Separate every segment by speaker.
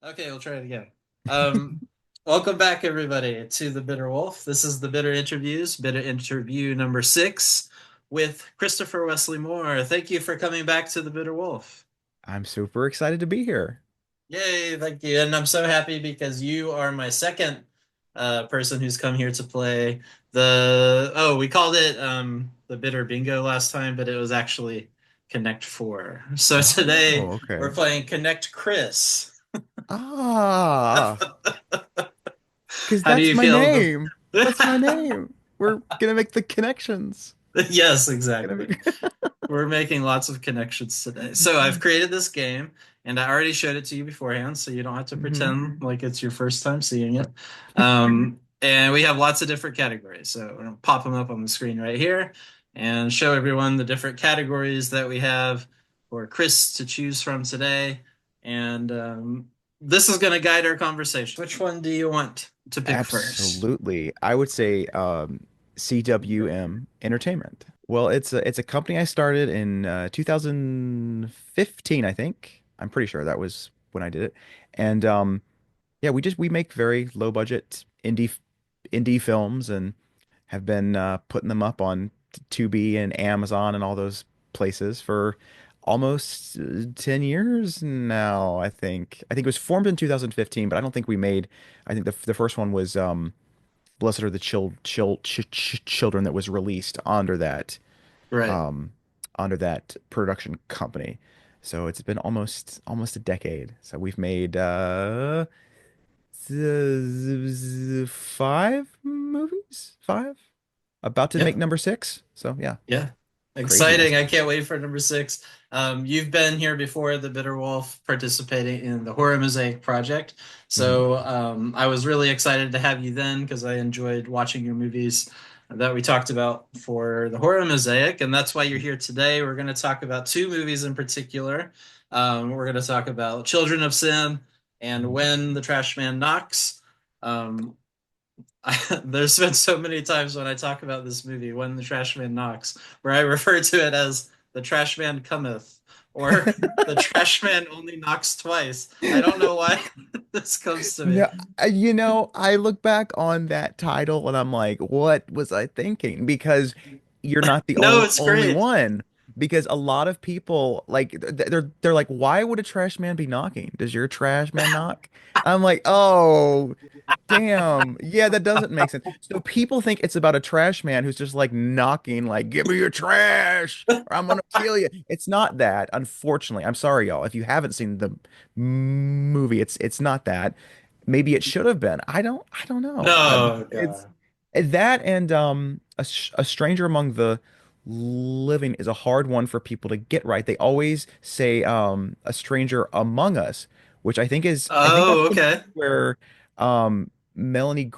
Speaker 1: Okay, we'll try it again. Um, Welcome back, everybody, to the Bitter Wolf. This is the Bitter interview number 6 with Christopher Wesley Moore. Thank you for coming back to the Bitter Wolf.
Speaker 2: I'm super excited to be here.
Speaker 1: Yay, thank you. And I'm so happy because you are my second person who's come here to play we called it the Bitter Bingo last time, but it was actually Connect 4. So today
Speaker 2: Oh,
Speaker 1: we're
Speaker 2: okay.
Speaker 1: playing Connect Chris.
Speaker 2: Ah, because
Speaker 1: How do
Speaker 2: that's
Speaker 1: you
Speaker 2: my
Speaker 1: feel?
Speaker 2: name. That's my name. We're gonna make the connections.
Speaker 1: Yes,
Speaker 2: Gonna
Speaker 1: exactly.
Speaker 2: make...
Speaker 1: We're making lots of connections today. So I've created this game and I already showed it to you beforehand, so you don't have to
Speaker 2: Mhm.
Speaker 1: pretend like it's your first time seeing it. And we have lots of different categories. So I'm gonna pop them up on the screen right here and show everyone the different categories that we have for Chris to choose from today. And this is going to guide our conversation. Which one do you want to pick first?
Speaker 2: Absolutely. I would say CWM Entertainment. Well, it's a company I started in 2015, I think. I'm pretty sure that was when I did it. And yeah, we make very low budget indie films and have been putting them up on Tubi and Amazon and all those places for almost 10 years now, I think. I think it was formed in 2015, but I don't think we made, I think the first one was Blessed Are the Children that was released
Speaker 1: Right.
Speaker 2: um under that production company. So it's been almost a decade. So we've made five movies? Five? About to make
Speaker 1: Yep.
Speaker 2: number six. So yeah,
Speaker 1: Yeah.
Speaker 2: craziness.
Speaker 1: Exciting. I can't wait for number 6. You've been here before, the Bitter Wolf, participating in the Horror Mosaic project.
Speaker 2: Hmm.
Speaker 1: So I was really excited to have you then because I enjoyed watching your movies that we talked about for the Horror Mosaic. And that's why you're here today. We're going to talk about two movies in particular. We're going to talk about Children of Sin and When the Trash Man Knocks. Um, there's been so many times when I talk about this movie, When the Trash Man Knocks, where I refer to it as the Trash Man Cometh or the Trash Man only knocks twice. I don't know why this comes to me.
Speaker 2: No, I look back on that title and I'm like, what was I thinking? Because you're not the
Speaker 1: No, it's
Speaker 2: only
Speaker 1: great.
Speaker 2: one. Because a lot of people like they're like, why would a trash man be knocking? Does your trash man knock? I'm like, oh, damn. Yeah, that doesn't make sense. So people think it's about a trash man who's just like knocking, like, give me your trash or I'm gonna kill you. It's not that, unfortunately. I'm sorry, y'all. If you haven't seen the movie, it's not that. Maybe it should have been. I don't know.
Speaker 1: No,
Speaker 2: It's
Speaker 1: God.
Speaker 2: that and a stranger among the living is a hard one for people to get right. They always say a stranger among us, which I think that's
Speaker 1: Oh,
Speaker 2: the
Speaker 1: okay.
Speaker 2: movie where Melanie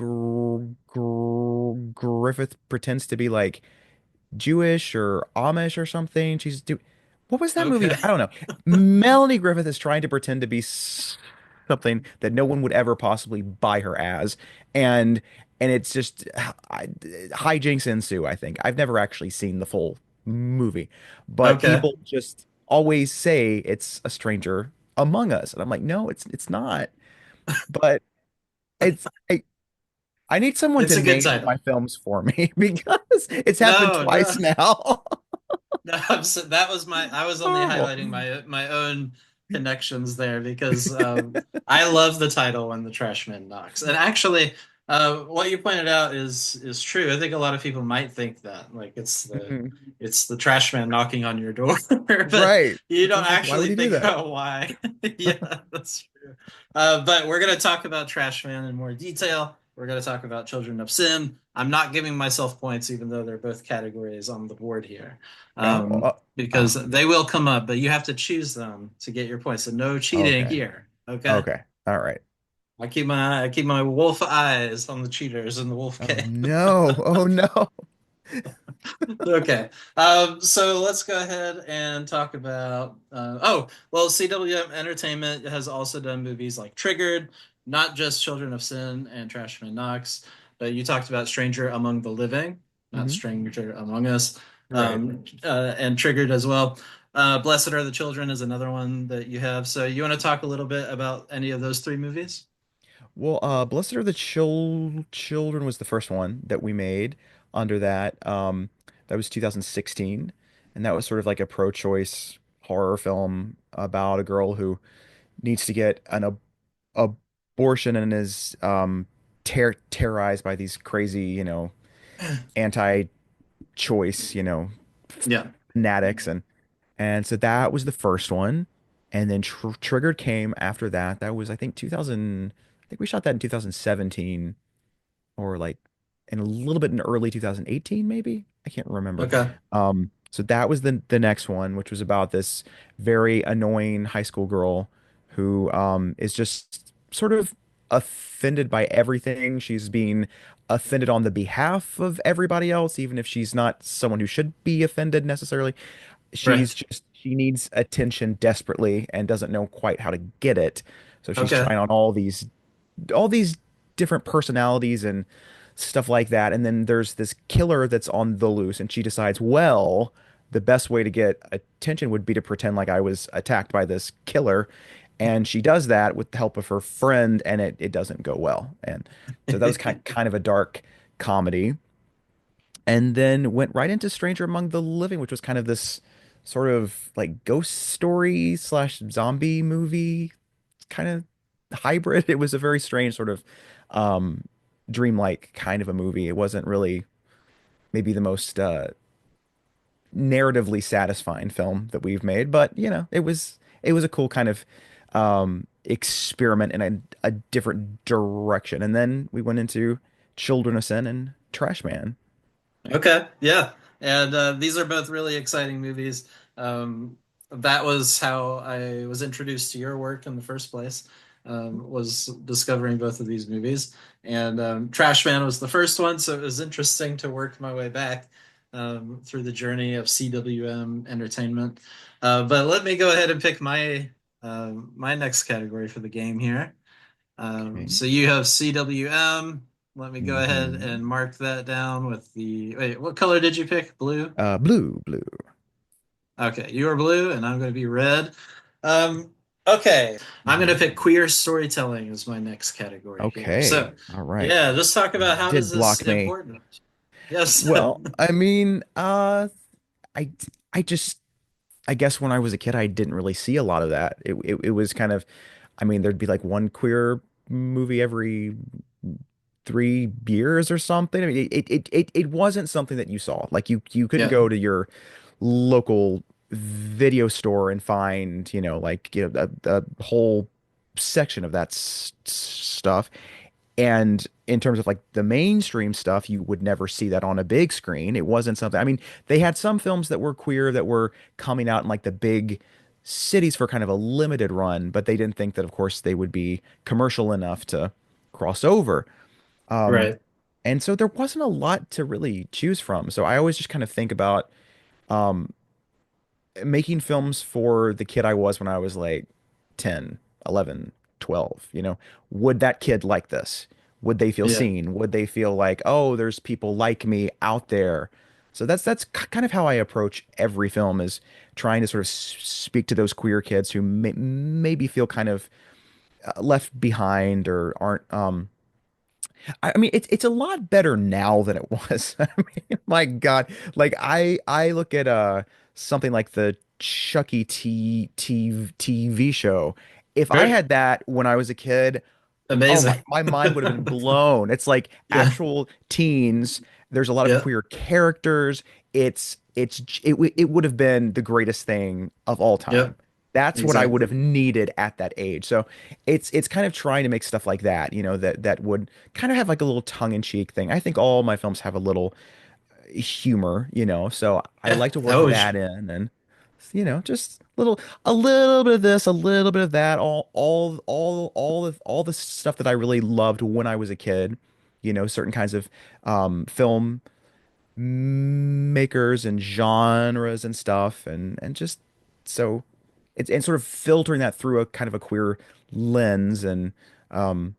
Speaker 2: Griffith pretends to be like Jewish or Amish or something. What was that movie?
Speaker 1: Okay.
Speaker 2: I don't know. Melanie Griffith is trying to pretend to be something that no one would ever possibly buy her as, and it's just hijinks ensue. I think I've never actually seen the full movie, but
Speaker 1: Okay.
Speaker 2: people just always say it's a stranger among us, and I'm like, no, it's not. But it's I need someone
Speaker 1: It's
Speaker 2: to
Speaker 1: a good
Speaker 2: name my
Speaker 1: title.
Speaker 2: films for me because it's happened
Speaker 1: No, no.
Speaker 2: twice now.
Speaker 1: No, that was my. I was only
Speaker 2: Horrible.
Speaker 1: highlighting my own connections there because I love the title When the Trash Man Knocks. And actually, what you pointed out is true. I think a lot of people might think that like
Speaker 2: Mhm.
Speaker 1: it's the trash man knocking on your door, but
Speaker 2: Right.
Speaker 1: you
Speaker 2: I
Speaker 1: don't
Speaker 2: was like, why would
Speaker 1: actually
Speaker 2: he do
Speaker 1: think
Speaker 2: that?
Speaker 1: about why. Yeah, that's true. But we're gonna talk about Trash Man in more detail. We're gonna talk about Children of Sin. I'm not giving myself points, even though they're both categories on the board here.
Speaker 2: Oh,
Speaker 1: Because
Speaker 2: oh,
Speaker 1: they will come up, but you have to choose them to get your points. So no cheating
Speaker 2: okay.
Speaker 1: here. Okay.
Speaker 2: Okay. All right.
Speaker 1: I keep my wolf eyes on the cheaters in the wolf
Speaker 2: Oh
Speaker 1: cave.
Speaker 2: no. Oh no.
Speaker 1: Okay. So let's go ahead and talk about well, CWM Entertainment has also done movies like Triggered, not just Children of Sin and Trashman Knox, but you talked about Stranger Among the Living, not
Speaker 2: Hmm.
Speaker 1: Stranger Among Us,
Speaker 2: Right.
Speaker 1: and Triggered as well. Blessed Are the Children is another one that you have. So you want to talk a little bit about any of those three movies?
Speaker 2: Well, Blessed Are the Children was the first one that we made under that. That was 2016, and that was sort of like a pro-choice horror film about a girl who needs to get an abortion and is terrorized by these crazy, anti-choice,
Speaker 1: Yeah.
Speaker 2: fanatics, and so that was the first one, and then Triggered came after that. That was I think 2000. I think we shot that in 2017 or like in a little bit in early 2018, maybe. I can't remember.
Speaker 1: Okay.
Speaker 2: So that was the next one, which was about this very annoying high school girl who is just sort of offended by everything. She's being offended on the behalf of everybody else, even if she's not someone who should be offended necessarily.
Speaker 1: Right.
Speaker 2: She needs attention desperately and doesn't know quite how to get it. So she's
Speaker 1: Okay.
Speaker 2: trying on all these different personalities and stuff like that. And then there's this killer that's on the loose, and she decides, well, the best way to get attention would be to pretend like I was attacked by this killer. And she does that with the help of her friend, and it doesn't go well. And so that was kind of a dark comedy. And then went right into Stranger Among the Living, which was kind of this sort of like ghost story slash zombie movie kind of hybrid. It was a very strange sort of um, dreamlike kind of a movie. It wasn't really maybe the most narratively satisfying film that we've made, but it was a cool kind of experiment in a different direction. And then we went into Children of Sin and Trash Man.
Speaker 1: Okay, yeah, and these are both really exciting movies. That was how I was introduced to your work in the first place. Was discovering both of these movies, and Trash Man was the first one, so it was interesting to work my way back through the journey of CWM Entertainment. But let me go ahead and pick my next category for the game here.
Speaker 2: Okay.
Speaker 1: So you have CWM. Let me go ahead
Speaker 2: Hmm.
Speaker 1: and mark that down with the. Wait, what color did you pick? Blue?
Speaker 2: Blue.
Speaker 1: Okay, you are blue, and I'm going to be red. Um, okay, I'm going to pick
Speaker 2: Hmm.
Speaker 1: queer storytelling as my next category here.
Speaker 2: Okay.
Speaker 1: So,
Speaker 2: All right.
Speaker 1: yeah, let's talk
Speaker 2: You
Speaker 1: about how does
Speaker 2: did
Speaker 1: this
Speaker 2: block me.
Speaker 1: important? Yes.
Speaker 2: Well, I mean, I I just I guess when I was a kid, I didn't really see a lot of that. It was kind of, I mean, there'd be like one queer movie every 3 years or something. I mean, it wasn't something that you saw. Like you couldn't
Speaker 1: Yeah.
Speaker 2: go to your local video store and find, like, a whole section of that stuff. And in terms of like the mainstream stuff, you would never see that on a big screen. It wasn't something, I mean, they had some films that were queer that were coming out in like the big cities for kind of a limited run, but they didn't think that, of course, they would be commercial enough to cross over. Um,
Speaker 1: Right.
Speaker 2: and so there wasn't a lot to really choose from. So I always just kind of think about um, making films for the kid I was when I was like 10, 11, 12, would that kid like this? Would they feel
Speaker 1: Yeah.
Speaker 2: seen? Would they feel like, oh, there's people like me out there? So that's kind of how I approach every film, is trying to sort of speak to those queer kids who maybe feel kind of left behind or aren't I mean, it's a lot better now than it was. I mean, my God, like I look at something like the Chucky TV show. If I
Speaker 1: Sure.
Speaker 2: had that when I was a kid, oh
Speaker 1: Amazing.
Speaker 2: my mind would have been blown. It's like
Speaker 1: Yeah.
Speaker 2: actual teens. There's a lot of
Speaker 1: Yeah.
Speaker 2: queer characters. It would have been the greatest thing of all time.
Speaker 1: Yep.
Speaker 2: That's what I would
Speaker 1: Exactly.
Speaker 2: have needed at that age. So it's kind of trying to make stuff like that, that would kind of have like a little tongue-in-cheek thing. I think all my films have a little humor, so I
Speaker 1: Yeah.
Speaker 2: like to work
Speaker 1: Oh,
Speaker 2: that in, and just a little bit of this, a little bit of that, all the stuff that I really loved when I was a kid, certain kinds of film makers and genres and stuff, and just so it's and sort of filtering that through a kind of a queer lens, and um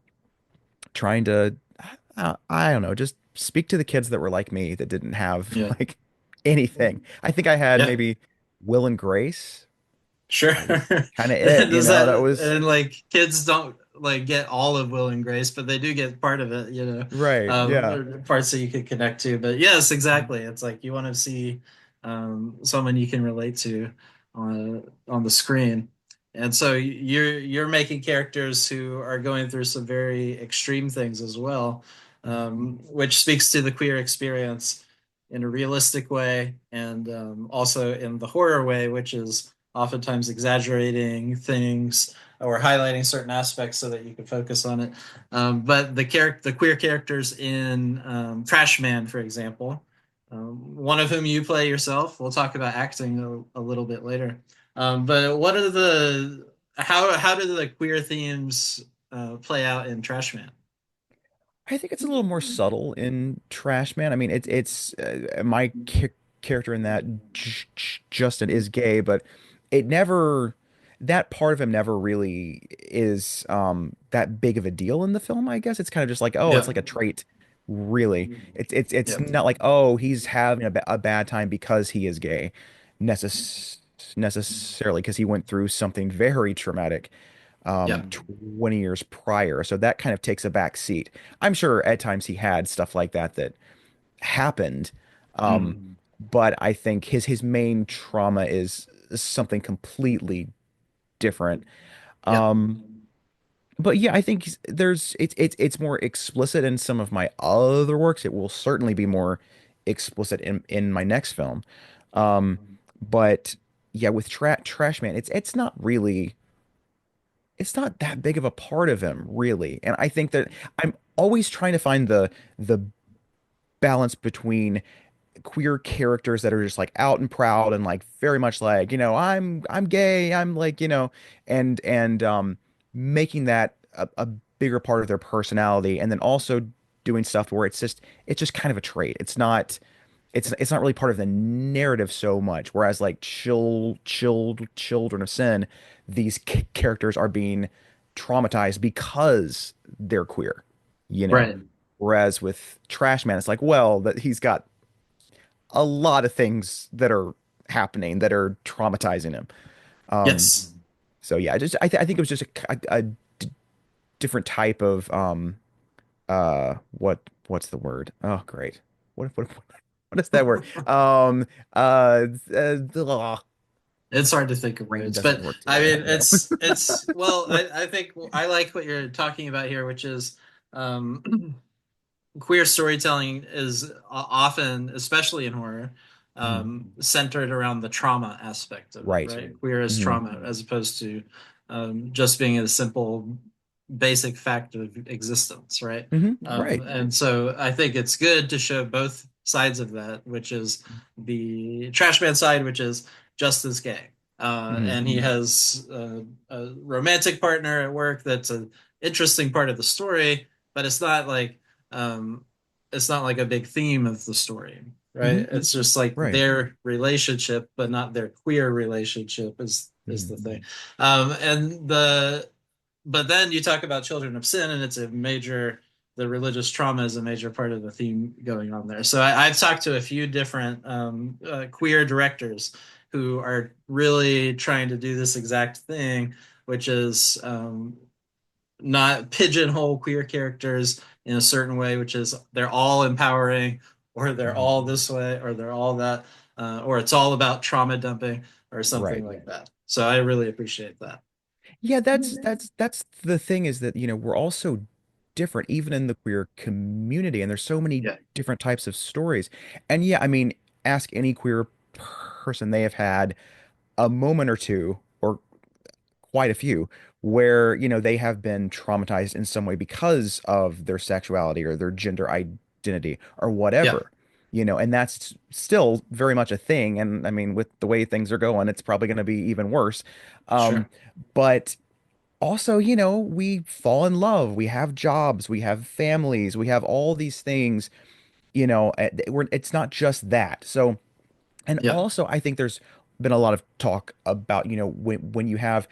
Speaker 2: trying to I don't know, just speak to the kids that were like me that didn't have
Speaker 1: yeah.
Speaker 2: like anything. I think I had
Speaker 1: Yeah.
Speaker 2: maybe Will and Grace.
Speaker 1: Sure.
Speaker 2: That was kind of it,
Speaker 1: Does
Speaker 2: that
Speaker 1: that,
Speaker 2: was
Speaker 1: and like kids don't like get all of Will and Grace, but they do get part of it,
Speaker 2: right. Yeah.
Speaker 1: or parts that you could connect to. But yes, exactly. It's like you want to see someone you can relate to on the screen. And so you're making characters who are going through some very extreme things as well, which speaks to the queer experience in a realistic way, and also in the horror way, which is oftentimes exaggerating things or highlighting certain aspects so that you can focus on it. But the queer characters in Trash Man, for example, one of whom you play yourself. We'll talk about acting a little bit later. But what are the how do the queer themes play out in Trash Man?
Speaker 2: I think it's a little more subtle in Trash Man. I mean, it's my character in that Justin is gay, but it never that part of him never really is that big of a deal in the film, I guess. It's kind of just like, oh, it's
Speaker 1: Yeah.
Speaker 2: like a trait, really. It's
Speaker 1: Yeah.
Speaker 2: not like, oh, he's having a bad time because he is gay necessarily because he went through something very traumatic
Speaker 1: Yeah.
Speaker 2: 20 years prior. So that kind of takes a back seat. I'm sure at times he had stuff like that that happened. Um,
Speaker 1: Mm.
Speaker 2: but I think his main trauma is something completely different.
Speaker 1: Yeah.
Speaker 2: Um, but yeah, I think it's more explicit in some of my other works. It will certainly be more explicit in my next film. Um, but yeah, with Trash Man, it's not really it's not that big of a part of him, really. And I think that I'm always trying to find the balance between queer characters that are just like out and proud and like very much like, I'm gay, I'm like, and making that a bigger part of their personality, and then also doing stuff where it's just kind of a trait. It's not really part of the narrative so much. Whereas like Children of Sin, these characters are being traumatized because they're queer, you know.
Speaker 1: Right.
Speaker 2: Whereas with Trash Man, it's like, well, that he's got a lot of things that are happening that are traumatizing him. Um,
Speaker 1: Yes.
Speaker 2: so yeah, I think it was just a different type of what's the word? Oh, great. What is that word? Ugh,
Speaker 1: It's hard to think of
Speaker 2: brain
Speaker 1: words,
Speaker 2: doesn't
Speaker 1: but
Speaker 2: work
Speaker 1: I
Speaker 2: today. I
Speaker 1: mean,
Speaker 2: don't know.
Speaker 1: it's well, I think I like what you're talking about here, which is um, queer storytelling is often, especially in horror,
Speaker 2: Mhm.
Speaker 1: centered around the trauma aspect of it,
Speaker 2: Right.
Speaker 1: right? Queer as
Speaker 2: Hmm.
Speaker 1: trauma, as opposed to just being a simple, basic fact of existence, right?
Speaker 2: Right.
Speaker 1: And so I think it's good to show both sides of that, which is the trash man side, which is just as gay.
Speaker 2: Hmm.
Speaker 1: And he has a romantic partner at work that's an interesting part of the story, but um, it's not like a big theme of the story, right?
Speaker 2: Hmm.
Speaker 1: It's just like
Speaker 2: Right.
Speaker 1: their relationship, but not their queer relationship is
Speaker 2: Hmm.
Speaker 1: the thing. And the but then you talk about Children of Sin, and the religious trauma is a major part of the theme going on there. So I've talked to a few different queer directors who are really trying to do this exact thing, which is not pigeonhole queer characters in a certain way, which is they're all empowering, or they're
Speaker 2: Hmm.
Speaker 1: all this way, or they're all that, or it's all about trauma dumping, or something
Speaker 2: Right.
Speaker 1: like that. So I really appreciate that.
Speaker 2: Yeah, that's the thing is that, we're all so different, even in the queer community, and there's so many
Speaker 1: Yeah.
Speaker 2: different types of stories. And yeah, I mean, ask any queer person, they have had a moment or two, or quite a few, where, they have been traumatized in some way because of their sexuality or their gender identity or
Speaker 1: Yeah.
Speaker 2: whatever. And that's still very much a thing. And I mean, with the way things are going, it's probably going to be even worse. Um,
Speaker 1: Sure.
Speaker 2: but also, we fall in love, we have jobs, we have families, we have all these things, it's not just that. So, and
Speaker 1: Yeah.
Speaker 2: also I think there's been a lot of talk about, when you have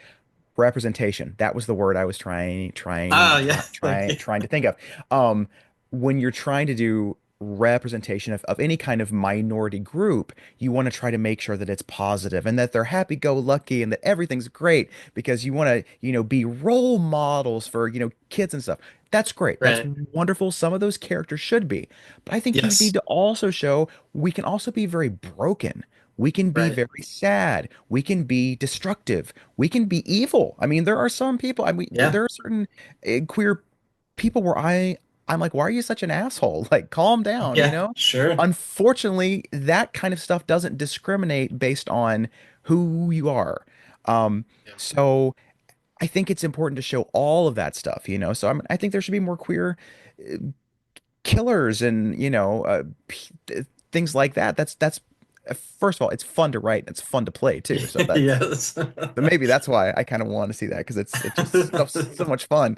Speaker 2: representation. That was the word I was
Speaker 1: Ah, yeah. Thank you.
Speaker 2: trying to think of. Um, when you're trying to do representation of any kind of minority group, you want to try to make sure that it's positive and that they're happy-go-lucky and that everything's great because you want to, be role models for, kids and stuff. That's great. That's
Speaker 1: Right.
Speaker 2: wonderful. Some of those characters should be. But I think you need
Speaker 1: Yes.
Speaker 2: to also show we can also be very broken. We can be
Speaker 1: Right.
Speaker 2: very sad. We can be destructive. We can be evil. I mean, there are some people, I mean,
Speaker 1: Yeah.
Speaker 2: there are certain queer people where I'm like, why are you such an asshole? Like, calm down, you
Speaker 1: Yeah.
Speaker 2: know?
Speaker 1: Sure.
Speaker 2: Unfortunately, that kind of stuff doesn't discriminate based on who you are. Um,
Speaker 1: Yeah.
Speaker 2: so I think it's important to show all of that stuff, you know? So I think there should be more queer uh, killers and, things like that. That's first of all, it's fun to write and it's fun to play too. So that's
Speaker 1: Yes.
Speaker 2: so maybe that's why I kind of want to see that because it's just so much fun.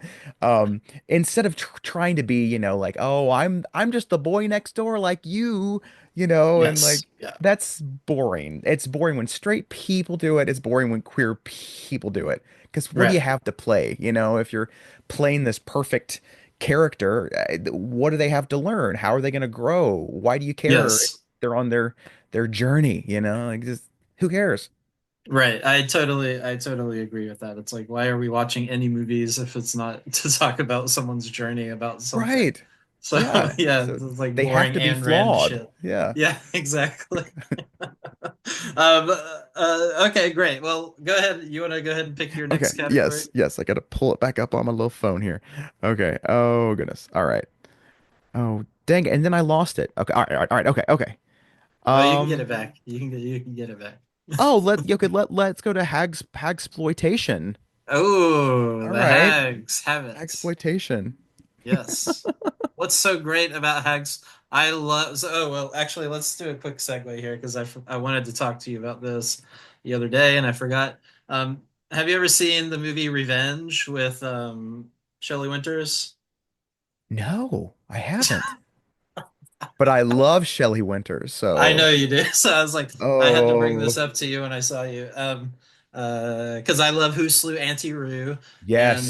Speaker 2: Instead of trying to be, like, oh, I'm just the boy next door like you, and like
Speaker 1: Yes. Yeah.
Speaker 2: that's boring. It's boring when straight people do it. It's boring when queer people do it. Because what do you
Speaker 1: Right.
Speaker 2: have to play? If you're playing this perfect character, what do they have to learn? How are they going to grow? Why do you care if
Speaker 1: Yes.
Speaker 2: they're on their journey? Like just who cares?
Speaker 1: Right. I totally agree with that. It's like, why are we watching any movies if it's not to talk about someo's journey about something?
Speaker 2: Right.
Speaker 1: So
Speaker 2: Yeah.
Speaker 1: yeah,
Speaker 2: So
Speaker 1: it's like
Speaker 2: they have
Speaker 1: boring
Speaker 2: to be
Speaker 1: and random
Speaker 2: flawed.
Speaker 1: shit.
Speaker 2: Yeah.
Speaker 1: Yeah, exactly. Okay, great. Well, go ahead. You want to go ahead and pick your
Speaker 2: Okay.
Speaker 1: next category?
Speaker 2: Yes. Yes. I got to pull it back up on my little phone here. Okay. Oh, goodness. All right. Oh, dang it. And then I lost it. Okay. All right. All right. All right. Okay. Okay.
Speaker 1: Well, you can get it
Speaker 2: Um,
Speaker 1: back. You can get it back.
Speaker 2: let's go to hagsploitation.
Speaker 1: Oh,
Speaker 2: All
Speaker 1: the
Speaker 2: right.
Speaker 1: hags have it.
Speaker 2: Hagsploitation.
Speaker 1: Yes. What's so great about hags? I love. Oh well, actually, let's do a quick segue here because I wanted to talk to you about this the other day and I forgot. Have you ever seen the movie Revenge with Shelley Winters?
Speaker 2: No, I haven't. But I love Shelley Winters,
Speaker 1: I
Speaker 2: so
Speaker 1: know you do. So I was like, I had to bring this
Speaker 2: oh,
Speaker 1: up to you when I saw you. Because I love Who Slew Auntie Roo, and
Speaker 2: yes.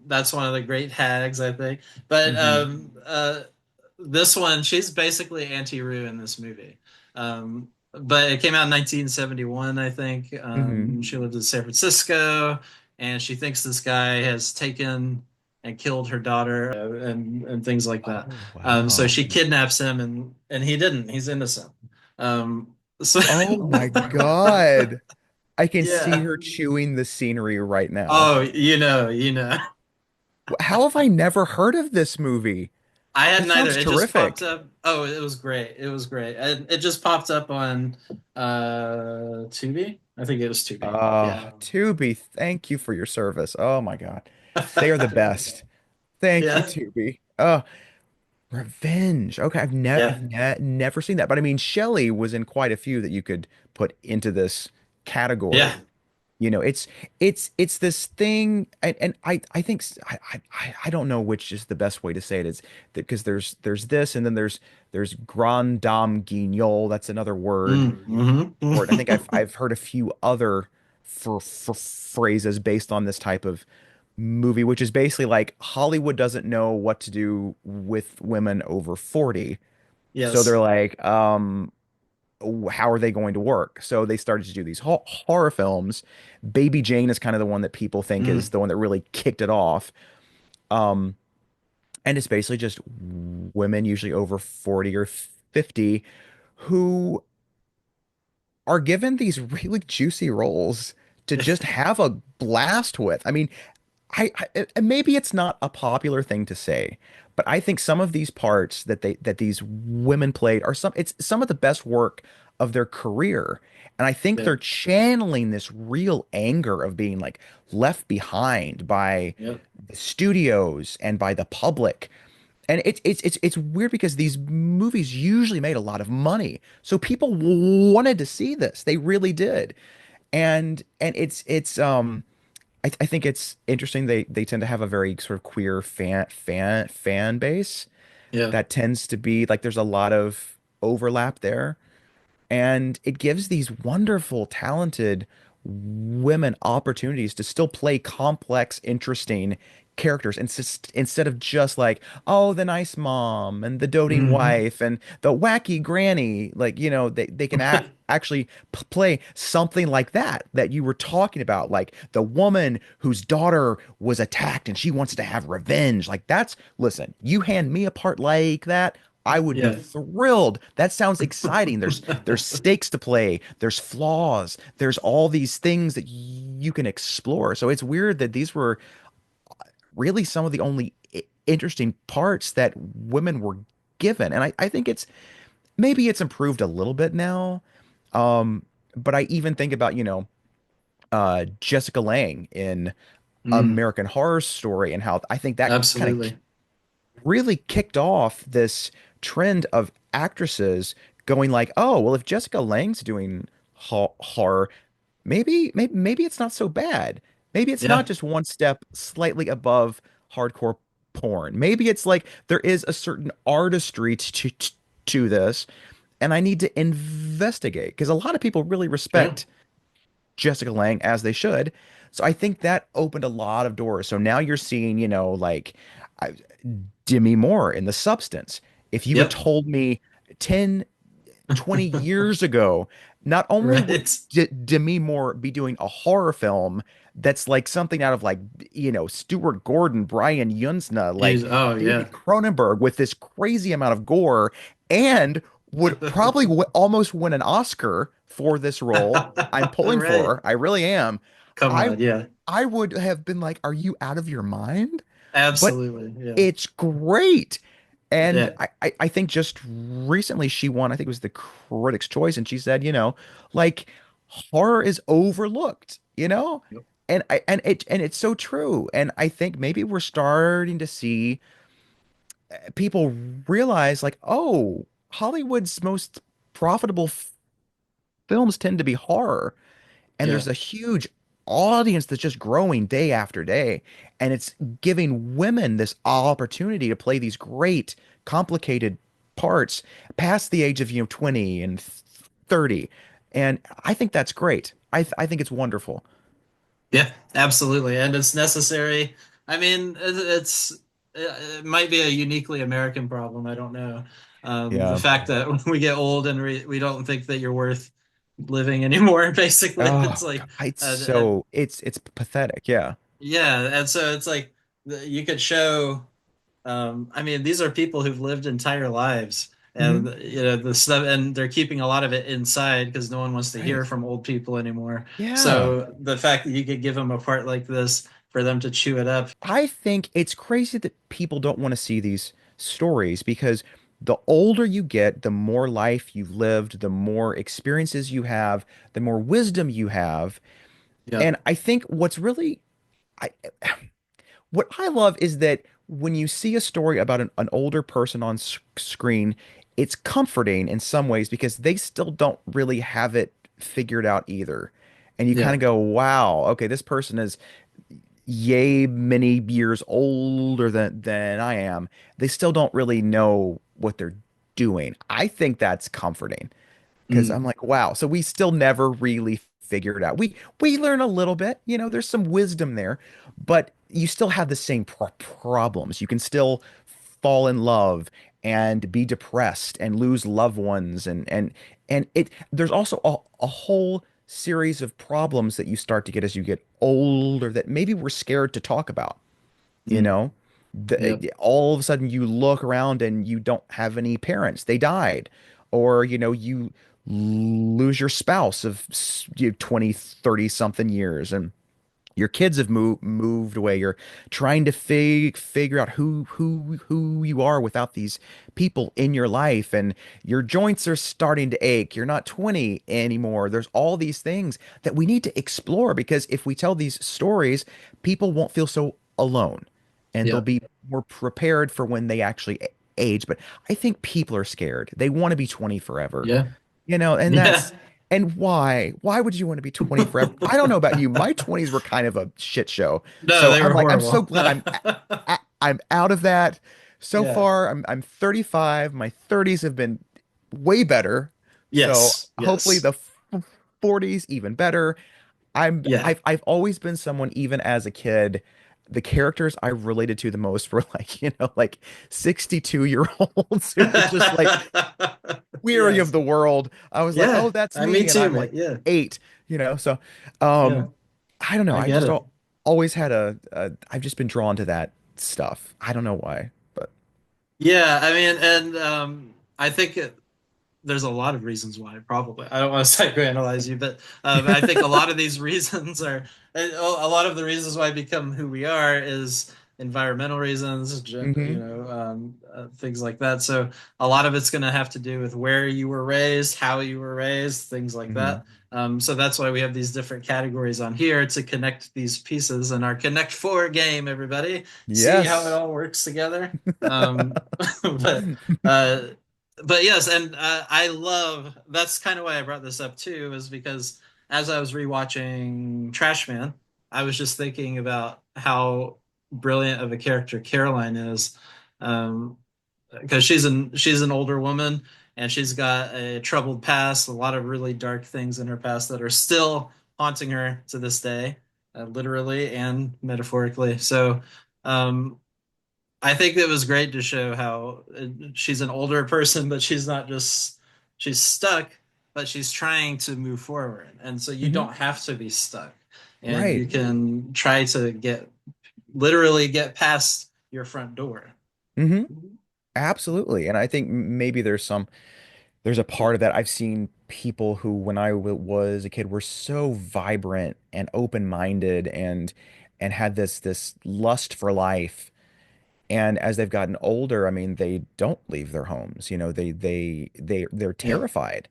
Speaker 1: that's one of the great hags, I think. But
Speaker 2: Hmm.
Speaker 1: this one, she's basically Auntie Roo in this movie. But it came out in 1971, I think.
Speaker 2: Hmm.
Speaker 1: She lived in San Francisco, and she thinks this guy has taken and killed her daughter, and things like that.
Speaker 2: Oh,
Speaker 1: So
Speaker 2: wow.
Speaker 1: she kidnaps him, and he didn't. He's innocent. So
Speaker 2: Oh my God. I can see
Speaker 1: yeah.
Speaker 2: her chewing the scenery right now.
Speaker 1: Oh, you know.
Speaker 2: How have I never heard of this movie?
Speaker 1: I had
Speaker 2: That
Speaker 1: neither.
Speaker 2: sounds
Speaker 1: It just popped
Speaker 2: terrific.
Speaker 1: up. Oh, it was great. It was great. And it just popped up on Tubi. I think it was Tubi. Yeah.
Speaker 2: Tubi, thank you for your service. Oh my God. They are the best. Thank you,
Speaker 1: Yeah.
Speaker 2: Tubi. Oh, Revenge. Okay,
Speaker 1: Yeah.
Speaker 2: I've never seen that. But I mean, Shelley was in quite a few that you could put into this
Speaker 1: Yeah.
Speaker 2: category. It's this thing, and I think I don't know which is the best way to say it is that because there's this and then there's grand dame guignol. That's another word for it. I think I've
Speaker 1: Mm-hmm.
Speaker 2: I've heard a few other for phrases based on this type of movie, which is basically like Hollywood doesn't know what to do with women over 40. So they're
Speaker 1: Yes.
Speaker 2: like, how are they going to work? So they started to do these horror films. Baby Jane is kind of the one that people think is
Speaker 1: Mm.
Speaker 2: the one that really kicked it off. Um, and it's basically just women, usually over 40 or 50, who are given these really juicy roles to just have a blast with. I mean, and maybe it's not a popular thing to say, but I think some of these parts that these women played are it's some of the best work of their career. And I think
Speaker 1: Yeah.
Speaker 2: they're channeling this real anger of being like left behind by
Speaker 1: Yep.
Speaker 2: the studios and by the public. And it's weird because these movies usually made a lot of money. So people wanted to see this. They really did. And I think it's interesting they tend to have a very sort of queer fan base
Speaker 1: Yeah.
Speaker 2: that tends to be like there's a lot of overlap there. And it gives these wonderful, talented women opportunities to still play complex, interesting characters instead of just like, oh, the nice mom and the doting
Speaker 1: Hmm.
Speaker 2: wife and the wacky granny. Like, they can actually play something like that you were talking about, like the woman whose daughter was attacked and she wants to have revenge. Like, listen, you hand me a part like that, I would be
Speaker 1: Yeah.
Speaker 2: thrilled. That sounds exciting. There's stakes to play. There's flaws. There's all these things that you can explore. So it's weird that these were really some of the only interesting parts that women were given. And I think maybe it's improved a little bit now. But I even think about, Jessica Lange in
Speaker 1: Mm,
Speaker 2: American Horror Story and how I think that kind of
Speaker 1: absolutely.
Speaker 2: really kicked off this trend of actresses going like, oh, well, if Jessica Lange's doing horror, maybe it's not so bad. Maybe it's not
Speaker 1: Yeah.
Speaker 2: just one step slightly above hardcore porn. Maybe it's like there is a certain artistry to this, and I need to investigate because a lot of people really
Speaker 1: Sure.
Speaker 2: respect Jessica Lange as they should. So I think that opened a lot of doors. So now you're seeing, like I, Demi Moore in The Substance. If you had
Speaker 1: Yep.
Speaker 2: told me 10, 20 years ago, not only would
Speaker 1: Right.
Speaker 2: Demi Moore be doing a horror film that's like something out of like, Stuart Gordon, Brian Yuzna, like
Speaker 1: Oh
Speaker 2: David
Speaker 1: yeah.
Speaker 2: Cronenberg with this crazy amount of gore and would probably almost win an Oscar for this role. I'm pulling for
Speaker 1: Right.
Speaker 2: her. I really am.
Speaker 1: Come
Speaker 2: I
Speaker 1: on. Yeah.
Speaker 2: I would have been like, are you out of your mind? But
Speaker 1: Absolutely. Yeah.
Speaker 2: it's great. And
Speaker 1: Yeah.
Speaker 2: I think just recently she won, I think it was the Critics' Choice, and she said, like horror is overlooked,
Speaker 1: Yep.
Speaker 2: and it's so true. And I think maybe we're starting to see people realize like, oh, Hollywood's most profitable films tend to be horror. And
Speaker 1: Yeah.
Speaker 2: there's a huge audience that's just growing day after day. And it's giving women this opportunity to play these great, complicated parts past the age of, 20 and 30. And I think that's great. I think it's wonderful.
Speaker 1: Yeah, absolutely, and it's necessary. I mean, it might be a uniquely American problem. I don't know. The
Speaker 2: Yeah.
Speaker 1: fact that when we get old and we don't think that you're worth living anymore, basically, it's
Speaker 2: Oh, God,
Speaker 1: like,
Speaker 2: it's
Speaker 1: uh,
Speaker 2: so it's pathetic. Yeah.
Speaker 1: yeah, and so it's like you could show. I mean, these are people who've lived entire lives,
Speaker 2: Hmm.
Speaker 1: and the stuff, and they're keeping a lot of it inside because no one wants to hear
Speaker 2: Right.
Speaker 1: from old people anymore.
Speaker 2: Yeah.
Speaker 1: So the fact that you could give them a part like this for them to chew it up,
Speaker 2: I think it's crazy that people don't want to see these stories because the older you get, the more life you've lived, the more experiences you have, the more wisdom you have.
Speaker 1: yeah,
Speaker 2: And I think I, what I love is that when you see a story about an older person on screen, it's comforting in some ways because they still don't really have it figured out either. And you kind
Speaker 1: yeah,
Speaker 2: of go, wow, okay, this person is yay many years older than I am, they still don't really know what they're doing. I think that's comforting because I'm
Speaker 1: mm,
Speaker 2: like, wow, so we still never really figure it out. We learn a little bit, there's some wisdom there, but you still have the same problems. You can still fall in love and be depressed and lose loved ones and it there's also a whole series of problems that you start to get as you get older that maybe we're scared to talk about, you
Speaker 1: mm,
Speaker 2: know?
Speaker 1: yeah,
Speaker 2: All of a sudden you look around and you don't have any parents. They died. Or, you lose your spouse of 20, 30 something years and your kids have moved away. You're trying to figure out who you are without these people in your life, and your joints are starting to ache. You're not 20 anymore. There's all these things that we need to explore because if we tell these stories, people won't feel so alone, and they'll
Speaker 1: yeah,
Speaker 2: be more prepared for when they actually age. But I think people are scared. They want to be 20 forever.
Speaker 1: yeah,
Speaker 2: And
Speaker 1: yeah.
Speaker 2: and why? Why would you want to be 20 forever? I don't know about you. My 20s were kind of a shit show.
Speaker 1: No,
Speaker 2: So
Speaker 1: they
Speaker 2: I'm
Speaker 1: were
Speaker 2: like, I'm so
Speaker 1: horrible.
Speaker 2: glad I'm out of that. So
Speaker 1: Yeah.
Speaker 2: far, I'm 35. My 30s have been way better. So
Speaker 1: Yes.
Speaker 2: hopefully
Speaker 1: Yes.
Speaker 2: the 40s even better.
Speaker 1: Yeah.
Speaker 2: I've always been someone, even as a kid. the characters I related to the most were like, like 62-year-olds who were just like weary of
Speaker 1: Yes.
Speaker 2: the world. I was like,
Speaker 1: Yeah.
Speaker 2: oh, that's
Speaker 1: Me
Speaker 2: me. And
Speaker 1: too,
Speaker 2: I'm
Speaker 1: mate.
Speaker 2: like
Speaker 1: Yeah.
Speaker 2: 8, so
Speaker 1: Yeah.
Speaker 2: I don't know.
Speaker 1: I
Speaker 2: I
Speaker 1: get
Speaker 2: just
Speaker 1: it.
Speaker 2: always had I've just been drawn to that stuff. I don't know why, but
Speaker 1: Yeah. I mean, and I think there's a lot of reasons why, probably. I don't want to psychoanalyze you, but I think a lot of these reasons are a lot of the reasons why I become who we are is environmental reasons,
Speaker 2: hmm
Speaker 1: things like that. So a lot of it's going to have to do with where you were raised, how you were raised, things like
Speaker 2: hmm
Speaker 1: that. So that's why we have these different categories on here to connect these pieces in our Connect Four game, everybody. See how it
Speaker 2: Yes.
Speaker 1: all works together. But uh, but yes, and I love that's kind of why I brought this up too, is because as I was rewatching Trashman, I was just thinking about how brilliant of a character Caroline is, um, because she's an older woman and she's got a troubled past, a lot of really dark things in her past that are still haunting her to this day, literally and metaphorically. So. Um, I think it was great to show how she's an older person, but she's not just she's stuck, but she's trying to move forward. And so you
Speaker 2: hmm
Speaker 1: don't have to be stuck. And
Speaker 2: Right.
Speaker 1: you can try to literally get past your front door.
Speaker 2: hmm Absolutely. And I think maybe there's a part of that. I've seen people who, when I was a kid, were so vibrant and open-minded and had this lust for life. And as they've gotten older, I mean, they don't leave their homes. They're
Speaker 1: Yeah.
Speaker 2: terrified.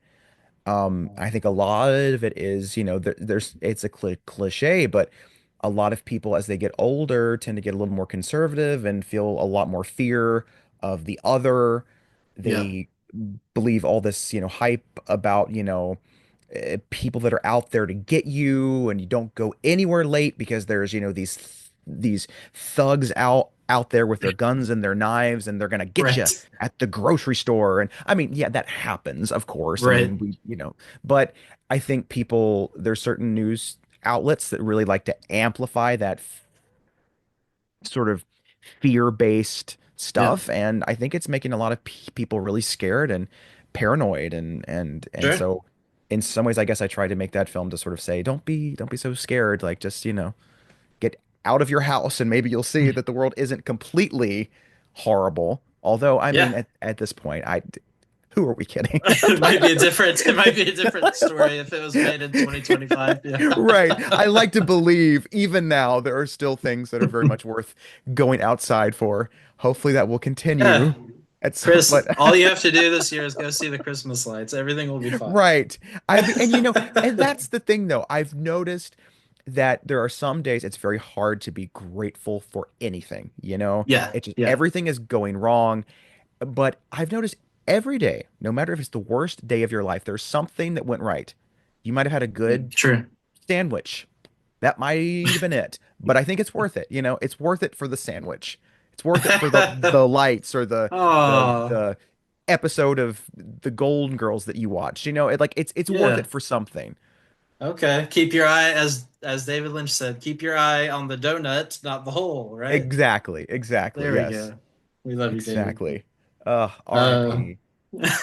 Speaker 2: I think a lot of it is, there's it's a cliche, but a lot of people as they get older tend to get a little more conservative and feel a lot more fear of the other.
Speaker 1: Yeah.
Speaker 2: They believe all this, hype about, people that are out there to get you, and you don't go anywhere late because there's, these thugs out there with their guns and their knives, and they're gonna get you
Speaker 1: Right.
Speaker 2: at the grocery store. And I mean, yeah, that happens, of course. I
Speaker 1: Right.
Speaker 2: mean, but I think there's certain news outlets that really like to amplify that sort of fear-based
Speaker 1: Yeah.
Speaker 2: stuff, and I think it's making a lot of people really scared and paranoid, and
Speaker 1: Sure.
Speaker 2: so in some ways I guess I tried to make that film to sort of say don't be so scared, like just get out of your house and maybe you'll see that the world isn't completely horrible, although I mean
Speaker 1: Yeah.
Speaker 2: at this point I who are we kidding?
Speaker 1: It might be a different story if it was made in 2025. Yeah.
Speaker 2: Right. I like to believe even now there are still things that are very much worth going outside for. Hopefully that will
Speaker 1: Yeah.
Speaker 2: continue at some, but
Speaker 1: Chris, all you have to do this year is go see the Christmas lights. Everything will be fine.
Speaker 2: right. And that's the thing though. I've noticed that there are some days it's very hard to be grateful for anything,
Speaker 1: Yeah,
Speaker 2: It just
Speaker 1: yeah,
Speaker 2: everything is going wrong. But I've noticed every day, no matter if it's the worst day of your life, there's something that went right. You might have had a good
Speaker 1: true.
Speaker 2: sandwich. That might have been it, but I think it's worth it. It's worth it for the sandwich. It's worth it for the lights or
Speaker 1: Oh,
Speaker 2: the episode of the Golden Girls that you watched. It's worth
Speaker 1: yeah.
Speaker 2: it for something.
Speaker 1: Okay. Keep your eye, as David Lynch said, keep your eye on the donut, not the hole, right?
Speaker 2: Exactly. Exactly.
Speaker 1: There we
Speaker 2: Yes.
Speaker 1: go. We love you, David.
Speaker 2: Exactly.
Speaker 1: Uh,
Speaker 2: R.I.P.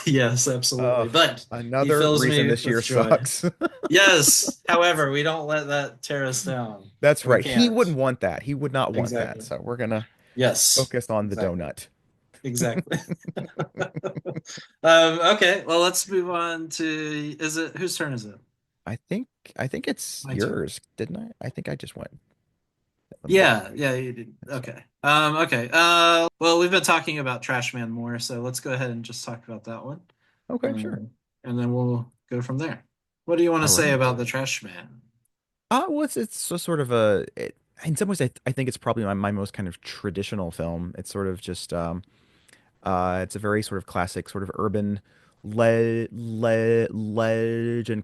Speaker 1: yes, absolutely. But he
Speaker 2: Another
Speaker 1: fills
Speaker 2: reason
Speaker 1: me
Speaker 2: this year
Speaker 1: with joy.
Speaker 2: sucks.
Speaker 1: Yes. However, we don't let that tear us down.
Speaker 2: That's
Speaker 1: We
Speaker 2: right. He
Speaker 1: can't.
Speaker 2: wouldn't want that. He would not want that.
Speaker 1: Exactly.
Speaker 2: So we're gonna
Speaker 1: Yes.
Speaker 2: focus on the
Speaker 1: Exactly.
Speaker 2: donut.
Speaker 1: Exactly. Okay, well, let's move on to is it whose turn is it?
Speaker 2: I think I think it's
Speaker 1: My turn.
Speaker 2: yours, didn't I? I think I just went. Let me look.
Speaker 1: Yeah, yeah, you did.
Speaker 2: So,
Speaker 1: Okay. Okay. Well, we've been talking about Trash Man more, so let's go ahead and just talk about that one.
Speaker 2: okay, sure.
Speaker 1: And then we'll go from there. What do you want to
Speaker 2: All
Speaker 1: say
Speaker 2: right.
Speaker 1: about the Trash Man?
Speaker 2: Well, it's a sort of in some ways, I think it's probably my most kind of traditional film. It's sort of just, it's a very sort of classic, sort of urban legend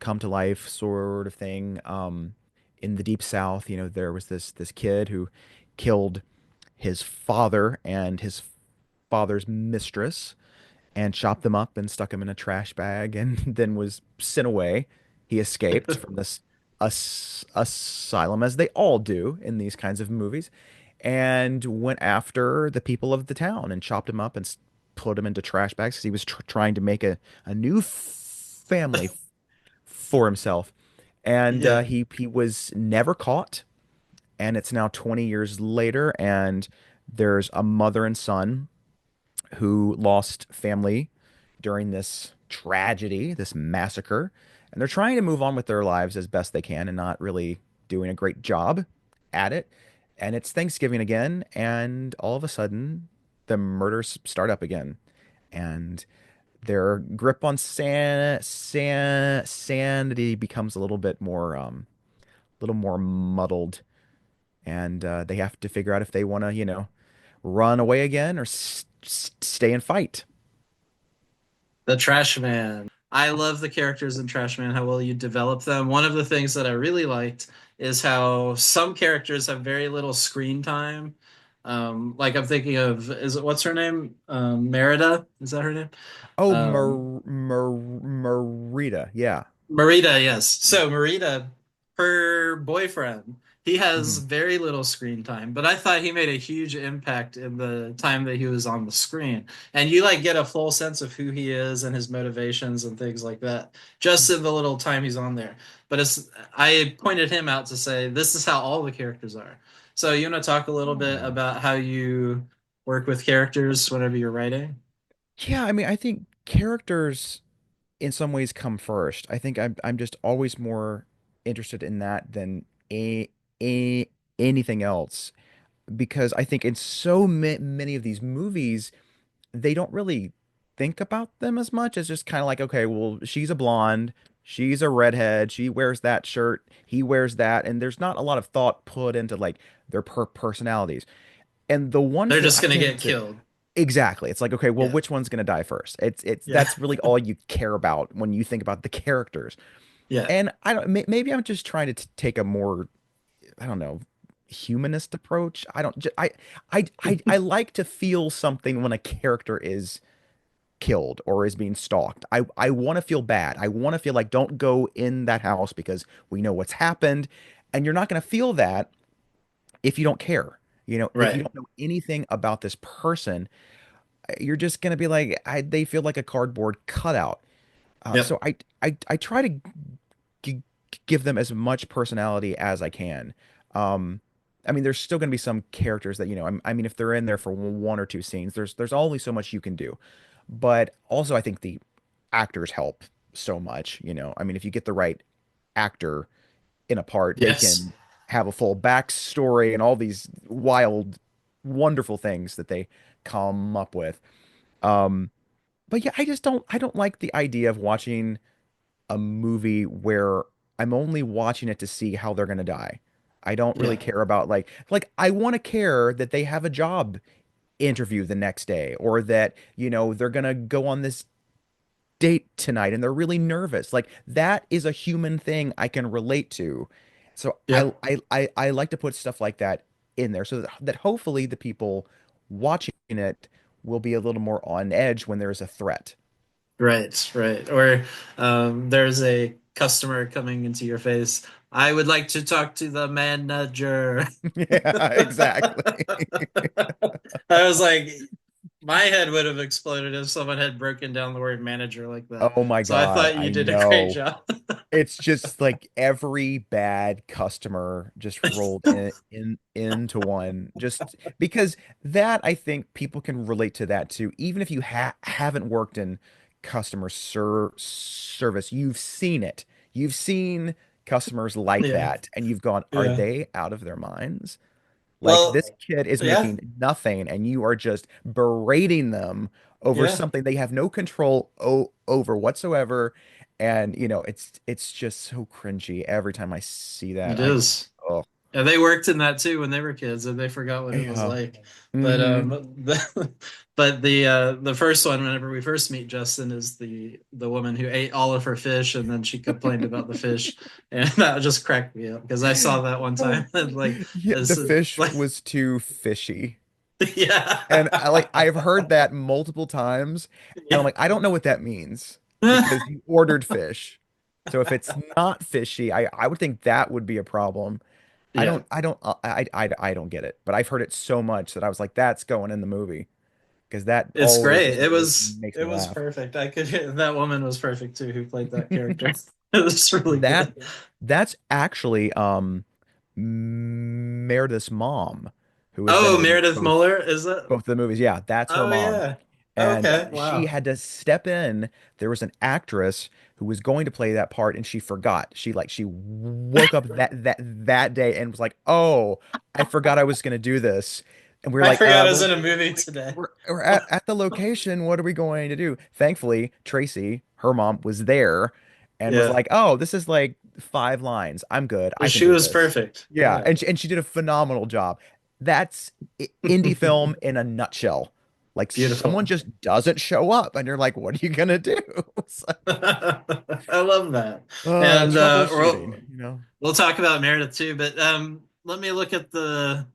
Speaker 2: come to life sort of thing. In the Deep South, there was this kid who killed his father and his father's mistress and chopped them up and stuck them in a trash bag and then was sent away. He escaped from this asylum, as they all do in these kinds of movies. and went after the people of the town and chopped them up and put them into trash bags because he was trying to make a new family for himself. And
Speaker 1: Yeah.
Speaker 2: he was never caught. And it's now 20 years later, and there's a mother and son who lost family during this tragedy, this massacre, and they're trying to move on with their lives as best they can and not really doing a great job at it. And it's Thanksgiving again, and all of a sudden, the murders start up again, and their grip on sanity becomes a little more muddled, and they have to figure out if they want to, run away again or stay and fight.
Speaker 1: The Trash Man. I love the characters in Trash Man, how well you develop them. One of the things that I really liked is how some characters have very little screen time. Like I'm thinking of, is it what's her name? Merida? Is that her name?
Speaker 2: Oh,
Speaker 1: Um,
Speaker 2: Marita, yeah.
Speaker 1: Marita, yes. So Marita, her boyfriend, he has
Speaker 2: Mhm.
Speaker 1: very little screen time, but I thought he made a huge impact in the time that he was on the screen. And you like get a full sense of who he is and his motivations and things like that just in the little time he's on there. But it's I pointed him out to say this is how all the characters are. So you want to talk a little bit
Speaker 2: Oh.
Speaker 1: about how you work with characters whenever you're writing?
Speaker 2: Yeah, I mean, I think characters in some ways come first. I think I'm just always more interested in that than a anything else because I think in so many of these movies they don't really think about them as much as just kind of like, okay, well, she's a blonde, she's a redhead, she wears that shirt, he wears that, and there's not a lot of thought put into like their personalities. And the ones
Speaker 1: They're
Speaker 2: that
Speaker 1: just
Speaker 2: I
Speaker 1: going to
Speaker 2: tend
Speaker 1: get
Speaker 2: to
Speaker 1: killed.
Speaker 2: exactly, it's like, okay, well,
Speaker 1: Yeah.
Speaker 2: which one's gonna die first? It's
Speaker 1: Yeah.
Speaker 2: that's really all you care about when you think about the characters.
Speaker 1: Yeah.
Speaker 2: And I don't, maybe I'm just trying to take a more, I don't know, humanist approach. I don't, I like to feel something when a character is killed or is being stalked. I want to feel bad. I want to feel like don't go in that house because we know what's happened. And you're not going to feel that if you don't care. If you
Speaker 1: Right.
Speaker 2: don't know anything about this person, you're just going to be like, they feel like a cardboard cutout.
Speaker 1: Yep.
Speaker 2: So I try to g give them as much personality as I can. Um, I mean, there's still going to be some characters that, I mean, if they're in there for one or two scenes, there's only so much you can do. But also, I think the actors help so much. I mean, if you get the right actor in a part, they
Speaker 1: Yes.
Speaker 2: can have a full backstory and all these wild, wonderful things that they come up with. Um, but yeah, I don't like the idea of watching a movie where I'm only watching it to see how they're gonna die. I don't really
Speaker 1: Yeah.
Speaker 2: care about like I want to care that they have a job interview the next day or that, they're gonna go on this date tonight and they're really nervous. Like that is a human thing I can relate to. So I
Speaker 1: Yep.
Speaker 2: I I like to put stuff like that in there so that hopefully the people watching it will be a little more on edge when there's a threat.
Speaker 1: Right. Right. Or there's a customer coming into your face. I would like to talk to the manager.
Speaker 2: Yeah, exactly.
Speaker 1: I was like, my head would have exploded if someone had broken down the word manager like that.
Speaker 2: Oh my
Speaker 1: So I
Speaker 2: God,
Speaker 1: thought you
Speaker 2: I
Speaker 1: did a great
Speaker 2: know.
Speaker 1: job.
Speaker 2: It's just like every bad customer just rolled into one. Just because that I think people can relate to that too. Even if you haven't worked in customer service, you've seen it. You've seen customers like
Speaker 1: Yeah.
Speaker 2: that, and you've gone, are
Speaker 1: Yeah.
Speaker 2: they out of their minds? Like this
Speaker 1: Well,
Speaker 2: kid is
Speaker 1: yeah.
Speaker 2: making nothing, and you are just berating them over
Speaker 1: Yeah.
Speaker 2: something they have no control over whatsoever. And it's just so cringy every time I see that.
Speaker 1: It
Speaker 2: I
Speaker 1: is.
Speaker 2: oh
Speaker 1: Yeah, they worked in that too when they were kids, and they forgot what it was
Speaker 2: yeah.
Speaker 1: like. But
Speaker 2: Hmm.
Speaker 1: the first one, whenever we first meet Justin, is the woman who ate all of her fish, and then she complained about the fish, and that just cracked me up because I saw that one time and like
Speaker 2: Yeah, the
Speaker 1: this
Speaker 2: fish
Speaker 1: like
Speaker 2: was too fishy. And I've
Speaker 1: yeah
Speaker 2: heard that multiple times, and I'm
Speaker 1: yeah
Speaker 2: like, I don't know what that means because you ordered fish. So if it's not fishy, I would think that would be a problem.
Speaker 1: Yeah.
Speaker 2: I don't get it, but I've heard it so much that I was like, that's going in the movie because that
Speaker 1: It's
Speaker 2: always
Speaker 1: great.
Speaker 2: makes
Speaker 1: It
Speaker 2: me
Speaker 1: was
Speaker 2: laugh.
Speaker 1: perfect. I could that woman was perfect too who played that character. It was really
Speaker 2: That
Speaker 1: good.
Speaker 2: that's actually Meredith's mom, who has been
Speaker 1: Oh,
Speaker 2: in
Speaker 1: Meredith Muller, is it?
Speaker 2: both of the movies. Yeah, that's her
Speaker 1: Oh
Speaker 2: mom.
Speaker 1: yeah.
Speaker 2: And
Speaker 1: Okay.
Speaker 2: she
Speaker 1: Wow.
Speaker 2: had to step in. There was an actress who was going to play that part, and she forgot. She woke up that day and was like, "Oh, I forgot I was going to do this." And we were
Speaker 1: I
Speaker 2: like,
Speaker 1: forgot I was
Speaker 2: "Well,
Speaker 1: in a movie today.
Speaker 2: we're at the location. What are we going to do?" Thankfully, Tracy, her mom, was there and was
Speaker 1: Yeah.
Speaker 2: like, "Oh, this is like 5 lines. I'm good. I can
Speaker 1: She
Speaker 2: do
Speaker 1: was
Speaker 2: this."
Speaker 1: perfect.
Speaker 2: Yeah,
Speaker 1: Yeah.
Speaker 2: and she did a phenomenal job. That's indie film in a nutshell. Like someone
Speaker 1: Beautiful.
Speaker 2: just doesn't show up, and you're like, "What are you gonna do?" It's like,
Speaker 1: I love that. And
Speaker 2: troubleshooting, you know?
Speaker 1: we'll talk about Meredith too, but let me look at the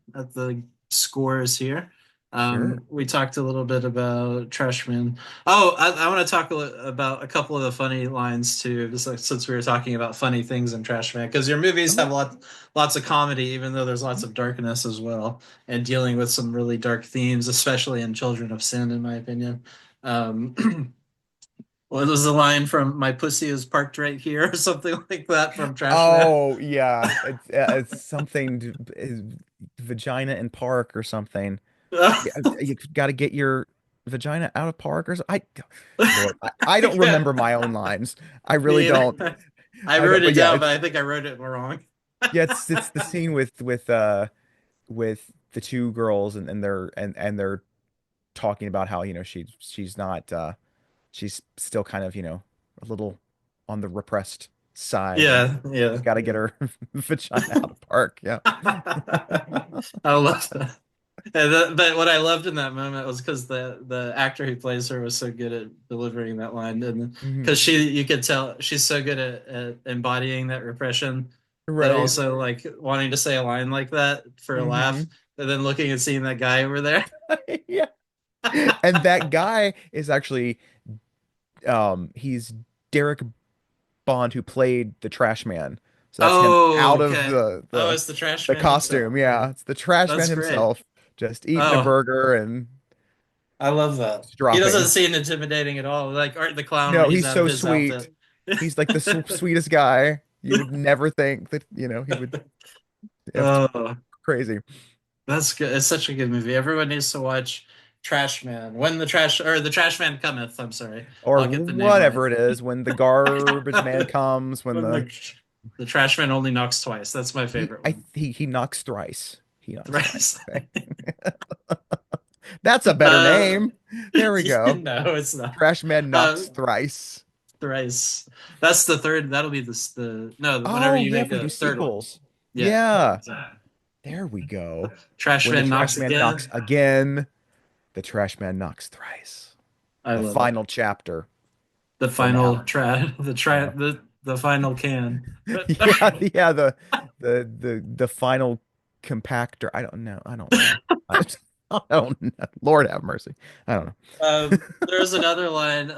Speaker 1: scores here.
Speaker 2: Sure.
Speaker 1: We talked a little bit about Trashman. Oh, I want to talk about a couple of the funny lines too, just like, since we were talking about funny things in Trashman, because your movies have
Speaker 2: Okay.
Speaker 1: lots of comedy, even though there's lots of darkness as well, and dealing with some really dark themes, especially in Children of Sin, in my opinion. Um, What was the line from "My pussy is parked right here" or something like that from Trash Man?
Speaker 2: Oh yeah, it's something is vagina in park or something. Yeah, you got to get your vagina out of park or Lord, I don't
Speaker 1: Yeah,
Speaker 2: remember my own lines. I really
Speaker 1: me
Speaker 2: don't.
Speaker 1: either. I
Speaker 2: I don't.
Speaker 1: wrote it
Speaker 2: But yeah,
Speaker 1: down, but I think I wrote it wrong.
Speaker 2: it's the scene with the two girls and they're talking about how, she's not she's still kind of, a little on the repressed side and
Speaker 1: Yeah,
Speaker 2: she's
Speaker 1: yeah.
Speaker 2: got to get her vagina out of park. Yeah.
Speaker 1: I love that. But what I loved in that moment was because the actor who plays her was so good at delivering that line, and
Speaker 2: Mhm.
Speaker 1: because you could tell she's so good at embodying that repression, but
Speaker 2: Right.
Speaker 1: also like wanting to say a line like that for a laugh,
Speaker 2: Hmm.
Speaker 1: and then looking and seeing that guy over there.
Speaker 2: Yeah. And that guy is actually he's Derek Bond who played the trash man. So that's him
Speaker 1: Oh,
Speaker 2: out of
Speaker 1: okay.
Speaker 2: the
Speaker 1: Oh,
Speaker 2: the
Speaker 1: it's the trash
Speaker 2: the
Speaker 1: man himself.
Speaker 2: costume. Yeah, it's the trash man
Speaker 1: That's great.
Speaker 2: himself just eating a
Speaker 1: Oh,
Speaker 2: burger and
Speaker 1: I love that.
Speaker 2: just
Speaker 1: He doesn't
Speaker 2: dropping.
Speaker 1: seem intimidating at all. Like Art the Clown when
Speaker 2: No,
Speaker 1: he's
Speaker 2: he's
Speaker 1: out of
Speaker 2: so
Speaker 1: his
Speaker 2: sweet.
Speaker 1: outfit.
Speaker 2: He's like the sweetest guy. You would never think that, he would. It's
Speaker 1: Oh,
Speaker 2: crazy.
Speaker 1: that's good. It's such a good movie. Everyone needs to watch Trash Man. When the Trash Man cometh. I'm sorry,
Speaker 2: Or
Speaker 1: I'll get the name right.
Speaker 2: whatever it is when the garbage man comes, when
Speaker 1: When the Trash Man only knocks twice. That's my favorite one.
Speaker 2: he knocks thrice. He knocks thrice.
Speaker 1: Thrice.
Speaker 2: Okay. That's a better
Speaker 1: uh,
Speaker 2: name. There we go.
Speaker 1: no, it's not.
Speaker 2: Trash man
Speaker 1: Uh,
Speaker 2: knocks thrice.
Speaker 1: Thrice. That's the third. That'll be the no. Whenever
Speaker 2: Oh
Speaker 1: you
Speaker 2: yeah,
Speaker 1: make
Speaker 2: if we do
Speaker 1: a third one.
Speaker 2: sequels.
Speaker 1: Yeah.
Speaker 2: Yeah.
Speaker 1: Exactly.
Speaker 2: There we go.
Speaker 1: Trash
Speaker 2: When the
Speaker 1: Man
Speaker 2: trash
Speaker 1: knocks
Speaker 2: man
Speaker 1: again.
Speaker 2: knocks again, the trash man knocks thrice.
Speaker 1: I
Speaker 2: The
Speaker 1: love it.
Speaker 2: final chapter,
Speaker 1: The final
Speaker 2: finale.
Speaker 1: try.
Speaker 2: Yeah.
Speaker 1: The final can.
Speaker 2: Yeah, the final compactor. I don't know. I don't know. I don't know. Lord have mercy. I don't know.
Speaker 1: There's another line.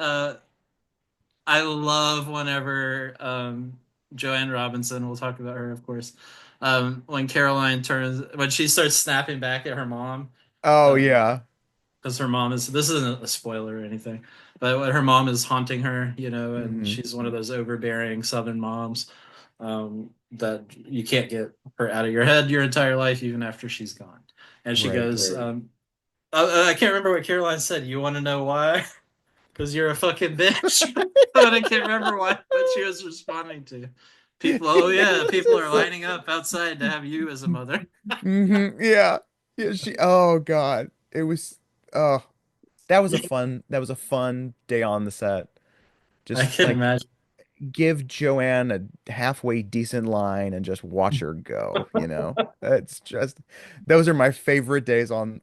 Speaker 1: I love whenever Joanne Robinson. We'll talk about her, of course. When Caroline turns, when she starts snapping back at her mom.
Speaker 2: Oh
Speaker 1: Um,
Speaker 2: yeah.
Speaker 1: because her mom is this isn't a spoiler or anything, but when her mom is haunting her, and
Speaker 2: Hmm.
Speaker 1: she's one of those overbearing Southern moms that you can't get her out of your head your entire life, even after she's gone. And she
Speaker 2: Right.
Speaker 1: goes, I can't remember what Caroline said. You want to know why? Because you're a fucking bitch. But I can't remember what she was responding to. People, oh yeah, people are lining up outside to have you as a mother.
Speaker 2: Yeah. Yeah, oh God. It was oh that was a fun day on the set.
Speaker 1: I
Speaker 2: Just
Speaker 1: can
Speaker 2: like
Speaker 1: imagine.
Speaker 2: give Joanne a halfway decent line and just watch her go. It's just those are my favorite days on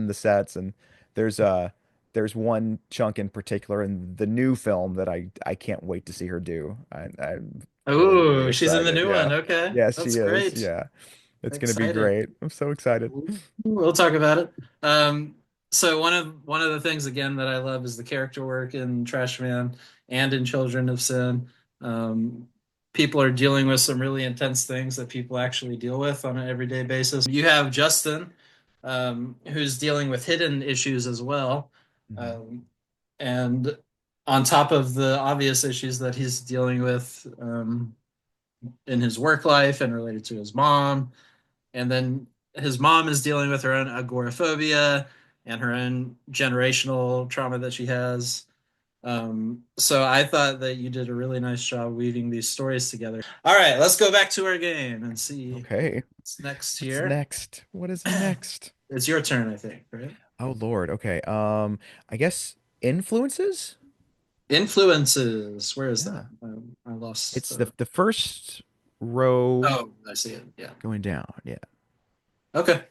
Speaker 2: the sets and there's there's one chunk in particular in the new film that I can't wait to see her do. I'm really, really
Speaker 1: Oh, she's in the
Speaker 2: excited.
Speaker 1: new
Speaker 2: Yeah.
Speaker 1: one. Okay,
Speaker 2: Yes, she
Speaker 1: that's
Speaker 2: is.
Speaker 1: great.
Speaker 2: Yeah. It's gonna be
Speaker 1: Exciting.
Speaker 2: great. I'm so excited.
Speaker 1: We'll talk about it. So one of the things again that I love is the character work in Trash Man and in Children of Sin. Um, people are dealing with some really intense things that people actually deal with on an everyday basis. You have Justin, who's dealing with hidden issues as well.
Speaker 2: Mhm.
Speaker 1: Um, and on top of the obvious issues that he's dealing with in his work life and related to his mom, and then his mom is dealing with her own agoraphobia and her own generational trauma that she has. So I thought that you did a really nice job weaving these stories together. All right, let's go back to our game and see
Speaker 2: Okay.
Speaker 1: what's next
Speaker 2: What's
Speaker 1: here.
Speaker 2: next? What is next?
Speaker 1: It's your turn, I think, right?
Speaker 2: Oh Lord. Okay. I guess influences?
Speaker 1: Influences. Where is that?
Speaker 2: Yeah.
Speaker 1: I lost.
Speaker 2: It's the first row
Speaker 1: Oh, I see it. Yeah.
Speaker 2: going down. Yeah.
Speaker 1: Okay.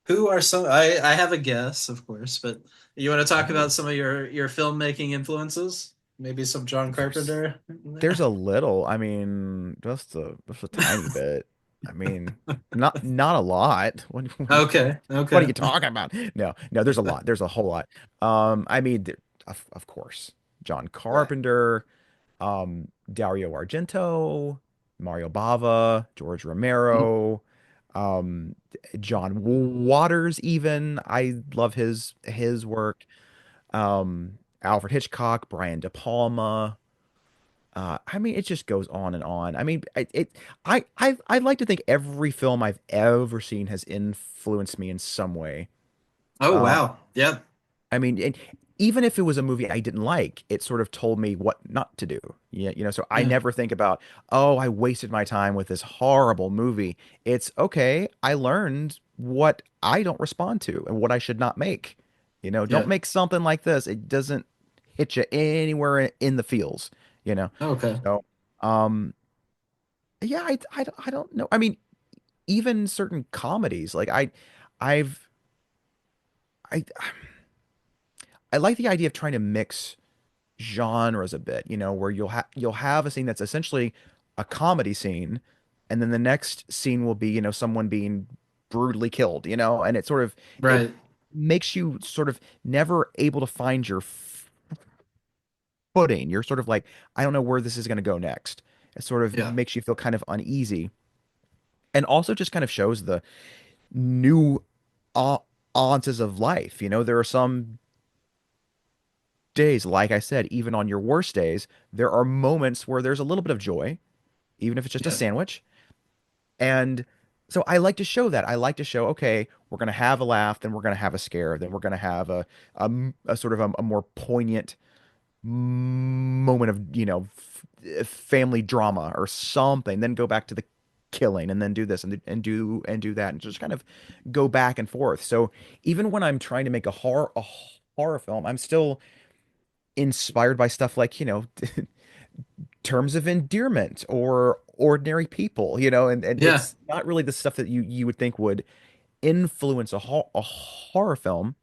Speaker 1: Who are some? I have a guess, of course, but you want to talk
Speaker 2: Oh,
Speaker 1: about some of your filmmaking influences? Maybe some John
Speaker 2: there's
Speaker 1: Carpenter.
Speaker 2: there's a little. I mean, just a tiny bit. I mean, not a lot.
Speaker 1: Okay.
Speaker 2: What are
Speaker 1: Okay.
Speaker 2: you talking about? No, no, there's a lot. There's a whole lot. I mean, of course, John
Speaker 1: Right.
Speaker 2: Carpenter, Dario Argento, Mario Bava, George
Speaker 1: Mhm.
Speaker 2: Romero, um, John Waters, even. I love his work. Alfred Hitchcock, Brian De Palma. I mean, it just goes on and on. I mean, I like to think every film I've ever seen has influenced me in some way.
Speaker 1: Oh
Speaker 2: Um,
Speaker 1: wow. Yep.
Speaker 2: I mean, and even if it was a movie I didn't like, it sort of told me what not to do. Yeah, so I
Speaker 1: Yeah.
Speaker 2: never think about, oh, I wasted my time with this horrible movie. It's okay, I learned what I don't respond to and what I should not make. Don't
Speaker 1: Yeah.
Speaker 2: make something like this. It doesn't hit you anywhere in the feels, you know.
Speaker 1: Okay.
Speaker 2: So, um, yeah, I don't know. I mean, even certain comedies, like I've I I like the idea of trying to mix genres a bit, where you'll have a scene that's essentially a comedy scene, and then the next scene will be, someone being brutally killed, and it
Speaker 1: Right.
Speaker 2: makes you sort of never able to find your footing. You're sort of like, I don't know where this is going to go next. It sort of
Speaker 1: Yeah.
Speaker 2: makes you feel kind of uneasy, and also just kind of shows the new nuances of life. There are some days, like I said, even on your worst days, there are moments where there's a little bit of joy, even if it's just a
Speaker 1: Yeah.
Speaker 2: sandwich. And so I like to show that. I like to show, okay, we're going to have a laugh, then we're going to have a scare, then we're going to have a sort of a more poignant moment of, family drama or something, then go back to the killing and then do this and do that and just kind of go back and forth. So even when I'm trying to make a horror film, I'm still inspired by stuff like, terms of endearment or ordinary people, and
Speaker 1: Yeah.
Speaker 2: it's not really the stuff that you would think would influence a horror film,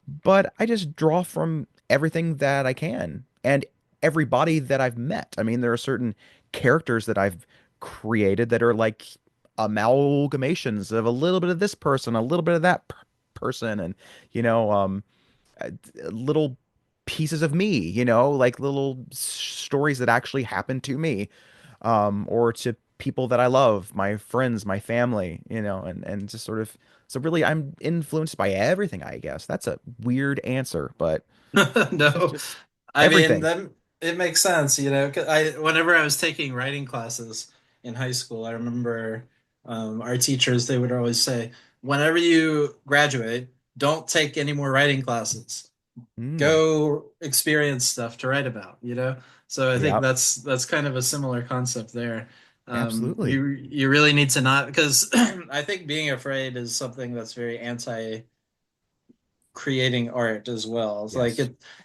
Speaker 2: but I just draw from everything that I can and everybody that I've met. I mean, there are certain characters that I've created that are like amalgamations of a little bit of this person, a little bit of that person, and you know, um, little pieces of me, like little stories that actually happened to me, or to people that I love, my friends, my family, and just sort of, so really I'm influenced by everything, I guess. That's a weird answer, but
Speaker 1: No,
Speaker 2: just
Speaker 1: I mean
Speaker 2: everything.
Speaker 1: that it makes sense, 'cause whenever I was taking writing classes in high school, I remember our teachers they would always say, whenever you graduate, don't take any more writing classes.
Speaker 2: Mm,
Speaker 1: Go experience stuff to write about. So I think
Speaker 2: yep,
Speaker 1: that's kind of a similar concept there.
Speaker 2: absolutely.
Speaker 1: You really need to not because I think being afraid is something that's very anti creating art as well. It's like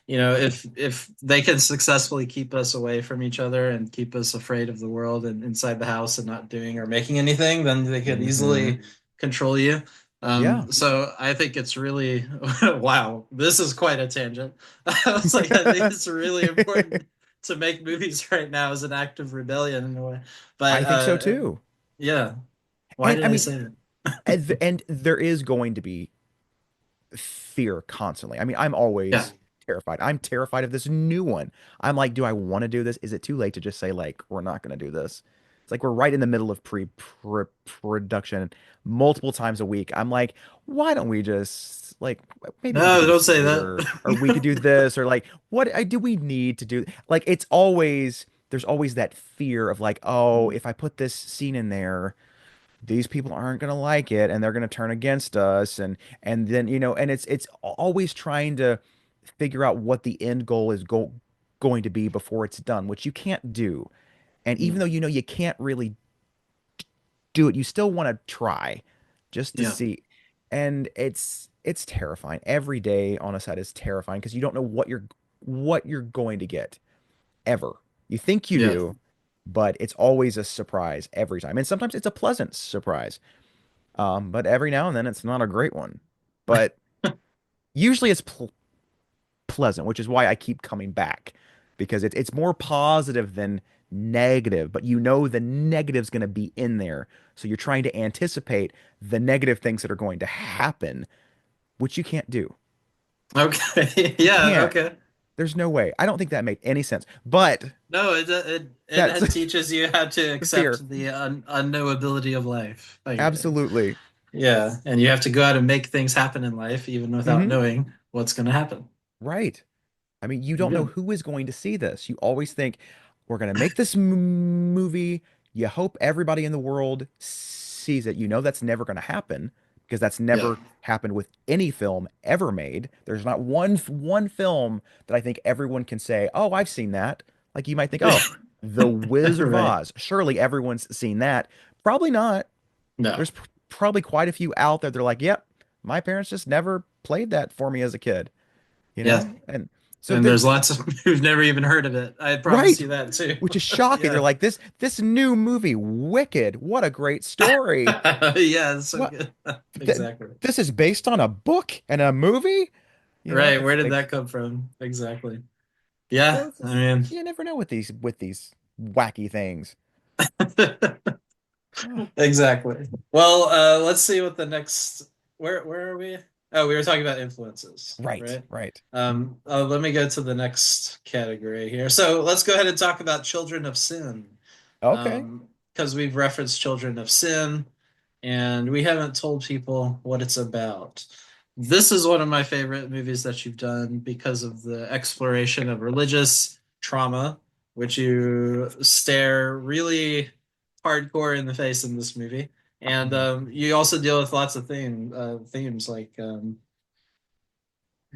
Speaker 2: Yes.
Speaker 1: if they can successfully keep us away from each other and keep us afraid of the world and inside the house and not doing or making anything, then they could
Speaker 2: Hmm.
Speaker 1: easily control you.
Speaker 2: Yeah.
Speaker 1: So I think it's really wow, this is quite a tangent. I was like, I think it's really important to make movies right now as an act of rebellion in a way. But
Speaker 2: I think so too.
Speaker 1: yeah, why
Speaker 2: And
Speaker 1: did
Speaker 2: I
Speaker 1: I
Speaker 2: mean,
Speaker 1: say that?
Speaker 2: and there is going to be fear constantly. I mean, I'm
Speaker 1: Yeah,
Speaker 2: always terrified. I'm terrified of this new one. I'm like, do I want to do this? Is it too late to just say like we're not going to do this? It's like we're right in the middle of pre-production multiple times a week. I'm like, why don't we just like maybe we could
Speaker 1: No,
Speaker 2: do this
Speaker 1: don't say that.
Speaker 2: later or we could do this or like what do we need to do? Like it's always there's always that fear of like, oh, if I put this scene in there these people aren't going to like it and they're going to turn against us and then and it's always trying to figure out what the end goal is going to be before it's done, which you can't do. And even though you can't really do it, you still want to try just to
Speaker 1: Yeah,
Speaker 2: see. And it's terrifying. Every day on a set is terrifying because you don't know what you're going to get ever. You think you
Speaker 1: yeah.
Speaker 2: do, but it's always a surprise every time. And sometimes it's a pleasant surprise. But every now and then it's not a great one. But usually it's pleasant, which is why I keep coming back because it's more positive than negative, but you know the negative's going to be in there. So you're trying to anticipate the negative things that are going to happen, which you can't do.
Speaker 1: Okay.
Speaker 2: You
Speaker 1: Yeah,
Speaker 2: can't.
Speaker 1: okay.
Speaker 2: There's no way. I don't think that made any sense. But
Speaker 1: No,
Speaker 2: that's
Speaker 1: it teaches you how to
Speaker 2: the fear.
Speaker 1: accept the unknowability of life.
Speaker 2: Absolutely.
Speaker 1: Yeah, and you have to go out and make things happen in life even without
Speaker 2: Hmm.
Speaker 1: knowing what's going to happen.
Speaker 2: Right. I mean, you don't know
Speaker 1: Good.
Speaker 2: who is going to see this. You always think, we're going to make this movie. You hope everybody in the world sees it. You know that's never going to happen because that's
Speaker 1: Yeah.
Speaker 2: never happened with any film ever made. There's not one film that I think everyone can say, "Oh, I've seen that." Like you might think, "Oh, The Wizard of
Speaker 1: Right.
Speaker 2: Oz." Surely everyone's seen that. Probably not.
Speaker 1: No.
Speaker 2: There's probably quite a few out there. They're like, "Yep, my parents just never played that for me as a kid."
Speaker 1: Yeah.
Speaker 2: And so
Speaker 1: And
Speaker 2: there,
Speaker 1: there's lots of who've never even heard of it. I promise
Speaker 2: right,
Speaker 1: you that too.
Speaker 2: which is shocking. They're
Speaker 1: Yeah.
Speaker 2: like, this new movie, Wicked, what a great story.
Speaker 1: Yeah, it's so
Speaker 2: What
Speaker 1: good.
Speaker 2: th
Speaker 1: Exactly.
Speaker 2: this is based on a book and a movie?
Speaker 1: Right.
Speaker 2: It's
Speaker 1: Where did
Speaker 2: like,
Speaker 1: that come from? Exactly. Yeah.
Speaker 2: so it's
Speaker 1: I
Speaker 2: just,
Speaker 1: mean,
Speaker 2: you never know with these wacky things. Oh,
Speaker 1: exactly. Well, let's see what the next. Where are we? Oh, we were talking about influences,
Speaker 2: right,
Speaker 1: right?
Speaker 2: right.
Speaker 1: Let me go to the next category here. So let's go ahead and talk about Children of Sin,
Speaker 2: Okay.
Speaker 1: because we've referenced Children of Sin, and we haven't told people what it's about. This is one of my favorite movies that you've done because of the exploration of religious trauma, which you stare really hardcore in the face in this movie. And
Speaker 2: Mhm.
Speaker 1: you also deal with lots of themes like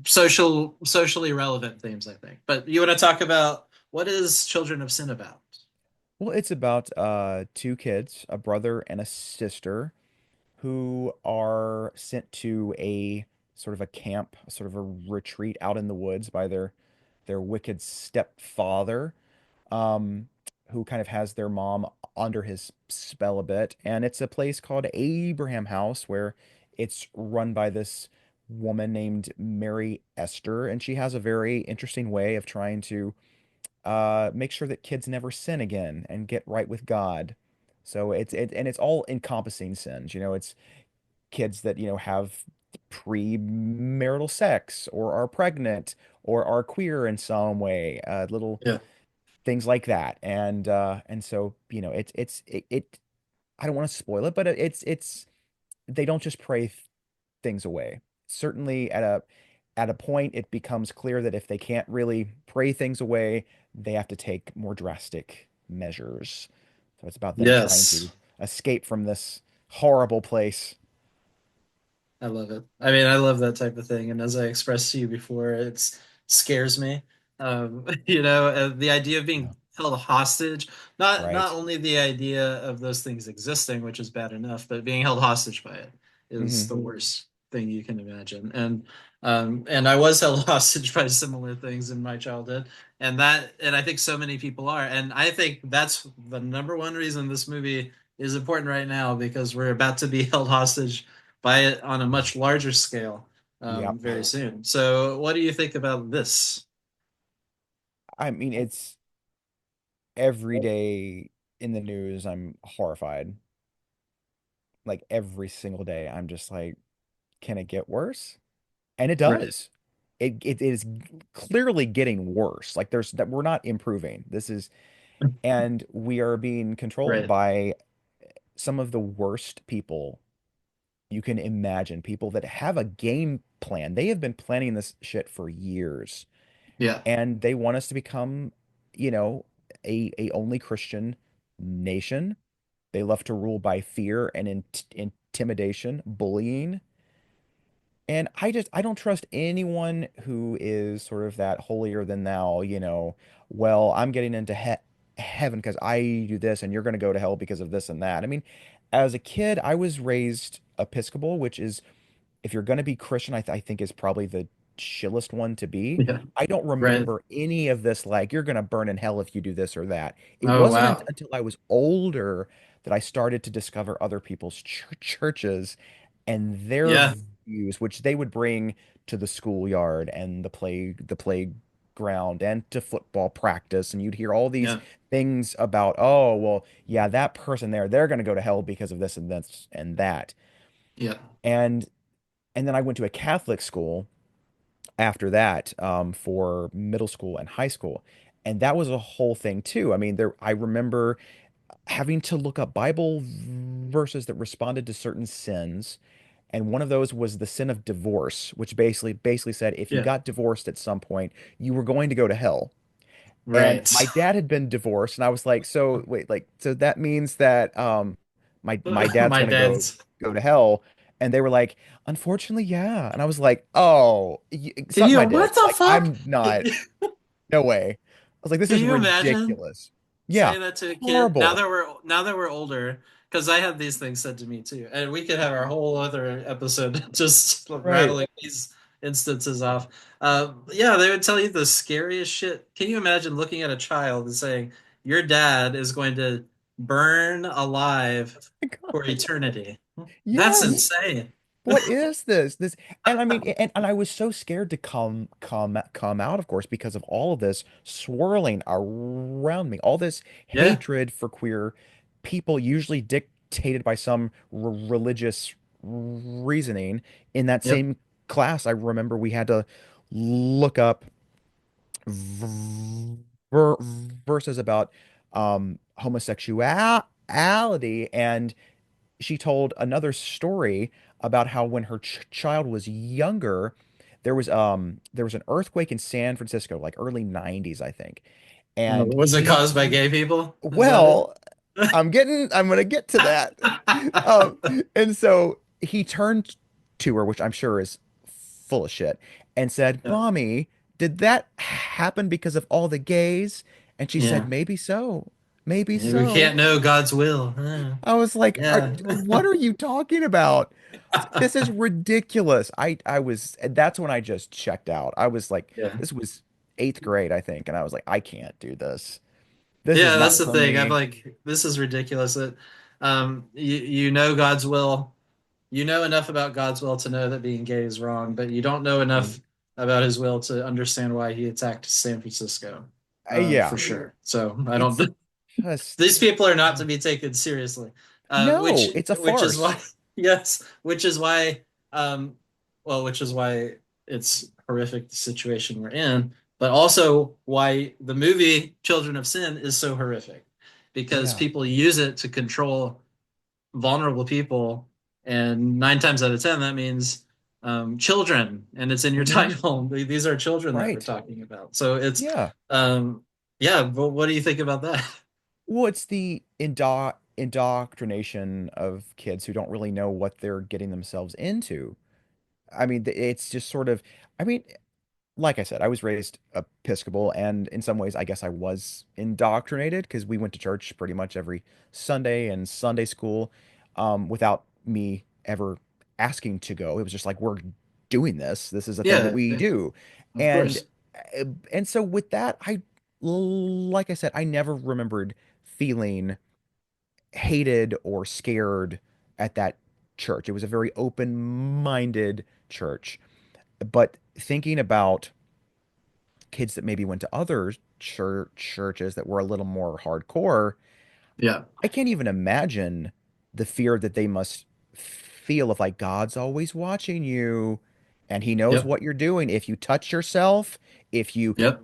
Speaker 1: socially relevant themes, I think. But you want to talk about what is Children of Sin about?
Speaker 2: Well, it's about two kids, a brother and a sister, who are sent to a sort of a camp, sort of a retreat out in the woods by their wicked stepfather, um, who kind of has their mom under his spell a bit. And it's a place called Abraham House where it's run by this woman named Mary Esther, and she has a very interesting way of trying to make sure that kids never sin again and get right with God. So and it's all encompassing sins. It's kids that, have premarital sex or are pregnant or are queer in some way, little
Speaker 1: Yeah.
Speaker 2: things like that. And so, I don't want to spoil it, but it's they don't just pray things away. Certainly at a point it becomes clear that if they can't really pray things away, they have to take more drastic measures. So it's about them trying
Speaker 1: Yes.
Speaker 2: to escape from this horrible place.
Speaker 1: I love it. I mean, I love that type of thing. And as I expressed to you before, it scares me. The idea of
Speaker 2: Yeah.
Speaker 1: being held hostage, not
Speaker 2: Right.
Speaker 1: only the idea of those things existing, which is bad enough, but being held hostage by it is
Speaker 2: Hmm.
Speaker 1: the worst thing you can imagine. And I was held hostage by similar things in my childhood. And I think so many people are. And I think that's the number one reason this movie is important right now because we're about to be held hostage by it on a much larger scale
Speaker 2: Yep.
Speaker 1: very soon. So, what do you think about this?
Speaker 2: I mean, it's every day in the news, I'm horrified. Like every single day, I'm just like, can it get worse? And it
Speaker 1: Right.
Speaker 2: does. it is clearly getting worse. Like there's that we're not improving. This is and we are being controlled
Speaker 1: Right.
Speaker 2: by some of the worst people you can imagine. People that have a game plan. They have been planning this shit for years,
Speaker 1: Yeah.
Speaker 2: and they want us to become, you know, a only Christian nation. They love to rule by fear and intimidation, bullying. And I don't trust anyone who is sort of that holier than thou, well, I'm getting into heaven because I do this and you're going to go to hell because of this and that. I mean, as a kid, I was raised Episcopal, which is if you're going to be Christian, I think is probably the chillest one to be.
Speaker 1: Yeah.
Speaker 2: I don't
Speaker 1: Right.
Speaker 2: remember any of this, like, you're going to burn in hell if you do this or that. It
Speaker 1: Oh
Speaker 2: wasn't
Speaker 1: wow.
Speaker 2: until I was older that I started to discover other people's churches and their
Speaker 1: Yeah.
Speaker 2: views, which they would bring to the schoolyard and the playground and to football practice. And you'd hear all these
Speaker 1: Yeah.
Speaker 2: things about, oh, well, yeah, that person there, they're going to go to hell because of this and this and that.
Speaker 1: Yeah.
Speaker 2: And and then I went to a Catholic school after that for middle school and high school. And that was a whole thing too. I mean, I remember having to look up Bible verses that responded to certain sins. And one of those was the sin of divorce, which basically said if you
Speaker 1: Yeah.
Speaker 2: got divorced at some point, you were going to go to hell. And
Speaker 1: Right.
Speaker 2: my dad had been divorced, and I was like, so wait, like, so that means that my dad's
Speaker 1: My
Speaker 2: gonna
Speaker 1: dad's.
Speaker 2: go to hell. And they were like, unfortunately, yeah. And I was like, oh,
Speaker 1: Can
Speaker 2: suck
Speaker 1: you
Speaker 2: my
Speaker 1: what
Speaker 2: dick.
Speaker 1: the
Speaker 2: Like,
Speaker 1: fuck?
Speaker 2: I'm not, no way. I was like, this
Speaker 1: Can
Speaker 2: is
Speaker 1: you imagine
Speaker 2: ridiculous. Yeah,
Speaker 1: saying that to a kid
Speaker 2: horrible.
Speaker 1: now that we're older? Because I had these things said to me too, and we could have our whole other episode just
Speaker 2: Right.
Speaker 1: rattling these instances off. Yeah, they would tell you the scariest shit. Can you imagine looking at a child and saying your dad is going to burn alive
Speaker 2: My
Speaker 1: for
Speaker 2: God.
Speaker 1: eternity? That's
Speaker 2: Yes.
Speaker 1: insane.
Speaker 2: What is this? And I mean, and I was so scared to come out, of course, because of all of this swirling around me, all this
Speaker 1: Yeah.
Speaker 2: hatred for queer people, usually dictated by some religious reasoning. In that
Speaker 1: Yep.
Speaker 2: same class, I remember we had to look up v- verses about homosexuality, and she told another story about how when her child was younger, there was an earthquake in San Francisco, like early 90s, I think. And
Speaker 1: Was it caused by gay people? Is that it?
Speaker 2: well, I'm gonna get to that. Um, and so he turned to her, which I'm sure is full of shit, and said,
Speaker 1: Yeah.
Speaker 2: "Mommy, did that happen because of all the gays?" And she said,
Speaker 1: Yeah.
Speaker 2: "Maybe so. Maybe
Speaker 1: We
Speaker 2: so."
Speaker 1: can't know God's will.
Speaker 2: I was like,
Speaker 1: Yeah.
Speaker 2: what are you talking about? I was like, this is ridiculous. That's when I just checked out. I was like,
Speaker 1: Yeah.
Speaker 2: this was eighth grade, I think. And I was like, I can't do this. This is
Speaker 1: Yeah, that's
Speaker 2: not
Speaker 1: the
Speaker 2: for
Speaker 1: thing. I'm
Speaker 2: me.
Speaker 1: like, this is ridiculous. That you know God's will. You know enough about God's will to know that being gay is wrong, but you don't know enough about his will to understand why he attacked San Francisco, for
Speaker 2: Yeah,
Speaker 1: sure. So I don't.
Speaker 2: it's just,
Speaker 1: These people are not to be taken seriously,
Speaker 2: no, it's a
Speaker 1: which is why
Speaker 2: farce.
Speaker 1: yes, um, which is why it's horrific the situation we're in, but also why the movie Children of Sin is so horrific because
Speaker 2: Yeah.
Speaker 1: people use it to control vulnerable people, and 9 times out of 10 that means children, and it's in your
Speaker 2: Hmm.
Speaker 1: title. These are children that we're
Speaker 2: Right.
Speaker 1: talking about, so it's
Speaker 2: Yeah.
Speaker 1: yeah. But what do you think about that?
Speaker 2: Well, it's the indoctrination of kids who don't really know what they're getting themselves into. I mean, it's just sort of, I mean, like I said, I was raised Episcopal, and in some ways, I guess I was indoctrinated because we went to church pretty much every Sunday and Sunday school, without me ever asking to go. It was just like, we're doing this. This is a thing that
Speaker 1: Yeah,
Speaker 2: we do.
Speaker 1: of
Speaker 2: And
Speaker 1: course.
Speaker 2: and so with that, like I said, I never remembered feeling hated or scared at that church. It was a very open-minded church. But thinking about kids that maybe went to other churches that were a little more hardcore,
Speaker 1: Yeah.
Speaker 2: I can't even imagine the fear that they must feel of like God's always watching you. and he knows
Speaker 1: Yep.
Speaker 2: what you're doing. If you touch yourself, if you
Speaker 1: Yep.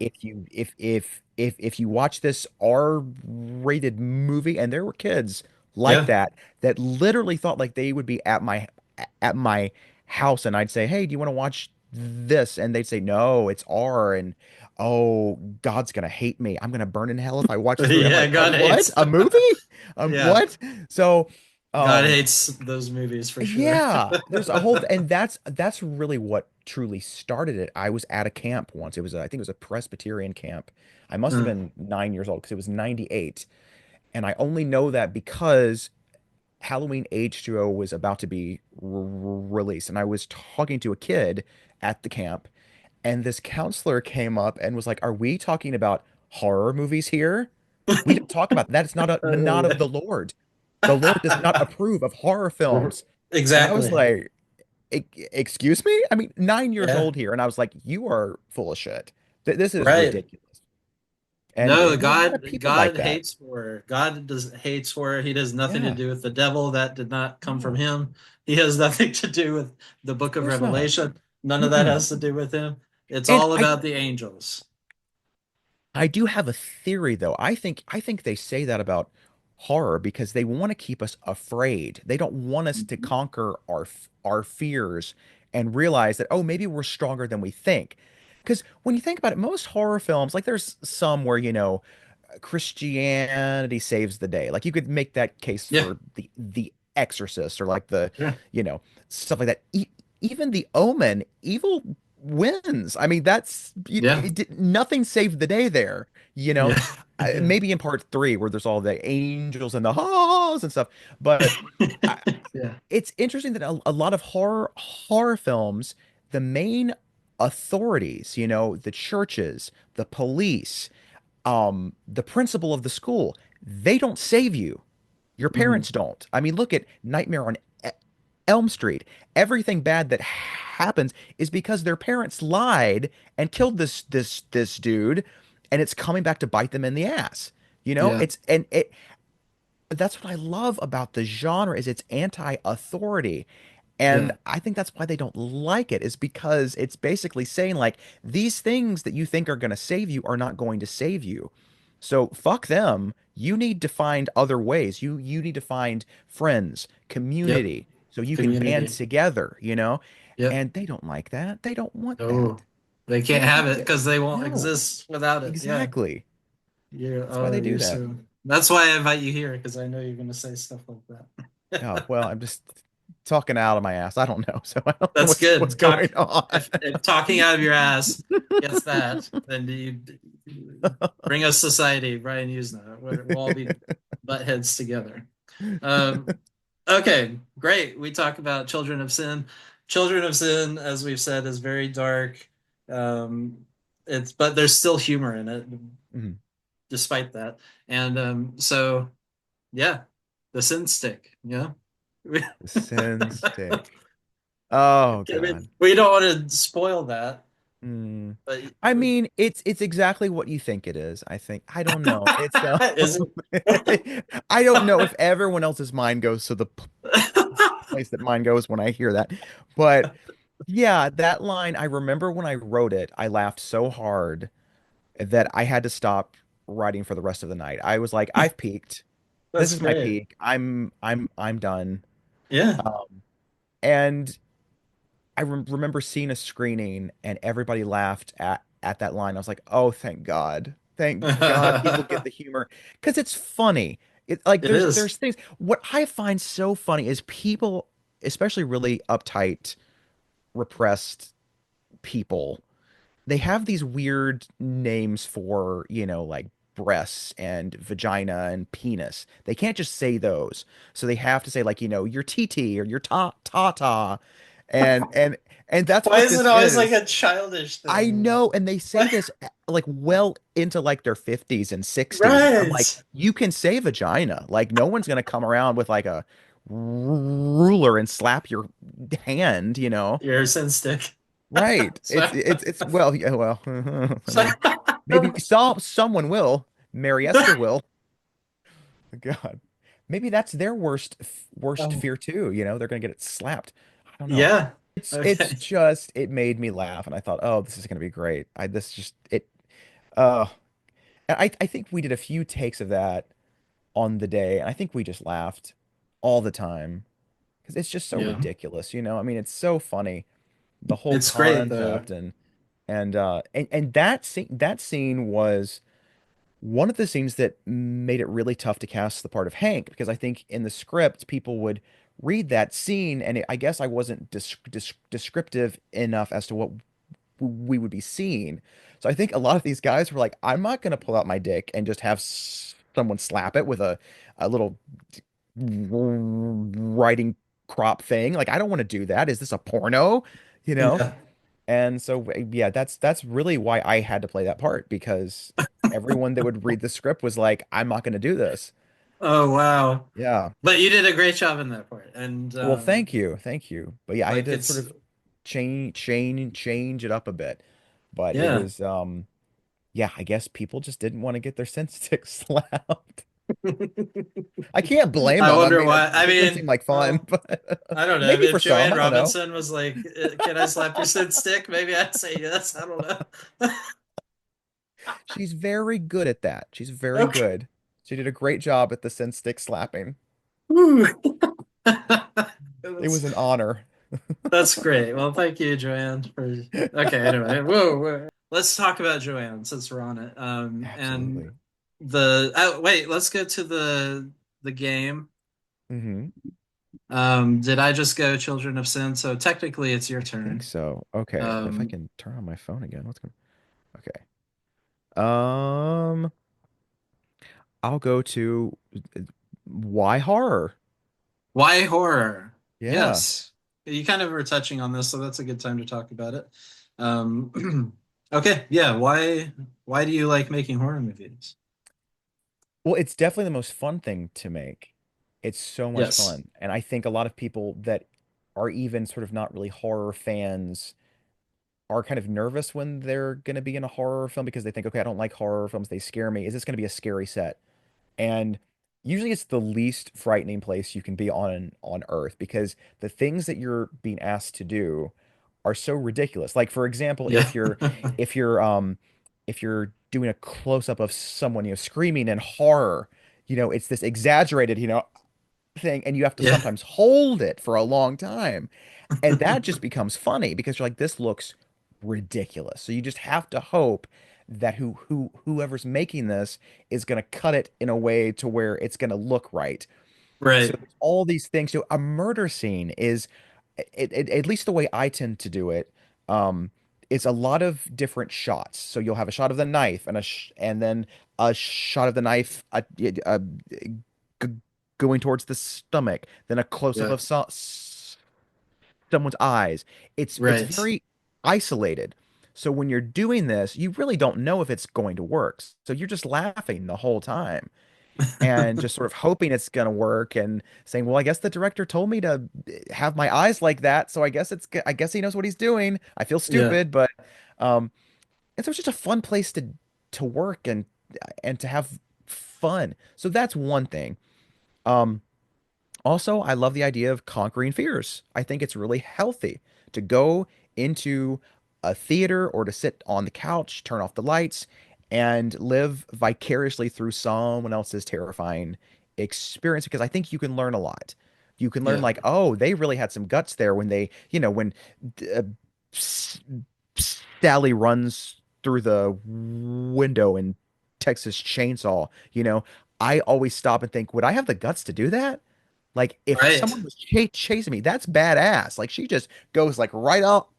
Speaker 2: if you watch this R-rated movie, and there were kids like
Speaker 1: Yeah.
Speaker 2: that literally thought like they would be at my house, and I'd say, "Hey, do you want to watch this?" And they'd say, "No, it's R." And oh, God's gonna hate me. I'm gonna burn in hell if I watch this movie. I'm
Speaker 1: Yeah.
Speaker 2: like, "A
Speaker 1: God
Speaker 2: what?
Speaker 1: hates.
Speaker 2: A movie?
Speaker 1: Yeah.
Speaker 2: What?" So,
Speaker 1: God
Speaker 2: um,
Speaker 1: hates those movies for sure.
Speaker 2: yeah, there's a whole, and that's really what truly started it. I was at a camp once. It was I think it was a Presbyterian camp. I must have
Speaker 1: Uh,
Speaker 2: been 9 years old because it was 98. And I only know that because Halloween H2O was about to be released. And I was talking to a kid at the camp, and this counselor came up and was like, "Are we talking about horror movies here? We don't talk about that. It's not of
Speaker 1: yeah.
Speaker 2: the Lord. The Lord does not approve of horror films." And I was
Speaker 1: Exactly.
Speaker 2: like, Excuse me? I mean, 9 years
Speaker 1: Yeah.
Speaker 2: old here." And I was like, "You are full of shit. This is
Speaker 1: Right.
Speaker 2: ridiculous." And
Speaker 1: No,
Speaker 2: there are a lot of
Speaker 1: God,
Speaker 2: people like
Speaker 1: God
Speaker 2: that.
Speaker 1: hates horror. God does hates horror. He has nothing to
Speaker 2: Yeah.
Speaker 1: do with the devil. That did not come from
Speaker 2: No,
Speaker 1: him. He has nothing to do with the
Speaker 2: of
Speaker 1: book of
Speaker 2: course not.
Speaker 1: Revelation. None of that
Speaker 2: Mm-mm.
Speaker 1: has to do with him. It's
Speaker 2: And
Speaker 1: all about the angels.
Speaker 2: I do have a theory though. I think they say that about horror because they want to keep us afraid. They don't want us to
Speaker 1: Mhm.
Speaker 2: conquer our fears and realize that, oh, maybe we're stronger than we think. Because when you think about it, most horror films, like there's some where, Christianity saves the day. Like you could make that case
Speaker 1: Yeah.
Speaker 2: for the Exorcist, or like the,
Speaker 1: Yeah.
Speaker 2: you know, stuff like that. Even the Omen, evil wins. I mean,
Speaker 1: Yeah.
Speaker 2: nothing saved the day there. You know,
Speaker 1: Yeah. Yeah.
Speaker 2: Maybe in part three where there's all the angels and the ha's and stuff. But I,
Speaker 1: Yeah.
Speaker 2: it's interesting that a lot of horror films, the main authorities, the churches, the police, the principal of the school, they don't save you. Your
Speaker 1: Mhm.
Speaker 2: parents don't. I mean, look at Nightmare on Elm Street. Everything bad that happens is because their parents lied and killed this dude, and it's coming back to bite them in the ass.
Speaker 1: Yeah.
Speaker 2: It's and it that's what I love about the genre is it's anti-authority. And
Speaker 1: Yeah.
Speaker 2: I think that's why they don't like it, is because it's basically saying like these things that you think are going to save you are not going to save you. So fuck them. You need to find other ways. You need to find friends,
Speaker 1: Yep.
Speaker 2: community, so you can band
Speaker 1: Community.
Speaker 2: together.
Speaker 1: Yep.
Speaker 2: And they don't like that. They don't want
Speaker 1: Oh,
Speaker 2: that.
Speaker 1: they
Speaker 2: They
Speaker 1: can't
Speaker 2: don't
Speaker 1: have
Speaker 2: want
Speaker 1: it
Speaker 2: that.
Speaker 1: because they won't
Speaker 2: No,
Speaker 1: exist without it. Yeah.
Speaker 2: exactly.
Speaker 1: You're
Speaker 2: That's why they do
Speaker 1: you're
Speaker 2: that.
Speaker 1: so that's why I invite you here because I know you're gonna say stuff like
Speaker 2: Oh,
Speaker 1: that.
Speaker 2: well, I'm just talking out of my ass. I don't know. So I don't know
Speaker 1: That's
Speaker 2: what's
Speaker 1: good. Talk
Speaker 2: going on.
Speaker 1: if talking out of your ass gets that, then you bring us society, Brian Usna. We'll all be butt heads together. Um, okay, great. We talk about Children of Sin. Children of Sin, as we've said, is very dark. Um, it's but there's still humor in it,
Speaker 2: Mhm.
Speaker 1: despite that. And so yeah, the sin stick. Yeah.
Speaker 2: The sin stick. Oh
Speaker 1: I mean,
Speaker 2: God.
Speaker 1: we don't want to spoil that,
Speaker 2: Mm.
Speaker 1: but
Speaker 2: I mean, it's exactly what you think it is. I think. I don't know. It's
Speaker 1: is
Speaker 2: I don't know if everyone else's mind goes to the
Speaker 1: it?
Speaker 2: place that mine goes when I hear that. But yeah, that line, I remember when I wrote it, I laughed so hard that I had to stop writing for the rest of the night. I was like, I've peaked. This
Speaker 1: That's
Speaker 2: is my
Speaker 1: great.
Speaker 2: peak. I'm done.
Speaker 1: Yeah.
Speaker 2: And I remember seeing a screening and everybody laughed at that line. I was like, oh, thank God. Thank God people get the humor because it's funny. Like
Speaker 1: It
Speaker 2: there's
Speaker 1: is.
Speaker 2: things. What I find so funny is people, especially really uptight, repressed people, they have these weird names for, like breasts and vagina and penis. They can't just say those. So they have to say like, your TT or your ta. And and and that's
Speaker 1: Why
Speaker 2: what
Speaker 1: is it
Speaker 2: this
Speaker 1: always like
Speaker 2: is.
Speaker 1: a childish
Speaker 2: I
Speaker 1: thing?
Speaker 2: know, and they say this like well into like their 50s and 60s. And I'm like,
Speaker 1: Right.
Speaker 2: you can say vagina. Like no one's gonna come around with like a ruler and slap your hand.
Speaker 1: You're a sin stick.
Speaker 2: Right.
Speaker 1: So,
Speaker 2: It's well, yeah, well, I
Speaker 1: so-
Speaker 2: mean, maybe someone will. Mary Esther will. God. Maybe that's their worst
Speaker 1: um,
Speaker 2: fear too, they're gonna get it slapped. I don't know.
Speaker 1: yeah.
Speaker 2: it's
Speaker 1: Okay.
Speaker 2: just it made me laugh, and I thought, oh, this is gonna be great. I this just it uh I think we did a few takes of that on the day, and I think we just laughed all the time because it's just so
Speaker 1: Yeah.
Speaker 2: ridiculous, you know? I mean, it's so funny, the whole
Speaker 1: It's great though.
Speaker 2: concept and that scene was one of the scenes that made it really tough to cast the part of Hank because I think in the script people would read that scene and I guess I wasn't descriptive enough as to what we would be seeing. So I think a lot of these guys were like, I'm not going to pull out my dick and just have someone slap it with a little writing crop thing. Like, I don't want to do that. Is this a porno? You know?
Speaker 1: Yeah.
Speaker 2: And so, yeah, that's really why I had to play that part because everyone that would read the script was like, I'm not going to do this.
Speaker 1: Oh wow.
Speaker 2: Yeah.
Speaker 1: But you did a great job in that part. And
Speaker 2: Well, thank you. But yeah, I had
Speaker 1: like
Speaker 2: to sort
Speaker 1: it's
Speaker 2: of change it up a bit. But it
Speaker 1: yeah.
Speaker 2: was yeah, I guess people just didn't want to get their sense stick slapped. I can't blame
Speaker 1: I
Speaker 2: them. I
Speaker 1: wonder
Speaker 2: mean,
Speaker 1: why. I
Speaker 2: it didn't seem
Speaker 1: mean,
Speaker 2: like fun,
Speaker 1: well,
Speaker 2: but
Speaker 1: I don't know.
Speaker 2: maybe
Speaker 1: If
Speaker 2: for some,
Speaker 1: Joanne
Speaker 2: I don't know.
Speaker 1: Robinson was like, "Can I slap your sin stick?" Maybe I'd say yes. I don't know.
Speaker 2: She's very good at that. She's very
Speaker 1: Okay.
Speaker 2: good. She did a great job at the sense stick slapping.
Speaker 1: Whew.
Speaker 2: It was
Speaker 1: That's
Speaker 2: an honor.
Speaker 1: that's great. Well, thank you, Joanne. For okay. Anyway, whoa. Let's talk about Joanne since we're on it. And
Speaker 2: Absolutely.
Speaker 1: wait. Let's go to the game.
Speaker 2: Hmm.
Speaker 1: Did I just go Children of Sin? So technically, it's your
Speaker 2: I think
Speaker 1: turn.
Speaker 2: so. Okay, if I
Speaker 1: Um,
Speaker 2: can turn on my phone again, what's going? Okay. Um, I'll go to why horror?
Speaker 1: why horror?
Speaker 2: Yeah.
Speaker 1: Yes, you kind of were touching on this, so that's a good time to talk about it. Okay, yeah. Why do you like making horror movies?
Speaker 2: Well, it's definitely the most fun thing to make. It's so much
Speaker 1: Yes.
Speaker 2: fun. And I think a lot of people that are even sort of not really horror fans are kind of nervous when they're going to be in a horror film because they think, okay, I don't like horror films. They scare me. Is this going to be a scary set? And usually it's the least frightening place you can be on Earth because the things that you're being asked to do are so ridiculous. Like for example,
Speaker 1: Yeah.
Speaker 2: if you're if you're doing a close up of someone, screaming in horror, it's this exaggerated, thing, and you have to
Speaker 1: Yeah.
Speaker 2: sometimes hold it for a long time. And that just becomes funny because you're like, this looks ridiculous. So you just have to hope that whoever's making this is going to cut it in a way to where it's going to look right. So
Speaker 1: Right.
Speaker 2: there's all these things. So a murder scene is, at least the way I tend to do it, um, it's a lot of different shots. So you'll have a shot of the knife and then a shot of the knife g going towards the stomach, then a close up
Speaker 1: Yeah.
Speaker 2: of someone's eyes. It's
Speaker 1: Right.
Speaker 2: very isolated. So when you're doing this, you really don't know if it's going to work. So you're just laughing the whole time and just sort of hoping it's going to work and saying, "Well, I guess the director told me to have my eyes like that, so I guess he knows what he's doing." I feel
Speaker 1: Yeah.
Speaker 2: stupid, but um and so it's just a fun place to work and to have fun. So that's one thing. Um Also, I love the idea of conquering fears. I think it's really healthy to go into a theater or to sit on the couch, turn off the lights, and live vicariously through someone else's terrifying experience because I think you can learn a lot. You can learn
Speaker 1: Yeah.
Speaker 2: like, oh, they really had some guts there when when uh, S- Sally runs through the window in Texas Chainsaw, I always stop and think, would I have the guts to do that? Like if
Speaker 1: Right.
Speaker 2: someone was chasing me, that's badass. Like she just goes like right up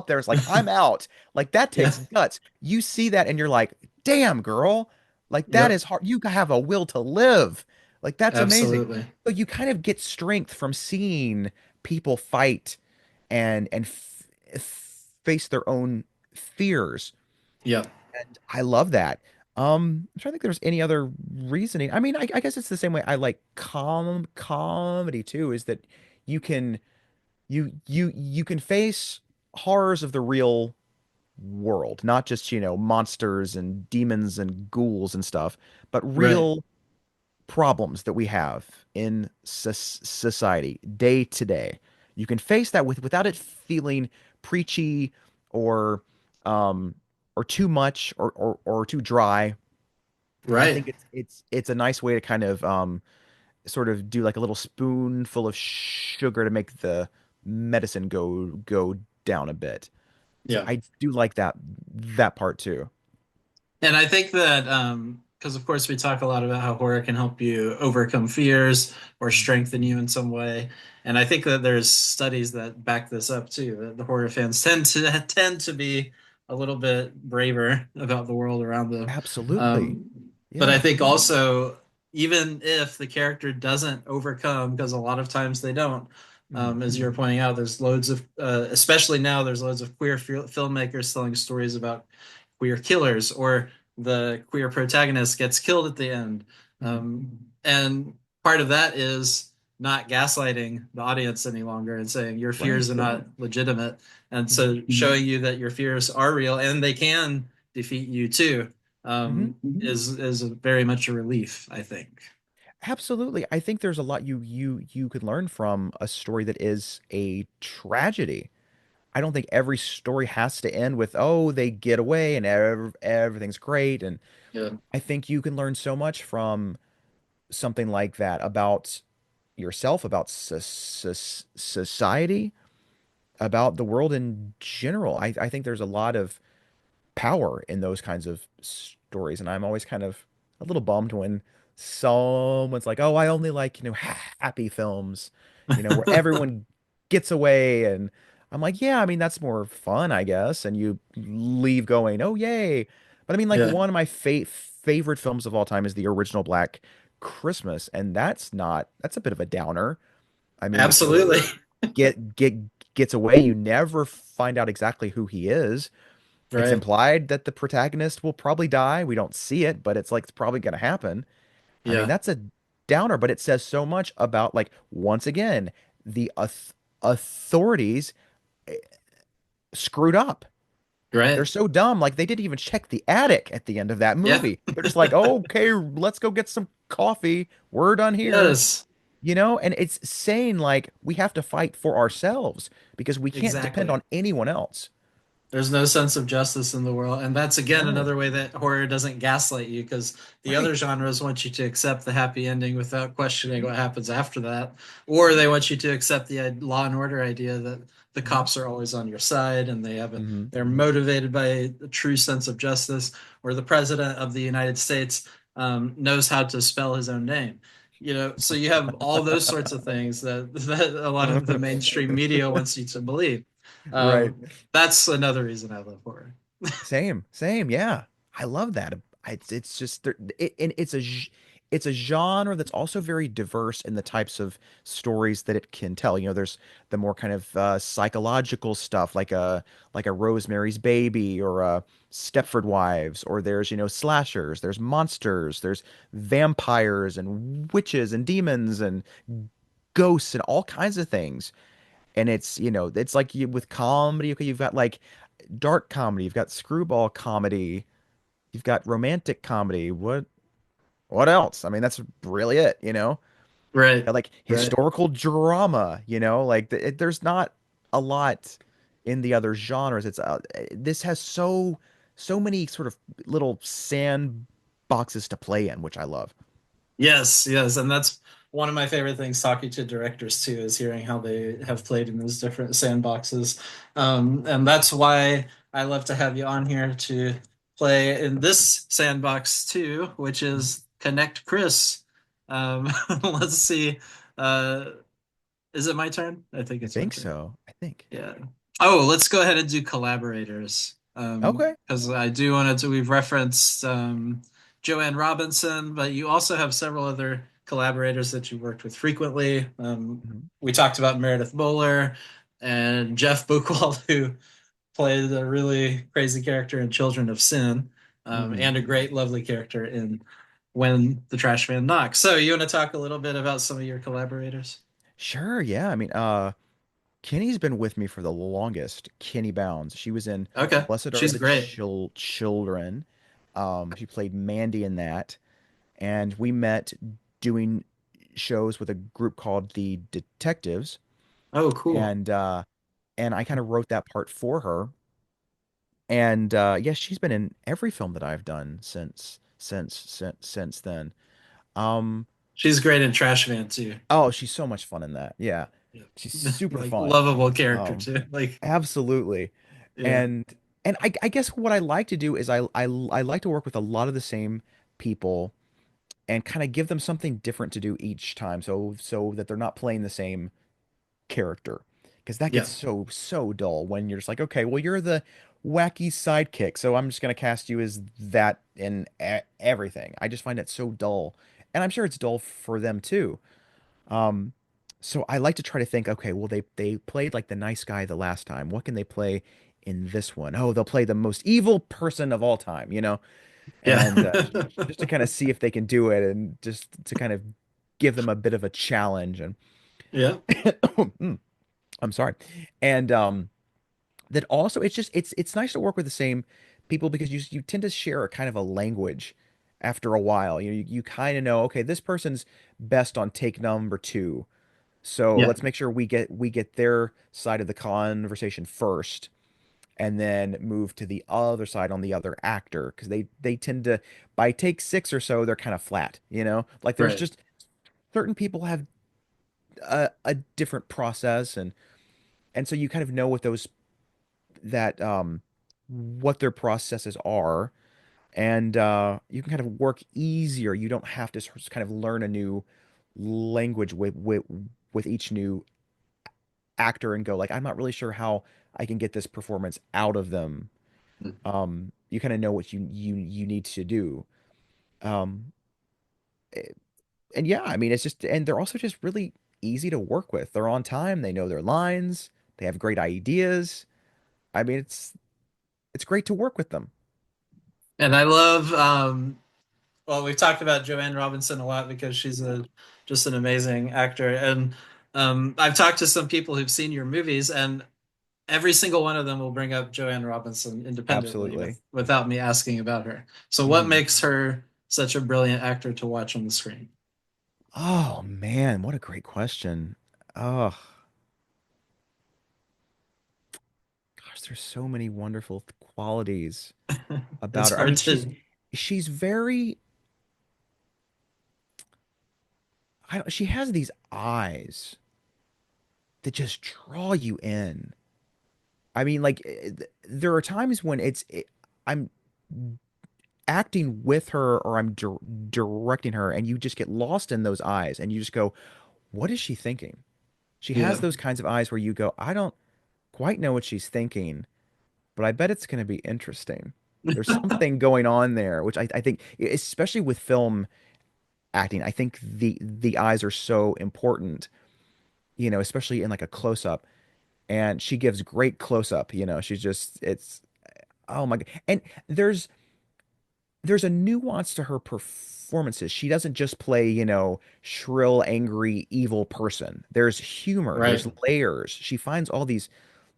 Speaker 2: there. It's like I'm out. Like that
Speaker 1: Yeah.
Speaker 2: takes guts. You see that and you're like, damn girl, like that
Speaker 1: Yep.
Speaker 2: is hard. You have a will to live. Like that's amazing.
Speaker 1: Absolutely.
Speaker 2: So you kind of get strength from seeing people fight and face their own fears.
Speaker 1: Yep.
Speaker 2: And I love that. I'm trying to think if there's any other reasoning. I mean, I guess it's the same way I like comedy too, is that you can you can face horrors of the real world, not just, monsters and demons and ghouls and stuff, but
Speaker 1: Right.
Speaker 2: real problems that we have in society day to day. you can face that without it feeling preachy or um or too much or too dry. And I
Speaker 1: Right.
Speaker 2: think it's a nice way to kind of sort of do like a little spoonful of sugar to make the medicine go down a bit. So
Speaker 1: Yeah.
Speaker 2: I do like that part too.
Speaker 1: And I think that because of course we talk a lot about how horror can help you overcome fears or strengthen you in some way. And I think that there's studies that back this up too, that the horror fans tend to be a little bit braver about the world around them.
Speaker 2: Absolutely.
Speaker 1: Um, but I
Speaker 2: Yeah.
Speaker 1: think also, even if the character doesn't overcome, because a lot of times they don't,
Speaker 2: Hmm.
Speaker 1: as you're pointing out, there's loads of, especially now, there's loads of queer filmmakers telling stories about queer killers or the queer protagonist gets killed at the end.
Speaker 2: Hmm.
Speaker 1: And part of that is not gaslighting the audience any longer and saying your
Speaker 2: Right.
Speaker 1: fears are not legitimate. And
Speaker 2: Hmm.
Speaker 1: so showing you that your fears are real and they can defeat you too,
Speaker 2: Hmm.
Speaker 1: is very much a relief, I think.
Speaker 2: Absolutely. I think there's a lot you could learn from a story that is a tragedy. I don't think every story has to end with, oh, they get away and everything's great. And
Speaker 1: Yeah.
Speaker 2: I think you can learn so much from something like that about yourself, about society, about the world in general. I think there's a lot of power in those kinds of stories, and I'm always kind of a little bummed when someone's like, "Oh, I only like, happy films, where everyone gets away." And I'm like, "Yeah, I mean, that's more fun, I guess." And you leave going, "Oh, yay." But I mean, like
Speaker 1: Yeah.
Speaker 2: one of my favorite films of all time is the original Black Christmas, and that's a bit of a downer. I mean, the
Speaker 1: Absolutely.
Speaker 2: killer get get gets away. You never find out exactly who he is. It's
Speaker 1: Right.
Speaker 2: implied that the protagonist will probably die. We don't see it, but it's like it's probably going to happen. I mean,
Speaker 1: Yeah.
Speaker 2: that's a downer, but it says so much about, like, once again, the authorities screwed up. They're
Speaker 1: Right.
Speaker 2: so dumb. Like, they didn't even check the attic at the end of that
Speaker 1: Yeah.
Speaker 2: movie. They're just like, oh, okay, let's go get some coffee. We're done here.
Speaker 1: Yes.
Speaker 2: And it's saying, like, we have to fight for ourselves because we can't depend
Speaker 1: Exactly.
Speaker 2: on anyone else.
Speaker 1: There's no sense of justice in the world. And that's again
Speaker 2: No.
Speaker 1: another way that horror doesn't gaslight you because the other
Speaker 2: Right.
Speaker 1: genres want you to accept the happy ending without questioning what happens after that. Or they want you to accept the Law and Order idea that the
Speaker 2: Hmm.
Speaker 1: cops are always on your side and
Speaker 2: Hmm.
Speaker 1: they're motivated by a true sense of justice, or the president of the United States knows how to spell his own name. So you have all those sorts of things that a lot of the mainstream media wants you to believe.
Speaker 2: Right.
Speaker 1: Um, that's another reason I love horror.
Speaker 2: Same. Yeah, I love that. It's just and it's a genre that's also very diverse in the types of stories that it can tell. There's the more kind of psychological stuff, like a Rosemary's Baby or Stepford Wives, or there's slashers, there's monsters, there's vampires and witches and demons and ghosts and all kinds of things. And it's like with comedy, okay, you've got like dark comedy, you've got screwball comedy, you've got romantic comedy. What else? I mean, that's really it.
Speaker 1: Right.
Speaker 2: Like historical drama, like there's not a lot in the other genres. This has so many sort of little sand boxes to play in, which I love.
Speaker 1: Yes, yes, and that's one of my favorite things talking to directors too, is hearing how they have played in those different sandboxes. And that's why I love to have you on here to play in this sandbox too, which
Speaker 2: Mhm.
Speaker 1: is Connect Chris. Let's see. Uh, is it my turn? I think
Speaker 2: I
Speaker 1: it's my
Speaker 2: think
Speaker 1: turn.
Speaker 2: so. I think.
Speaker 1: Yeah. Oh, let's go ahead and do collaborators.
Speaker 2: Okay.
Speaker 1: Because I do want to, we've referenced Joanne Robinson, but you also have several other collaborators that you worked with frequently.
Speaker 2: Mhm.
Speaker 1: We talked about Meredith Bowler and Jeff Buchwald, who played a really crazy character in Children of Sin,
Speaker 2: Mhm.
Speaker 1: and a great, lovely character in When the Trash Man Knocks. So, you want to talk a little bit about some of your collaborators?
Speaker 2: Sure, yeah. I mean, Kenny's been with me for the longest. Kenny Bounds. She was in
Speaker 1: Okay,
Speaker 2: Blessed Are
Speaker 1: she's
Speaker 2: the
Speaker 1: great.
Speaker 2: Children. She played Mandy in that, and we met doing shows with a group called the Detectives.
Speaker 1: Oh, cool.
Speaker 2: and I kind of wrote that part for her. And yeah, she's been in every film that I've done since then. Um,
Speaker 1: She's great in Trash Man too.
Speaker 2: oh, she's so much fun in that. Yeah,
Speaker 1: Yeah.
Speaker 2: she's super
Speaker 1: Like
Speaker 2: fun.
Speaker 1: lovable character
Speaker 2: Um,
Speaker 1: too. Like,
Speaker 2: Absolutely.
Speaker 1: yeah,
Speaker 2: And I guess what I like to do is I like to work with a lot of the same people and kind of give them something different to do each time, so that they're not playing the same character. Because that gets
Speaker 1: yeah,
Speaker 2: so dull when you're just like, okay, well, you're the wacky sidekick, so I'm just gonna cast you as that in everything. I just find it so dull, and I'm sure it's dull for them too. Um, so I like to try to think, okay, well, they played like the nice guy the last time. What can they play in this one? Oh, they'll play the most evil person of all time,
Speaker 1: yeah,
Speaker 2: and just to kind of see if they can do it, and just to kind of give them a bit of a challenge. And
Speaker 1: yeah,
Speaker 2: I'm sorry, and that also it's nice to work with the same people because you tend to share a kind of a language after a while. You kind of know, okay, this person's best on take number two. So
Speaker 1: yeah.
Speaker 2: let's make sure we get their side of the conversation first, and then move to the other side on the other actor because they tend to by take six or so they're kind of flat, like there's
Speaker 1: Right.
Speaker 2: just certain people have a different process, and so you kind of know what those that what their processes are, and you can kind of work easier. You don't have to sort of kind of learn a new language with each new actor and go like, I'm not really sure how I can get this performance out of them. You kind of know what you need to do. Um, eh, and yeah, I mean, it's just, and they're also just really easy to work with. They're on time. They know their lines. They have great ideas. I mean, it's great to work with them.
Speaker 1: And I love well, we've talked about Joanne Robinson a lot because she's a just an amazing actor. And I've talked to some people who've seen your movies, and every single one of them will bring up Joanne Robinson independently
Speaker 2: Absolutely.
Speaker 1: without me asking about her. So what
Speaker 2: Mhm.
Speaker 1: makes her such a brilliant actor to watch on the screen?
Speaker 2: Oh man, what a great question. Oh gosh, there's so many wonderful qualities about
Speaker 1: It's
Speaker 2: her. I
Speaker 1: hard
Speaker 2: mean, she's
Speaker 1: to,
Speaker 2: she's very she has these eyes that just draw you in. I mean, like there are times when I'm acting with her or I'm directing her and you just get lost in those eyes and you just go, what is she thinking? She has
Speaker 1: yeah.
Speaker 2: those kinds of eyes where you go, I don't quite know what she's thinking, but I bet it's going to be interesting. There's something going on there, which I think, especially with film acting, I think the eyes are so important, especially in like a close up. And she gives great close up, she's just, it's, oh my God. And there's, there's a nuance to her performances. She doesn't just play, shrill, angry, evil person. There's humor, there's
Speaker 1: Right.
Speaker 2: layers. She finds all these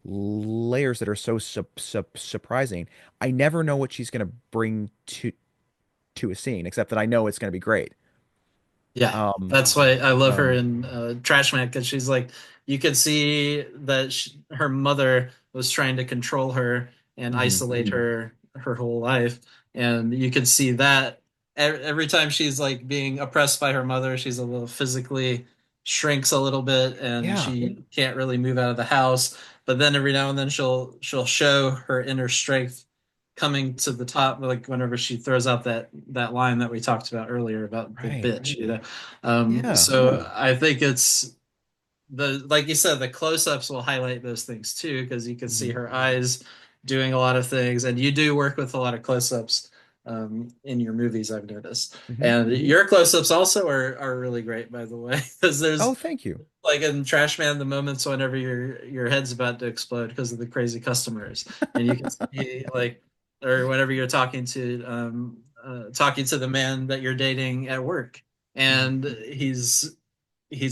Speaker 2: layers that are so surprising. I never know what she's going to bring to a scene, except that I know it's going to be great.
Speaker 1: Yeah,
Speaker 2: Um,
Speaker 1: that's why I love her
Speaker 2: um,
Speaker 1: in Trash Man because she's like, you could see that her mother was trying to control her and
Speaker 2: mhm.
Speaker 1: isolate her whole life, and you could see that every time she's like being oppressed by her mother, she's a little physically shrinks a little bit, and
Speaker 2: Yeah,
Speaker 1: she can't really move out of the house. But then every now and then she'll show her inner strength coming to the top, like whenever she throws out that line that we talked about earlier about the
Speaker 2: right.
Speaker 1: bitch, you know.
Speaker 2: Yeah.
Speaker 1: So I think it's the like you said, the close-ups will highlight those things too, because you can see
Speaker 2: Hmm.
Speaker 1: her eyes doing a lot of things, and you do work with a lot of close-ups in your movies, I've noticed.
Speaker 2: Hmm.
Speaker 1: And your close-ups also are really great, by the way, because
Speaker 2: Oh,
Speaker 1: there's
Speaker 2: thank you.
Speaker 1: like in Trash Man, the moments whenever your head's about to explode because of the crazy customers, and you can see like, or whenever you're talking to the man that you're dating at work,
Speaker 2: Hmm.
Speaker 1: and he's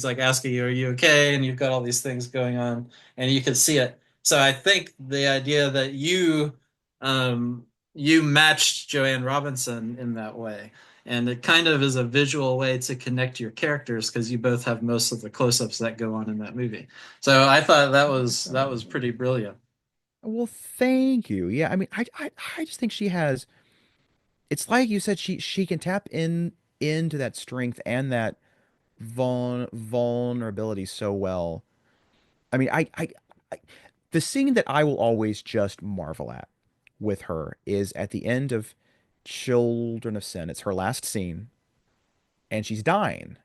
Speaker 1: like asking you, "Are you okay?" And you've got all these things going on, and you can see it. So I think the idea that you matched Joanne Robinson in that way, and it kind of is a visual way to connect your characters because you both have most of the close-ups that go on in that movie. So I thought that was pretty brilliant.
Speaker 2: Well, thank you. Yeah, I mean, I just think she has. It's like you said, she can tap into that strength and that vulnerability so well. I mean, I the scene that I will always just marvel at with her is at the end of Children of Sin. It's her last scene, and she's dying.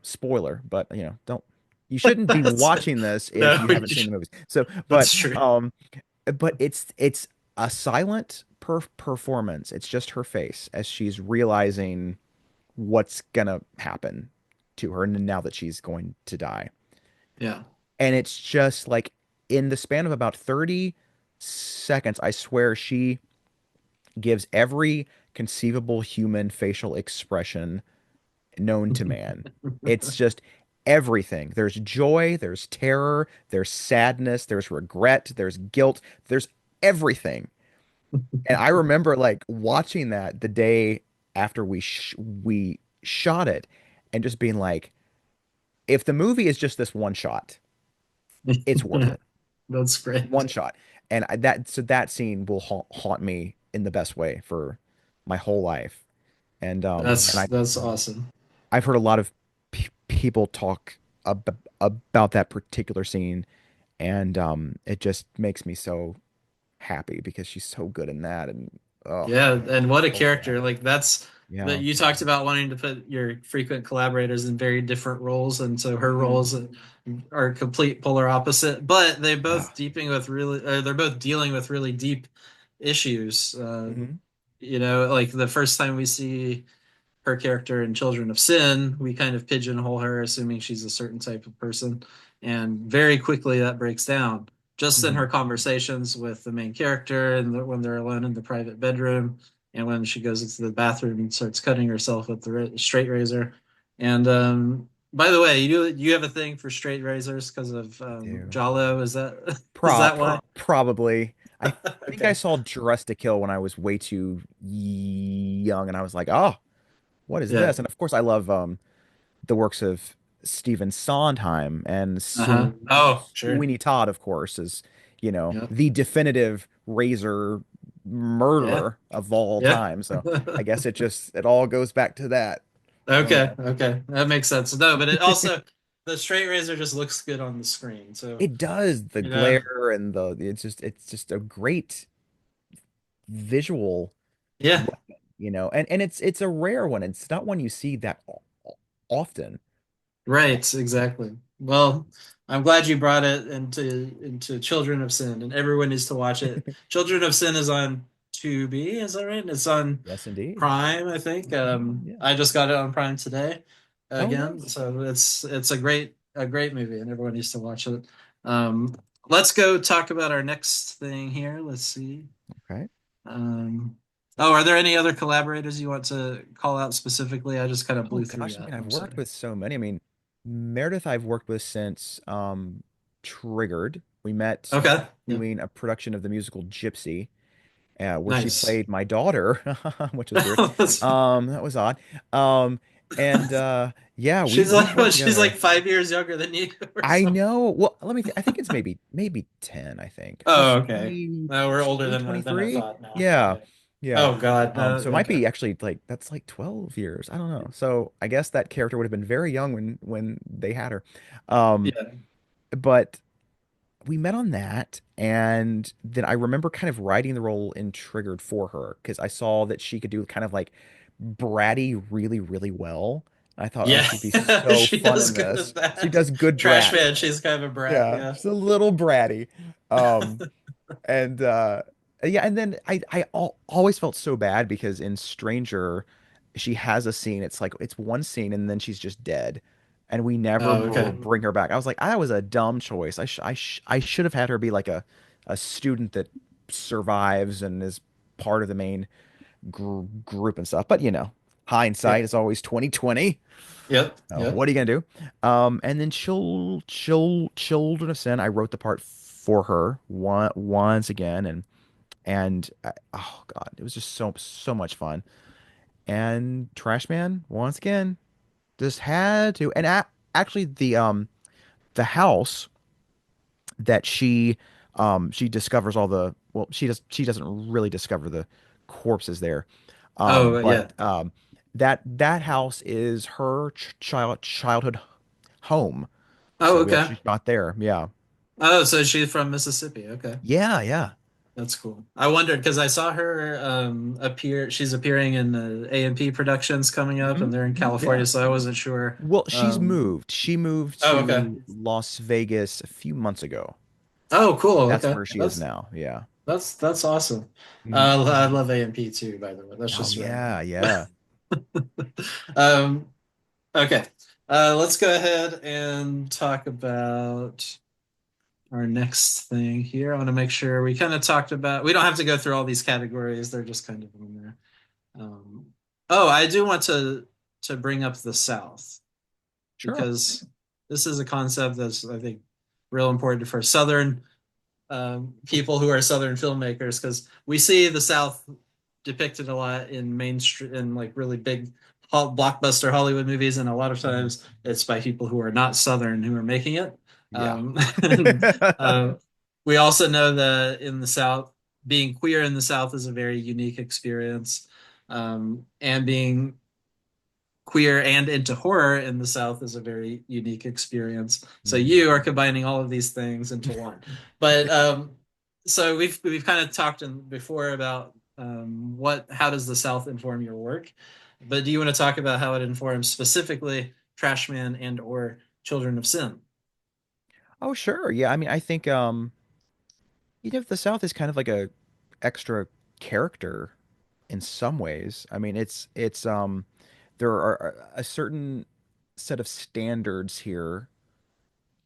Speaker 2: Spoiler, but don't you shouldn't be
Speaker 1: That's
Speaker 2: watching this if
Speaker 1: no,
Speaker 2: you haven't seen the movies. So,
Speaker 1: that's true.
Speaker 2: but it's a silent performance. It's just her face as she's realizing what's gonna happen to her now that she's going to die.
Speaker 1: Yeah.
Speaker 2: And it's just like in the span of about 30 seconds, I swear she gives every conceivable human facial expression known to man. It's just everything. There's joy, there's terror, there's sadness, there's regret, there's guilt, there's everything. And I remember like watching that the day after we shot it and just being like, if the movie is just this one shot, it's worth it.
Speaker 1: That's great.
Speaker 2: One shot. And that scene will haunt me in the best way for my whole life. And
Speaker 1: That's awesome.
Speaker 2: I've heard a lot of people talk about that particular scene, and it just makes me so happy because she's so good in that. And oh,
Speaker 1: Yeah, and what a
Speaker 2: so
Speaker 1: character.
Speaker 2: sad.
Speaker 1: Like that's that
Speaker 2: Yeah.
Speaker 1: you talked about wanting to put your frequent collaborators in very different roles, and so her
Speaker 2: Hmm.
Speaker 1: roles are complete polar opposite, but
Speaker 2: Yeah.
Speaker 1: they're both dealing with really deep issues.
Speaker 2: Hmm.
Speaker 1: Like the first time we see her character in Children of Sin, we kind of pigeonhole her, assuming she's a certain type of person. And very quickly that breaks down just in
Speaker 2: Hmm.
Speaker 1: her conversations with the main character and when they're alone in the private bedroom and when she goes into the bathroom and starts cutting herself with the straight razor. And by the way, you have a thing for straight razors because of
Speaker 2: I do.
Speaker 1: Jalo. Is that is that why?
Speaker 2: Probably. I think I
Speaker 1: Okay.
Speaker 2: saw Dressed to Kill when I was way too young, and I was like, oh, what is
Speaker 1: Yeah.
Speaker 2: this? And of course, I love the works of Stephen Sondheim and
Speaker 1: Uh-huh. Oh, sure.
Speaker 2: Sweeney Todd, of course, is,
Speaker 1: Yep.
Speaker 2: the definitive razor
Speaker 1: Yeah.
Speaker 2: murderer of all
Speaker 1: Yeah.
Speaker 2: time. So I guess it all goes back to that. Oh
Speaker 1: Okay,
Speaker 2: man.
Speaker 1: okay. That makes sense. No, but it also the straight razor just looks good on the screen. So,
Speaker 2: It does the
Speaker 1: you know,
Speaker 2: glare and it's just a great visual
Speaker 1: yeah,
Speaker 2: weapon, and it's a rare one. It's not one you see that often.
Speaker 1: right, exactly. Well, I'm glad you brought it into Children of Sin, and everyone needs to watch it. Children of Sin is on Tubi, is that right? It's on
Speaker 2: Yes, indeed.
Speaker 1: Prime, I think.
Speaker 2: Yeah.
Speaker 1: I just got it on Prime today
Speaker 2: Oh,
Speaker 1: again,
Speaker 2: nice.
Speaker 1: so it's a great movie, and everyone needs to watch it. Um, let's go talk about our next thing here. Let's see.
Speaker 2: Okay.
Speaker 1: Um, oh, are there any other collaborators you want to call out specifically? I just kind of
Speaker 2: Oh
Speaker 1: blew through
Speaker 2: gosh, I
Speaker 1: that.
Speaker 2: mean, I've
Speaker 1: I'm
Speaker 2: worked
Speaker 1: sorry.
Speaker 2: with so many. I mean, Meredith I've worked with since Triggered. We met
Speaker 1: Okay. Yeah.
Speaker 2: doing a production of the musical Gypsy, where she
Speaker 1: Nice.
Speaker 2: played my daughter, which was weird. That was odd. Um, and yeah,
Speaker 1: She's
Speaker 2: we've
Speaker 1: like
Speaker 2: worked
Speaker 1: what? She's like
Speaker 2: together.
Speaker 1: 5 years younger than you or
Speaker 2: I
Speaker 1: something.
Speaker 2: know. Well, let me I think it's maybe 10, I think. She's
Speaker 1: Oh, okay. No, we're older
Speaker 2: 22,
Speaker 1: than I
Speaker 2: 23.
Speaker 1: thought now.
Speaker 2: Yeah.
Speaker 1: Okay.
Speaker 2: Yeah.
Speaker 1: Oh God.
Speaker 2: So it might
Speaker 1: Okay.
Speaker 2: be actually like that's like 12 years. I don't know. So I guess that character would have been very young when they had her. Um,
Speaker 1: Yeah.
Speaker 2: but we met on that, and then I remember kind of writing the role in Triggered for her because I saw that she could do kind of like bratty really, really well. I thought, oh,
Speaker 1: Yeah.
Speaker 2: she'd be so
Speaker 1: She
Speaker 2: fun
Speaker 1: does
Speaker 2: in
Speaker 1: good
Speaker 2: this.
Speaker 1: at
Speaker 2: She
Speaker 1: that.
Speaker 2: does good
Speaker 1: Trash
Speaker 2: brat.
Speaker 1: man. She's kind of a brat.
Speaker 2: Yeah,
Speaker 1: Yeah.
Speaker 2: she's a little bratty. Um, and yeah, and then I always felt so bad because in Stranger, she has a scene. It's like it's one scene and then she's just dead, and we never
Speaker 1: Oh, okay.
Speaker 2: bring her back. I was like, that was a dumb choice. I should have had her be like a student that survives and is part of the main group and stuff. But
Speaker 1: Yeah.
Speaker 2: hindsight is always 2020.
Speaker 1: Yep.
Speaker 2: What
Speaker 1: Yep.
Speaker 2: are you gonna do? And then Children of Sin, I wrote the part for her once again, and oh God, it was just so much fun. And Trash Man once again just had to. And actually, the house that she discovers all the well, she doesn't really discover the corpses there,
Speaker 1: Oh,
Speaker 2: but
Speaker 1: yeah.
Speaker 2: that house is her childhood home.
Speaker 1: Oh,
Speaker 2: So we
Speaker 1: okay.
Speaker 2: actually shot there. Yeah.
Speaker 1: Oh, so she's from Mississippi. Okay.
Speaker 2: Yeah, yeah.
Speaker 1: That's cool. I wondered because I saw her appear. She's appearing in the A&P productions coming up, and they're in
Speaker 2: Yeah.
Speaker 1: California, so I wasn't sure.
Speaker 2: Well, she's
Speaker 1: Um,
Speaker 2: moved. She moved
Speaker 1: oh, okay.
Speaker 2: to Las Vegas a few months ago.
Speaker 1: Oh, cool.
Speaker 2: That's
Speaker 1: Okay,
Speaker 2: where she is now. Yeah.
Speaker 1: that's awesome. I
Speaker 2: Mhm.
Speaker 1: love A&P too, by the way. That's
Speaker 2: Oh
Speaker 1: just random.
Speaker 2: yeah, yeah.
Speaker 1: Um, okay. Let's go ahead and talk about our next thing here. I want to make sure we kind of talked about. We don't have to go through all these categories. They're just kind of on there. Um, oh, I do want to bring up the South
Speaker 2: Sure.
Speaker 1: because this is a concept that's I think real important for Southern people who are Southern filmmakers because we see the South depicted a lot in mainstream in like really big blockbuster Hollywood movies, and a lot of
Speaker 2: Mhm.
Speaker 1: times it's by people who are not Southern who are making it.
Speaker 2: Yeah.
Speaker 1: And we also know that in the South, being queer in the South is a very unique experience, and being queer and into horror in the South is a very unique experience. So
Speaker 2: Mhm.
Speaker 1: you are combining all of these things into one. But so we've kind of talked before about what how does the South inform your work? But do you want to talk about how it informs specifically Trashman and or Children of Sin?
Speaker 2: Oh, sure. Yeah, I mean, I think the South is kind of like a extra character in some ways. I mean, it's there are a certain set of standards here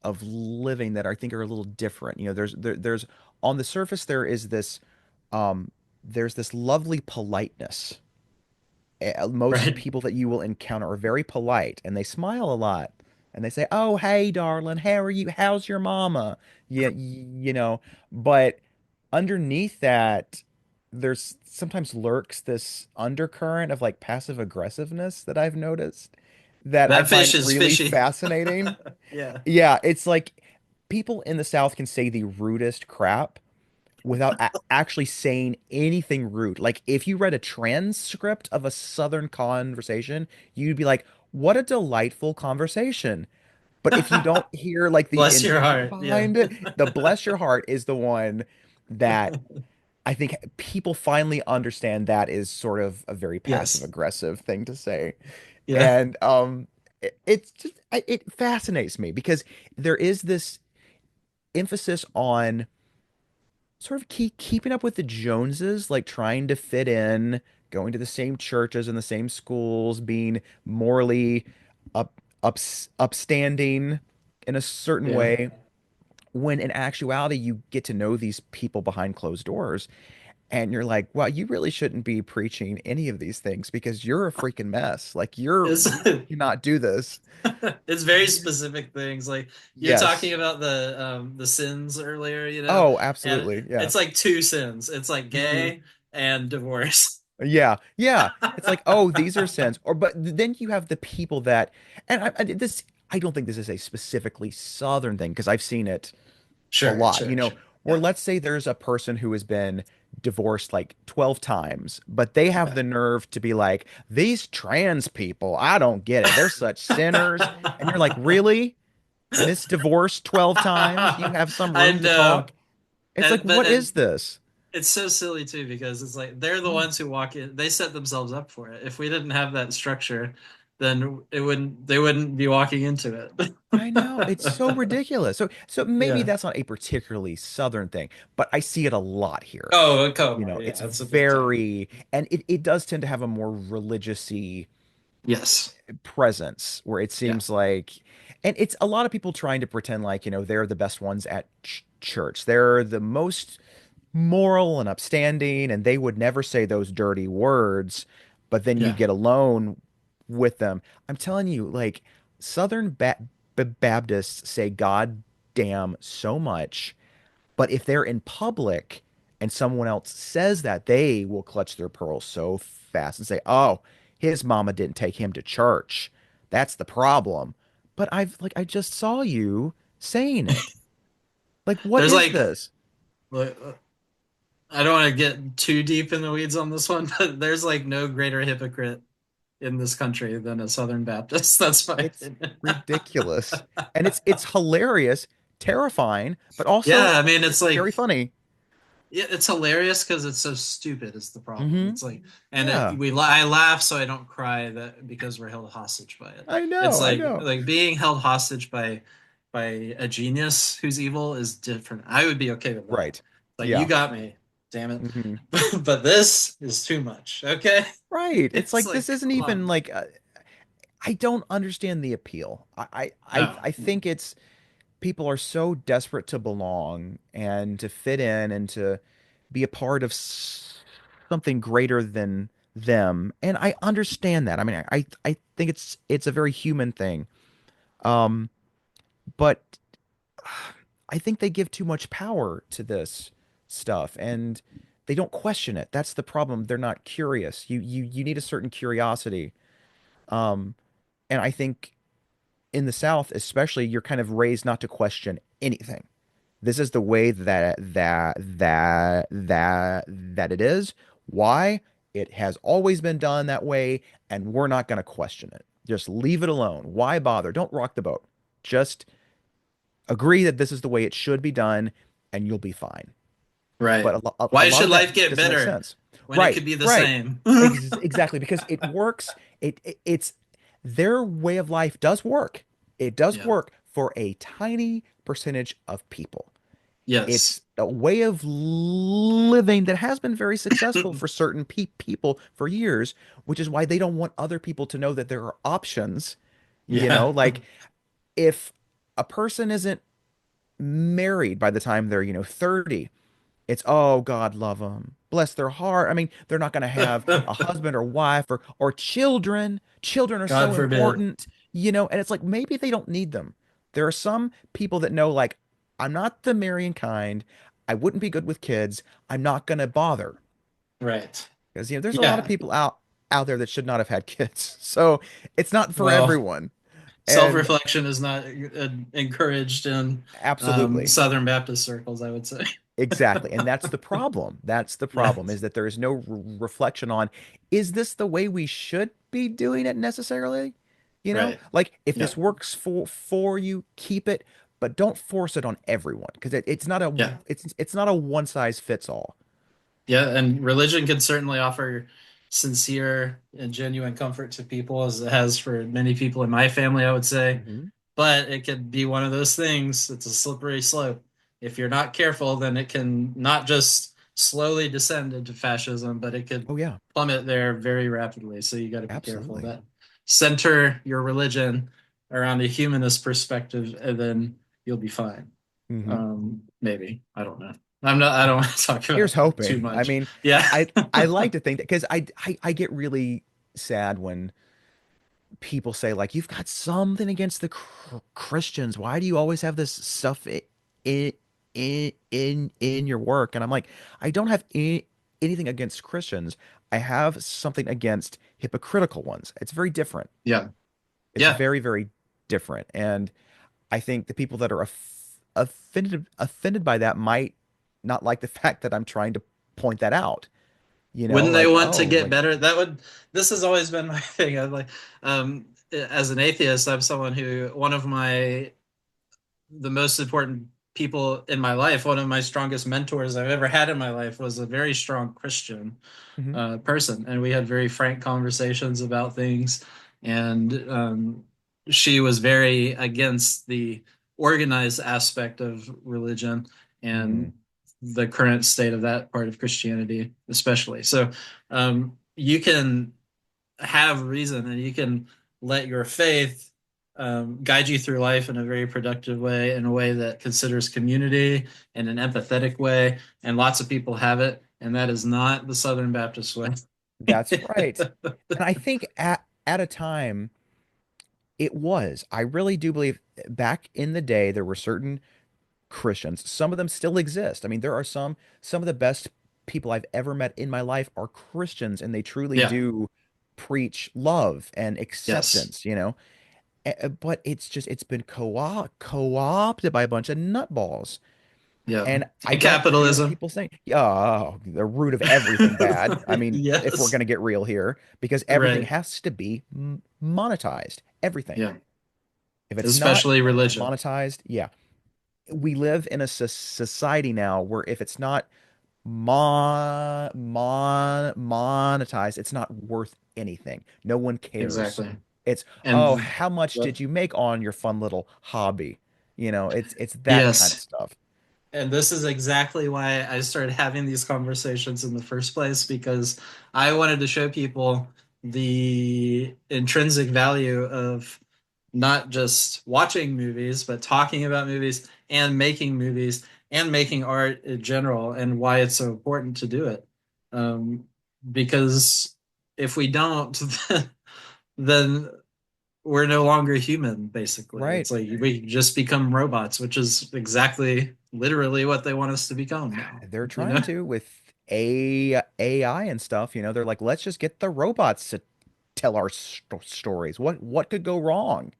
Speaker 2: of living that I think are a little different. There's on the surface um there's this lovely politeness. Most
Speaker 1: Right.
Speaker 2: people that you will encounter are very polite and they smile a lot and they say, "Oh, hey, darling, how are you? How's your mama?" Yeah, but underneath that, there's sometimes lurks this undercurrent of like passive aggressiveness that I've noticed that I
Speaker 1: That
Speaker 2: find
Speaker 1: fish is
Speaker 2: really
Speaker 1: fishy.
Speaker 2: fascinating.
Speaker 1: Yeah.
Speaker 2: Yeah, it's like people in the South can say the rudest crap without actually saying anything rude. Like if you read a transcript of a Southern conversation, you'd be like, "What a delightful conversation." But if you don't hear like the
Speaker 1: Bless your
Speaker 2: intent
Speaker 1: heart. Yeah.
Speaker 2: behind it, the bless your heart is the one that I think people finally understand that is sort of a very passive
Speaker 1: Yes.
Speaker 2: aggressive thing to say.
Speaker 1: Yeah.
Speaker 2: And it's just it fascinates me because there is this emphasis on sort of keeping up with the Joneses, like trying to fit in, going to the same churches and the same schools, being morally upstanding in a certain
Speaker 1: Yeah.
Speaker 2: way. When in actuality, you get to know these people behind closed doors, and you're like, "Well, you really shouldn't be preaching any of these things because you're a freaking mess. Like
Speaker 1: It's
Speaker 2: you cannot do this."
Speaker 1: it's very specific things. Like you're talking
Speaker 2: Yes.
Speaker 1: about the sins earlier,
Speaker 2: Oh,
Speaker 1: and
Speaker 2: absolutely. Yeah.
Speaker 1: it's like two sins. It's like
Speaker 2: hmm
Speaker 1: gay and divorce.
Speaker 2: Yeah, yeah. It's like, oh, these are sins. Or, but then you have the people that, and I don't think this is a specifically Southern thing because I've seen it a
Speaker 1: Sure,
Speaker 2: lot.
Speaker 1: sure, sure.
Speaker 2: Where
Speaker 1: Yeah,
Speaker 2: let's say there's a person who has been divorced like 12 times, but they have
Speaker 1: yeah.
Speaker 2: the nerve to be like, these trans people, I don't get it. They're such sinners. And you're like, really? Miss Divorced 12 times? You have some
Speaker 1: I
Speaker 2: room to
Speaker 1: know,
Speaker 2: talk? It's like,
Speaker 1: but
Speaker 2: what is this?
Speaker 1: it's so silly too because it's like they're the ones who walk in. They set themselves up for it. If we didn't have that structure, then it wouldn't. They wouldn't be walking into
Speaker 2: I know it's
Speaker 1: it.
Speaker 2: so ridiculous. So maybe
Speaker 1: Yeah.
Speaker 2: that's not a particularly Southern thing, but I see it a lot here.
Speaker 1: Oh, a co-part.
Speaker 2: It's
Speaker 1: Yeah, it's a big time.
Speaker 2: very, and it does tend to have a more religious-y
Speaker 1: Yes.
Speaker 2: presence where it
Speaker 1: Yeah.
Speaker 2: seems like, and it's a lot of people trying to pretend like, they're the best ones at church. They're the most moral and upstanding, and they would never say those dirty words. But then you
Speaker 1: Yeah.
Speaker 2: get alone with them. I'm telling you, like Southern Baptists say God damn so much, but if they're in public and someone else says that, they will clutch their pearls so fast and say, "Oh, his mama didn't take him to church. That's the problem. But I just saw you saying it. Like, what
Speaker 1: There's
Speaker 2: is
Speaker 1: like,
Speaker 2: this?
Speaker 1: like, I don't want to get too deep in the weeds on this one, but there's like no greater hypocrite in this country than a Southern Baptist. That's my
Speaker 2: It's
Speaker 1: opinion.
Speaker 2: ridiculous. And it's hilarious, terrifying, but also
Speaker 1: Yeah, I mean, it's
Speaker 2: very
Speaker 1: like,
Speaker 2: funny.
Speaker 1: yeah, it's hilarious because it's so stupid. Is the problem?
Speaker 2: Hmm.
Speaker 1: It's like, and
Speaker 2: Yeah.
Speaker 1: I laugh so I don't cry that because we're held hostage by it.
Speaker 2: I
Speaker 1: It's
Speaker 2: know, I know.
Speaker 1: like being held hostage by a genius who's evil is different. I would be okay with that.
Speaker 2: Right.
Speaker 1: Like you
Speaker 2: Yeah.
Speaker 1: got me, damn it.
Speaker 2: Hmm.
Speaker 1: But this is too much. Okay,
Speaker 2: Right. It's
Speaker 1: it's
Speaker 2: like
Speaker 1: like
Speaker 2: this isn't
Speaker 1: come
Speaker 2: even
Speaker 1: on.
Speaker 2: like I don't understand the appeal.
Speaker 1: No,
Speaker 2: I
Speaker 1: no.
Speaker 2: think it's people are so desperate to belong and to fit in and to be a part of something greater than them. And I understand that. I mean, I think it's a very human thing. Um, but I think they give too much power to this stuff and they don't question it. That's the problem. They're not curious. You need a certain curiosity. Um, and I think in the South, especially, you're kind of raised not to question anything. This is the way that it is. Why? It has always been done that way, and we're not going to question it. Just leave it alone. Why bother? Don't rock the boat. Just agree that this is the way it should be done, and you'll be fine. But
Speaker 1: Right.
Speaker 2: a
Speaker 1: Why
Speaker 2: lot
Speaker 1: should
Speaker 2: of that
Speaker 1: life get
Speaker 2: doesn't make
Speaker 1: better
Speaker 2: sense.
Speaker 1: when it
Speaker 2: Right,
Speaker 1: could be the
Speaker 2: right.
Speaker 1: same?
Speaker 2: Exactly, because it works. It's their way of life does work. It does
Speaker 1: Yeah.
Speaker 2: work for a tiny percentage of people. It's
Speaker 1: Yes.
Speaker 2: a way of living that has been very successful for certain people for years, which is why they don't want other people to know that there are options.
Speaker 1: Yeah.
Speaker 2: Like if a person isn't married by the time they're, 30, it's, oh, God love them. Bless their heart. I mean, they're not going to have a husband or wife or children. Children are
Speaker 1: God
Speaker 2: so
Speaker 1: forbid.
Speaker 2: important, and it's like maybe they don't need them. There are some people that know, like, I'm not the marrying kind. I wouldn't be good with kids. I'm not going to bother
Speaker 1: Right.
Speaker 2: because, there's a lot of
Speaker 1: Yeah.
Speaker 2: people out there that should not have had kids. So it's not for
Speaker 1: Well,
Speaker 2: everyone. And
Speaker 1: self-reflection is not encouraged in
Speaker 2: absolutely.
Speaker 1: Southern Baptist circles, I would say.
Speaker 2: Exactly. And that's the problem. That's the problem
Speaker 1: Yes.
Speaker 2: is that there is no reflection on, is this the way we should be doing it necessarily?
Speaker 1: Right.
Speaker 2: Like if
Speaker 1: Yeah.
Speaker 2: this works for you, keep it, but don't force it on everyone because it's not a
Speaker 1: Yeah.
Speaker 2: it's not a one size fits all.
Speaker 1: Yeah, and religion can certainly offer sincere and genuine comfort to people, as it has for many people in my family, I would say.
Speaker 2: Hmm.
Speaker 1: But it could be one of those things. It's a slippery slope. If you're not careful, then it can not just slowly descend into fascism, but it could
Speaker 2: Oh yeah,
Speaker 1: plummet there very rapidly. So you got to be careful of
Speaker 2: absolutely.
Speaker 1: that. Center your religion around a humanist perspective, and then you'll be fine.
Speaker 2: Hmm.
Speaker 1: Maybe. I don't know. I'm not, I don't want to talk
Speaker 2: Here's
Speaker 1: about that too
Speaker 2: hoping. I
Speaker 1: much.
Speaker 2: mean,
Speaker 1: Yeah.
Speaker 2: I like to think that because I get really sad when people say like you've got something against the Christians. Why do you always have this stuff in in your work? And I'm like, I don't have anything against Christians. I have something against hypocritical ones. It's very different.
Speaker 1: Yeah.
Speaker 2: It's
Speaker 1: Yeah.
Speaker 2: very different. And I think the people that are offended by that might not like the fact that I'm trying to point that out.
Speaker 1: Wouldn't they
Speaker 2: Like,
Speaker 1: want to
Speaker 2: oh,
Speaker 1: get
Speaker 2: like,
Speaker 1: better? This has always been my thing. I'm like, as an atheist, I'm someone who, one of the most important people in my life, one of my strongest mentors I've ever had in my life was a very strong Christian
Speaker 2: mhm.
Speaker 1: person. And we had very frank conversations about things. And she was very against the organized aspect of religion
Speaker 2: Mhm.
Speaker 1: and the current state of that part of Christianity, especially. So you can have reason and you can let your faith guide you through life in a very productive way, in a way that considers community in an empathetic way. And lots of people have it. And that is not the Southern Baptist way.
Speaker 2: That's right. And I think at a time it was. I really do believe back in the day there were certain Christians. Some of them still exist. I mean, there are some of the best people I've ever met in my life are Christians and they truly
Speaker 1: Yeah.
Speaker 2: do preach love and
Speaker 1: Yes.
Speaker 2: acceptance, you know. But it's been co-opted by a bunch of nutballs.
Speaker 1: Yeah.
Speaker 2: And I
Speaker 1: And
Speaker 2: don't hear
Speaker 1: capitalism.
Speaker 2: people saying, oh, the root of everything bad. I mean, if we're
Speaker 1: Yes.
Speaker 2: going to get real here, because everything
Speaker 1: Right.
Speaker 2: has to be monetized. Everything.
Speaker 1: Yeah.
Speaker 2: If it's not
Speaker 1: Especially religion.
Speaker 2: monetized, yeah. We live in a society now where if it's not monetized, it's not worth anything. No one cares.
Speaker 1: Exactly.
Speaker 2: It's, oh,
Speaker 1: And
Speaker 2: how much
Speaker 1: yep.
Speaker 2: did you make on your fun little hobby? You know, it's that kind of
Speaker 1: Yes.
Speaker 2: stuff.
Speaker 1: And this is exactly why I started having these conversations in the first place, because I wanted to show people the intrinsic value of not just watching movies, but talking about movies and making art in general, and why it's so important to do it. Um, because if we don't, then we're no longer human, basically.
Speaker 2: Right.
Speaker 1: It's like we just become robots, which is exactly literally what they want us to become now,
Speaker 2: They're
Speaker 1: you know?
Speaker 2: trying to with AI and stuff, you know, they're like, let's just get the robots to tell our stories. What could go wrong?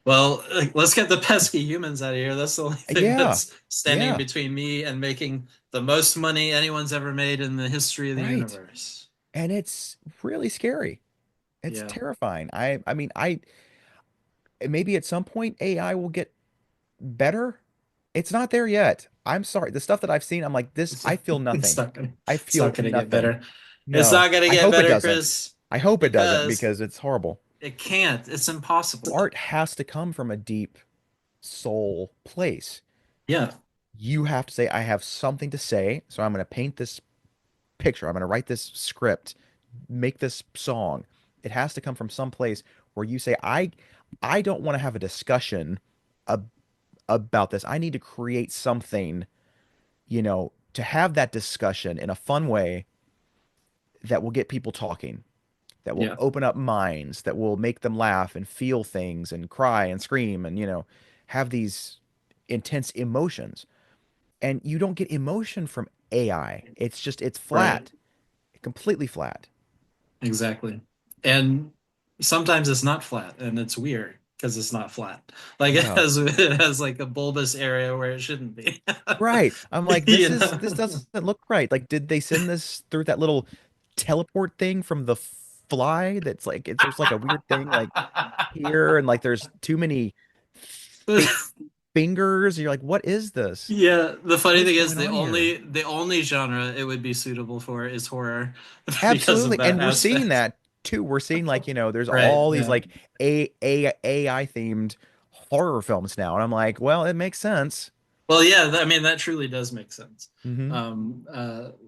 Speaker 1: Well, let's get the pesky humans out of here. That's the only thing
Speaker 2: Yeah.
Speaker 1: that's standing
Speaker 2: Yeah.
Speaker 1: between me and making the most money anyone's ever made in the history of the
Speaker 2: Right.
Speaker 1: universe.
Speaker 2: And it's really scary. It's
Speaker 1: Yeah.
Speaker 2: terrifying. I mean, I maybe at some point AI will get better. It's not there yet. I'm sorry. The stuff that I've seen, I'm like, this,
Speaker 1: It's,
Speaker 2: I feel
Speaker 1: it's
Speaker 2: nothing.
Speaker 1: not gonna
Speaker 2: I
Speaker 1: it's
Speaker 2: feel
Speaker 1: not gonna get
Speaker 2: nothing.
Speaker 1: better. It's
Speaker 2: No.
Speaker 1: not gonna
Speaker 2: I
Speaker 1: get
Speaker 2: hope it
Speaker 1: better,
Speaker 2: doesn't.
Speaker 1: Chris,
Speaker 2: I hope it doesn't
Speaker 1: because
Speaker 2: because it's horrible.
Speaker 1: it can't. It's impossible.
Speaker 2: Art has to come from a deep soul place.
Speaker 1: Yeah.
Speaker 2: You have to say, I have something to say, so I'm going to paint this picture. I'm going to write this script, make this song. It has to come from some place where you say, I don't want to have a discussion ab about this. I need to create something, you know, to have that discussion in a fun way that will get people talking, that will
Speaker 1: Yeah.
Speaker 2: open up minds, that will make them laugh and feel things and cry and scream and, you know, have these intense emotions. And you don't get emotion from AI. It's just, it's
Speaker 1: Right.
Speaker 2: flat, completely flat.
Speaker 1: Exactly. And sometimes it's not flat and it's weird because it's not flat. Like
Speaker 2: Yeah.
Speaker 1: it has like a bulbous area where it shouldn't be.
Speaker 2: Right. I'm like,
Speaker 1: You
Speaker 2: this
Speaker 1: know?
Speaker 2: doesn't look right. Like, did they send this through that little teleport thing from the fly? That's like, it's there's like a weird thing like here, and like there's too many fi fingers. You're like, what is this?
Speaker 1: Yeah, the
Speaker 2: What
Speaker 1: funny
Speaker 2: is
Speaker 1: thing is
Speaker 2: going on here?
Speaker 1: the only genre it would be suitable for is horror because of
Speaker 2: Absolutely.
Speaker 1: that
Speaker 2: And we're seeing
Speaker 1: aspect.
Speaker 2: that too. We're seeing like, you know, there's
Speaker 1: Right.
Speaker 2: all these
Speaker 1: Yeah.
Speaker 2: like AI themed horror films now. And I'm like, well, it makes sense.
Speaker 1: Well, yeah, I mean that truly does make sense.
Speaker 2: Hmm.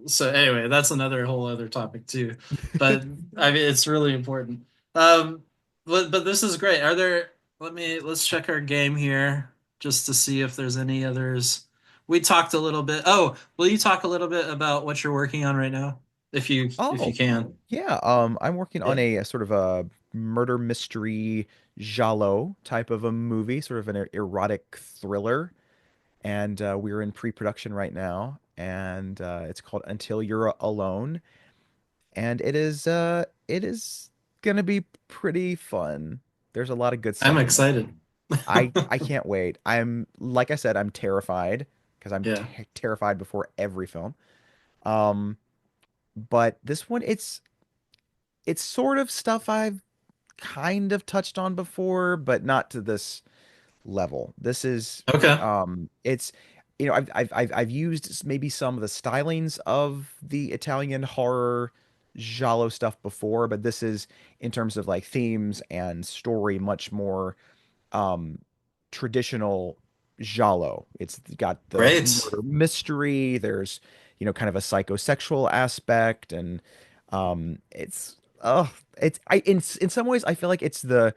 Speaker 1: So anyway, that's another whole other topic too. But I mean, it's really important. Um, but this is great. Are there? Let's check our game here just to see if there's any others. We talked a little bit. Oh, will you talk a little bit about what you're working on right now, if you
Speaker 2: Oh,
Speaker 1: can?
Speaker 2: yeah. I'm working on
Speaker 1: Yeah,
Speaker 2: a sort of a murder mystery giallo type of a movie, sort of an erotic thriller. And we're in pre-production right now. And it's called Until You're Alone. And it is gonna be pretty fun. There's a lot of good
Speaker 1: I'm
Speaker 2: stuff in there.
Speaker 1: excited.
Speaker 2: I can't wait. I'm like I said, I'm terrified because I'm
Speaker 1: Yeah.
Speaker 2: terrified before every film. Um, but this one, it's sort of stuff I've kind of touched on before, but not to this level. This is
Speaker 1: Okay.
Speaker 2: it's you know, I've used maybe some of the stylings of the Italian horror giallo stuff before, but this is in terms of like themes and story much more um traditional giallo. It's got the
Speaker 1: Great.
Speaker 2: murder mystery, there's you know kind of a psychosexual aspect and it's I in some ways I feel like it's the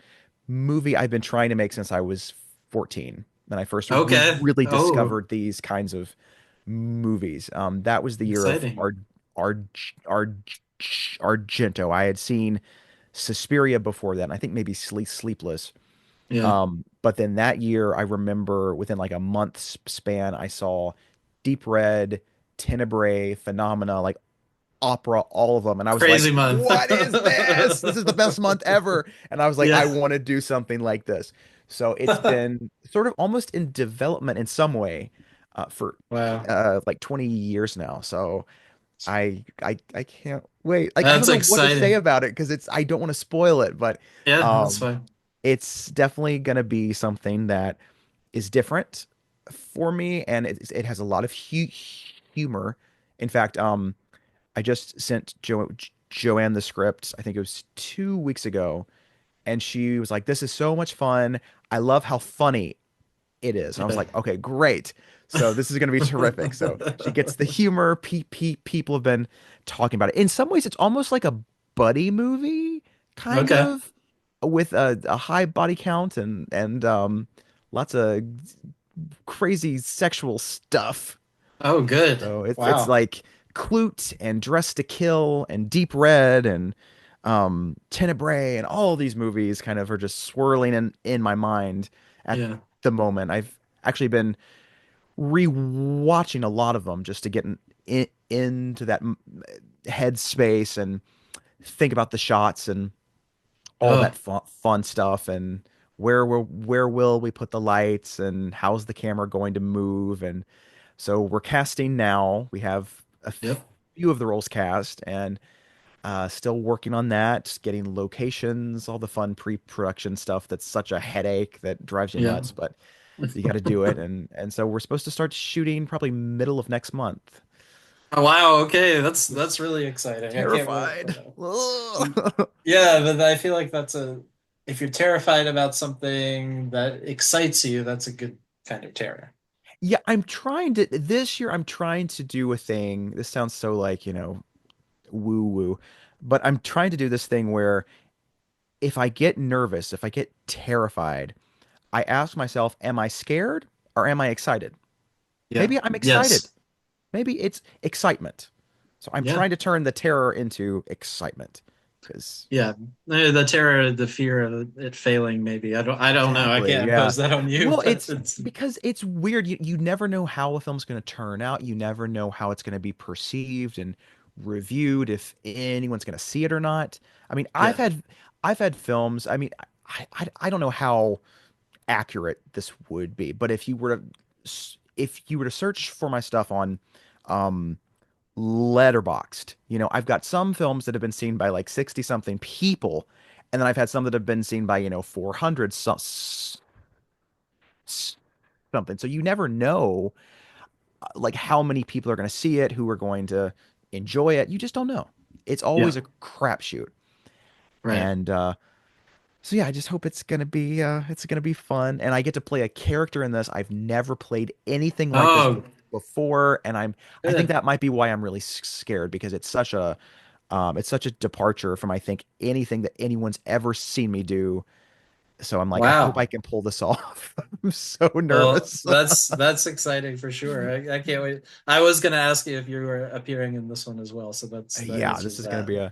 Speaker 2: movie I've been trying to make since I was 14 when I first
Speaker 1: Okay.
Speaker 2: really
Speaker 1: Oh,
Speaker 2: discovered these kinds of movies. That was the year of
Speaker 1: exciting.
Speaker 2: Ar Argento. I had seen Suspiria before that, and I think maybe Sleepless.
Speaker 1: Yeah.
Speaker 2: But then that year, I remember within like a month span, I saw Deep Red, Tenebrae, Phenomena, like opera, all of them. And I was like,
Speaker 1: Crazy month.
Speaker 2: what is this? This is the best month ever. And I was like, I
Speaker 1: Yeah.
Speaker 2: want to do something like this. So it's been sort of almost in development in some way for
Speaker 1: Wow.
Speaker 2: like 20 years now. So I can't wait. Like I don't
Speaker 1: That's
Speaker 2: know what to say
Speaker 1: exciting.
Speaker 2: about it because it's I don't want to spoil it, but
Speaker 1: Yeah, that's
Speaker 2: um
Speaker 1: fine.
Speaker 2: it's definitely gonna be something that is different for me, and it has a lot of humor. In fact, I just sent Joanne the script. I think it was 2 weeks ago, and she was like, "This is so much fun. I love how funny it is." And I was
Speaker 1: Yeah.
Speaker 2: like, "Okay, great. So this is going to be terrific." So she gets the humor. People have been talking about it. In some ways, it's almost like a buddy movie, kind
Speaker 1: Okay.
Speaker 2: of, with a high body count and lots of crazy sexual stuff.
Speaker 1: Oh, good.
Speaker 2: So it's
Speaker 1: Wow.
Speaker 2: like Clute and Dress to Kill and Deep Red and Tenebrae and all these movies kind of are just swirling in my mind at
Speaker 1: Yeah.
Speaker 2: the moment. I've actually been rewatching a lot of them just to get into that headspace and think about the shots and all that
Speaker 1: Oh,
Speaker 2: fun stuff and where will we put the lights and how's the camera going to move. And so we're casting now. We have a
Speaker 1: yep.
Speaker 2: few of the roles cast and still working on that, getting locations, all the fun pre-production stuff that's such a headache that drives you
Speaker 1: Yeah.
Speaker 2: nuts, but you got to do it. And so we're supposed to start shooting probably middle of next month.
Speaker 1: Oh, wow. Okay. That's really exciting. I can't wait for
Speaker 2: Terrified.
Speaker 1: that.
Speaker 2: Ugh.
Speaker 1: Yeah, but I feel like if you're terrified about something that excites you, that's a good kind of terror.
Speaker 2: Yeah, I'm trying to this year I'm trying to do a thing. This sounds so like, woo woo, but I'm trying to do this thing where if I get nervous, if I get terrified, I ask myself, am I scared or am I excited?
Speaker 1: Yeah.
Speaker 2: Maybe I'm excited.
Speaker 1: Yes.
Speaker 2: Maybe it's excitement. So I'm
Speaker 1: Yeah.
Speaker 2: trying to turn the terror into excitement because
Speaker 1: Yeah. The terror, the fear of it failing, maybe. I don't know. I
Speaker 2: exactly,
Speaker 1: can't
Speaker 2: yeah.
Speaker 1: impose that on you,
Speaker 2: Well,
Speaker 1: but
Speaker 2: it's
Speaker 1: it's
Speaker 2: because it's weird. You never know how a film's going to turn out. You never know how it's going to be perceived and reviewed, if anyone's going to see it or not. I mean,
Speaker 1: yeah.
Speaker 2: I've had films. I mean, I don't know how accurate this would be, but if you were to search for my stuff on um Letterboxed, I've got some films that have been seen by like 60 something people, and then I've had some that have been seen by 400 something. So you never know like how many people are going to see it, who are going to enjoy it. You just don't know. It's
Speaker 1: Yeah.
Speaker 2: always a crapshoot.
Speaker 1: Right.
Speaker 2: And so yeah, I just hope it's gonna be fun, and I get to play a character in this. I've never played anything like this
Speaker 1: Oh,
Speaker 2: before, and I think
Speaker 1: good.
Speaker 2: that might be why I'm really scared because it's such a departure from I think anything that anyone's ever seen me do. So I'm like, I hope
Speaker 1: Wow.
Speaker 2: I can pull this off. I'm so
Speaker 1: Well,
Speaker 2: nervous.
Speaker 1: that's exciting for sure. I can't wait. I was gonna ask you if you were appearing in this one as well, so that
Speaker 2: Yeah, this
Speaker 1: answers
Speaker 2: is gonna
Speaker 1: that.
Speaker 2: be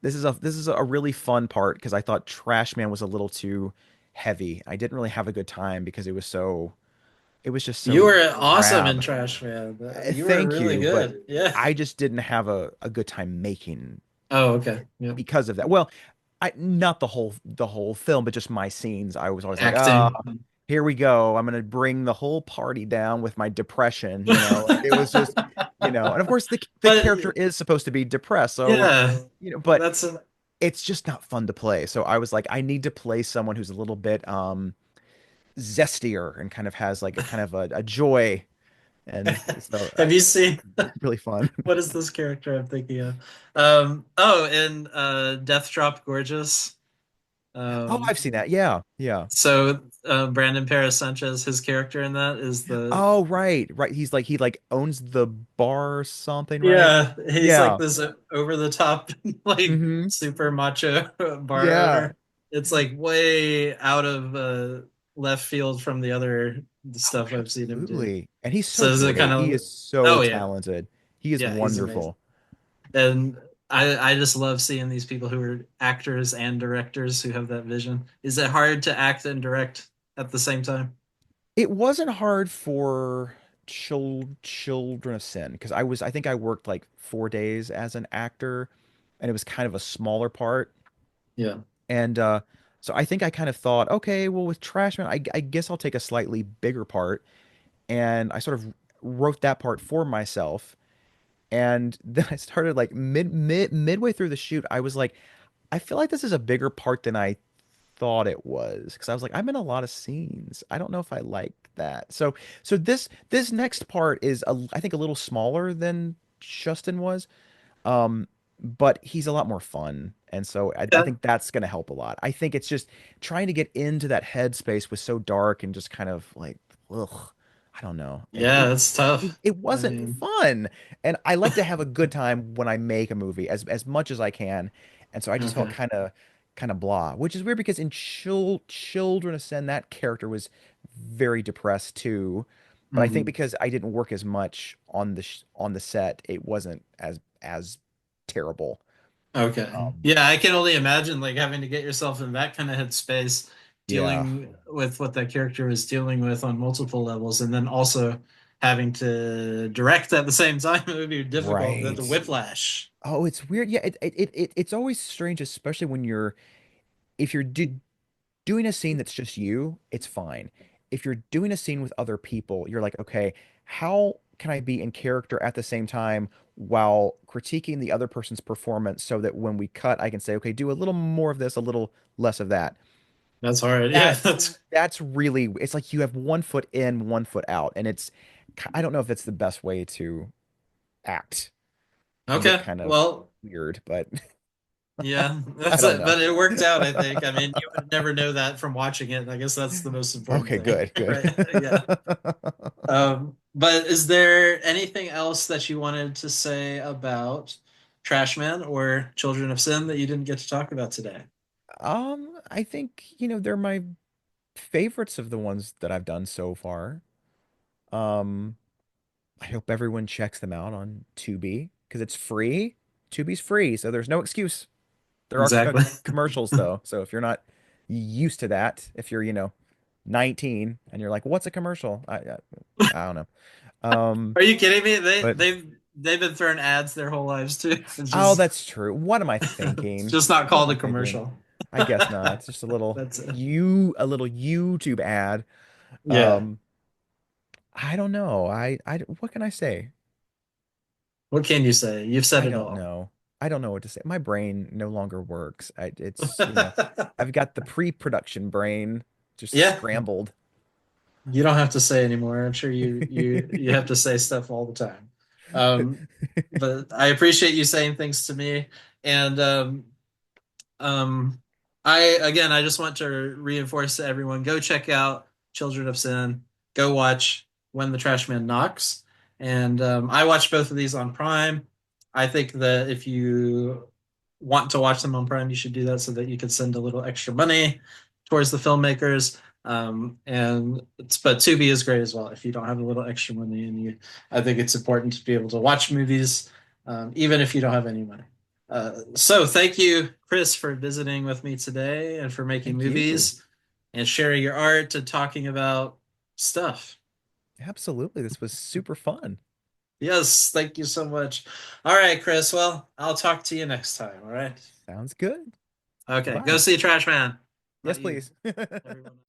Speaker 2: this is a really fun part because I thought Trash Man was a little too heavy. I didn't really have a good time because it was just
Speaker 1: You
Speaker 2: so
Speaker 1: were awesome in
Speaker 2: drab.
Speaker 1: Trash Man. You were
Speaker 2: Thank
Speaker 1: really
Speaker 2: you, but
Speaker 1: good. Yeah.
Speaker 2: I just didn't have a good time making
Speaker 1: Oh, okay. Yeah.
Speaker 2: because of that. Well, I not the whole film, but just my scenes. I was always like,
Speaker 1: Acting.
Speaker 2: here we go. I'm gonna bring the whole party down with my depression. Like it was just, and of course the
Speaker 1: But
Speaker 2: character is supposed to be depressed, so
Speaker 1: yeah,
Speaker 2: but
Speaker 1: that's a
Speaker 2: it's just not fun to play. So I was like, I need to play someone who's a little bit zestier and kind of has like a kind of a joy, and so
Speaker 1: have you seen
Speaker 2: really fun.
Speaker 1: what is this character I'm thinking of? Oh, in Death Drop Gorgeous.
Speaker 2: Oh,
Speaker 1: Um,
Speaker 2: I've seen that. Yeah, yeah.
Speaker 1: so Brandon Paris Sanchez, his character in that is the
Speaker 2: Oh, right, right. He like owns the bar or something, right?
Speaker 1: yeah, he's like
Speaker 2: Yeah.
Speaker 1: this over the top like
Speaker 2: Hmm.
Speaker 1: super macho bar
Speaker 2: Yeah.
Speaker 1: owner. It's like way out of left field from the other
Speaker 2: Oh,
Speaker 1: stuff I've seen him do.
Speaker 2: absolutely. And he's so
Speaker 1: So is it kind
Speaker 2: great. He is
Speaker 1: of
Speaker 2: so
Speaker 1: oh yeah,
Speaker 2: talented. He is
Speaker 1: yeah, he's amazing.
Speaker 2: wonderful.
Speaker 1: And I just love seeing these people who are actors and directors who have that vision. Is it hard to act and direct at the same time?
Speaker 2: It wasn't hard for Children of Sin because I think I worked like 4 days as an actor, and it was kind of a smaller part.
Speaker 1: Yeah.
Speaker 2: And so I think I kind of thought, okay, well, with Trashman, I guess I'll take a slightly bigger part. And I sort of wrote that part for myself. And then I started like midway through the shoot, I was like, I feel like this is a bigger part than I thought it was. Because I was like, I'm in a lot of scenes. I don't know if I like that. So this next part is I think a little smaller than Justin was. Um, but he's a lot more fun. And so I
Speaker 1: Yeah.
Speaker 2: think that's going to help a lot. I think it's just trying to get into that headspace was so dark and just kind of like, ugh, I don't know.
Speaker 1: Yeah, it's tough.
Speaker 2: It
Speaker 1: I
Speaker 2: wasn't
Speaker 1: mean,
Speaker 2: fun. And I like to have a good time when I make a movie as much as I can. And so I just felt
Speaker 1: okay.
Speaker 2: kind of blah, which is weird because in Children of Sin, that character was very depressed too. But I think
Speaker 1: Hmm.
Speaker 2: because I didn't work as much on on the set, it wasn't as terrible.
Speaker 1: Okay.
Speaker 2: Um,
Speaker 1: Yeah, I can only imagine like having to get yourself in that kind of headspace,
Speaker 2: yeah,
Speaker 1: dealing with what that character is dealing with on multiple levels, and then also having to direct at the same time. It would be difficult. The
Speaker 2: right.
Speaker 1: whiplash.
Speaker 2: Oh, it's weird. Yeah, it's always strange, especially when if you're doing a scene that's just you, it's fine. If you're doing a scene with other people, you're like, okay, how can I be in character at the same time while critiquing the other person's performance so that when we cut, I can say, okay, do a little more of this, a little less of that.
Speaker 1: That's hard. Yeah,
Speaker 2: That's
Speaker 1: that's
Speaker 2: that's really, it's like you have one foot in, one foot out, and I don't know if it's the best way to act. Can get
Speaker 1: okay.
Speaker 2: kind of
Speaker 1: Well,
Speaker 2: weird, but
Speaker 1: yeah,
Speaker 2: I
Speaker 1: that's
Speaker 2: don't
Speaker 1: it.
Speaker 2: know.
Speaker 1: But it worked out, I think. I mean, you would never know that from watching it. I guess that's the most important
Speaker 2: Okay,
Speaker 1: thing,
Speaker 2: good, good.
Speaker 1: right? Yeah. But is there anything else that you wanted to say about Trashman or Children of Sin that you didn't get to talk about today?
Speaker 2: I think, they're my favorites of the ones that I've done so far. Um, I hope everyone checks them out on Tubi because it's free. Tubi's free, so there's no excuse. There are
Speaker 1: Exactly.
Speaker 2: commercials though, so if you're not used to that, if you're, 19 and you're like, "What's a commercial?" I don't know. Um,
Speaker 1: Are you kidding me?
Speaker 2: but
Speaker 1: They've been throwing ads their whole lives too.
Speaker 2: oh, that's true. What am I
Speaker 1: It's
Speaker 2: thinking?
Speaker 1: just not
Speaker 2: What am
Speaker 1: called
Speaker 2: I
Speaker 1: a
Speaker 2: thinking?
Speaker 1: commercial.
Speaker 2: I guess not. It's just
Speaker 1: That's it.
Speaker 2: a little YouTube ad.
Speaker 1: Yeah.
Speaker 2: Um, I don't know. What can I say?
Speaker 1: What can you say? You've said
Speaker 2: I
Speaker 1: it
Speaker 2: don't
Speaker 1: all.
Speaker 2: know. I don't know what to say. My brain no longer works. I've got the pre-production brain just
Speaker 1: Yeah.
Speaker 2: scrambled.
Speaker 1: You don't have to say anymore. I'm sure you have to say stuff all the time. But I appreciate you saying things to me. And um, I just want to reinforce to everyone: go check out Children of Sin. Go watch When the Trash Man Knocks. And I watched both of these on Prime. I think that if you want to watch them on Prime, you should do that so that you can send a little extra money towards the filmmakers. But Tubi is great as well. If you don't have a little extra money, I think it's important to be able to watch movies, even if you don't have any money. So thank you, Chris, for visiting with me today and for making
Speaker 2: Thank you.
Speaker 1: movies and sharing your art and talking about stuff.
Speaker 2: Absolutely. This was super fun.
Speaker 1: Yes, thank you so much. All right, Chris. Well, I'll talk to you next time. All right.
Speaker 2: Sounds good.
Speaker 1: Okay, go
Speaker 2: Bye-bye.
Speaker 1: see Trash Man.
Speaker 2: Yes,
Speaker 1: Not you,
Speaker 2: please.
Speaker 1: everyone.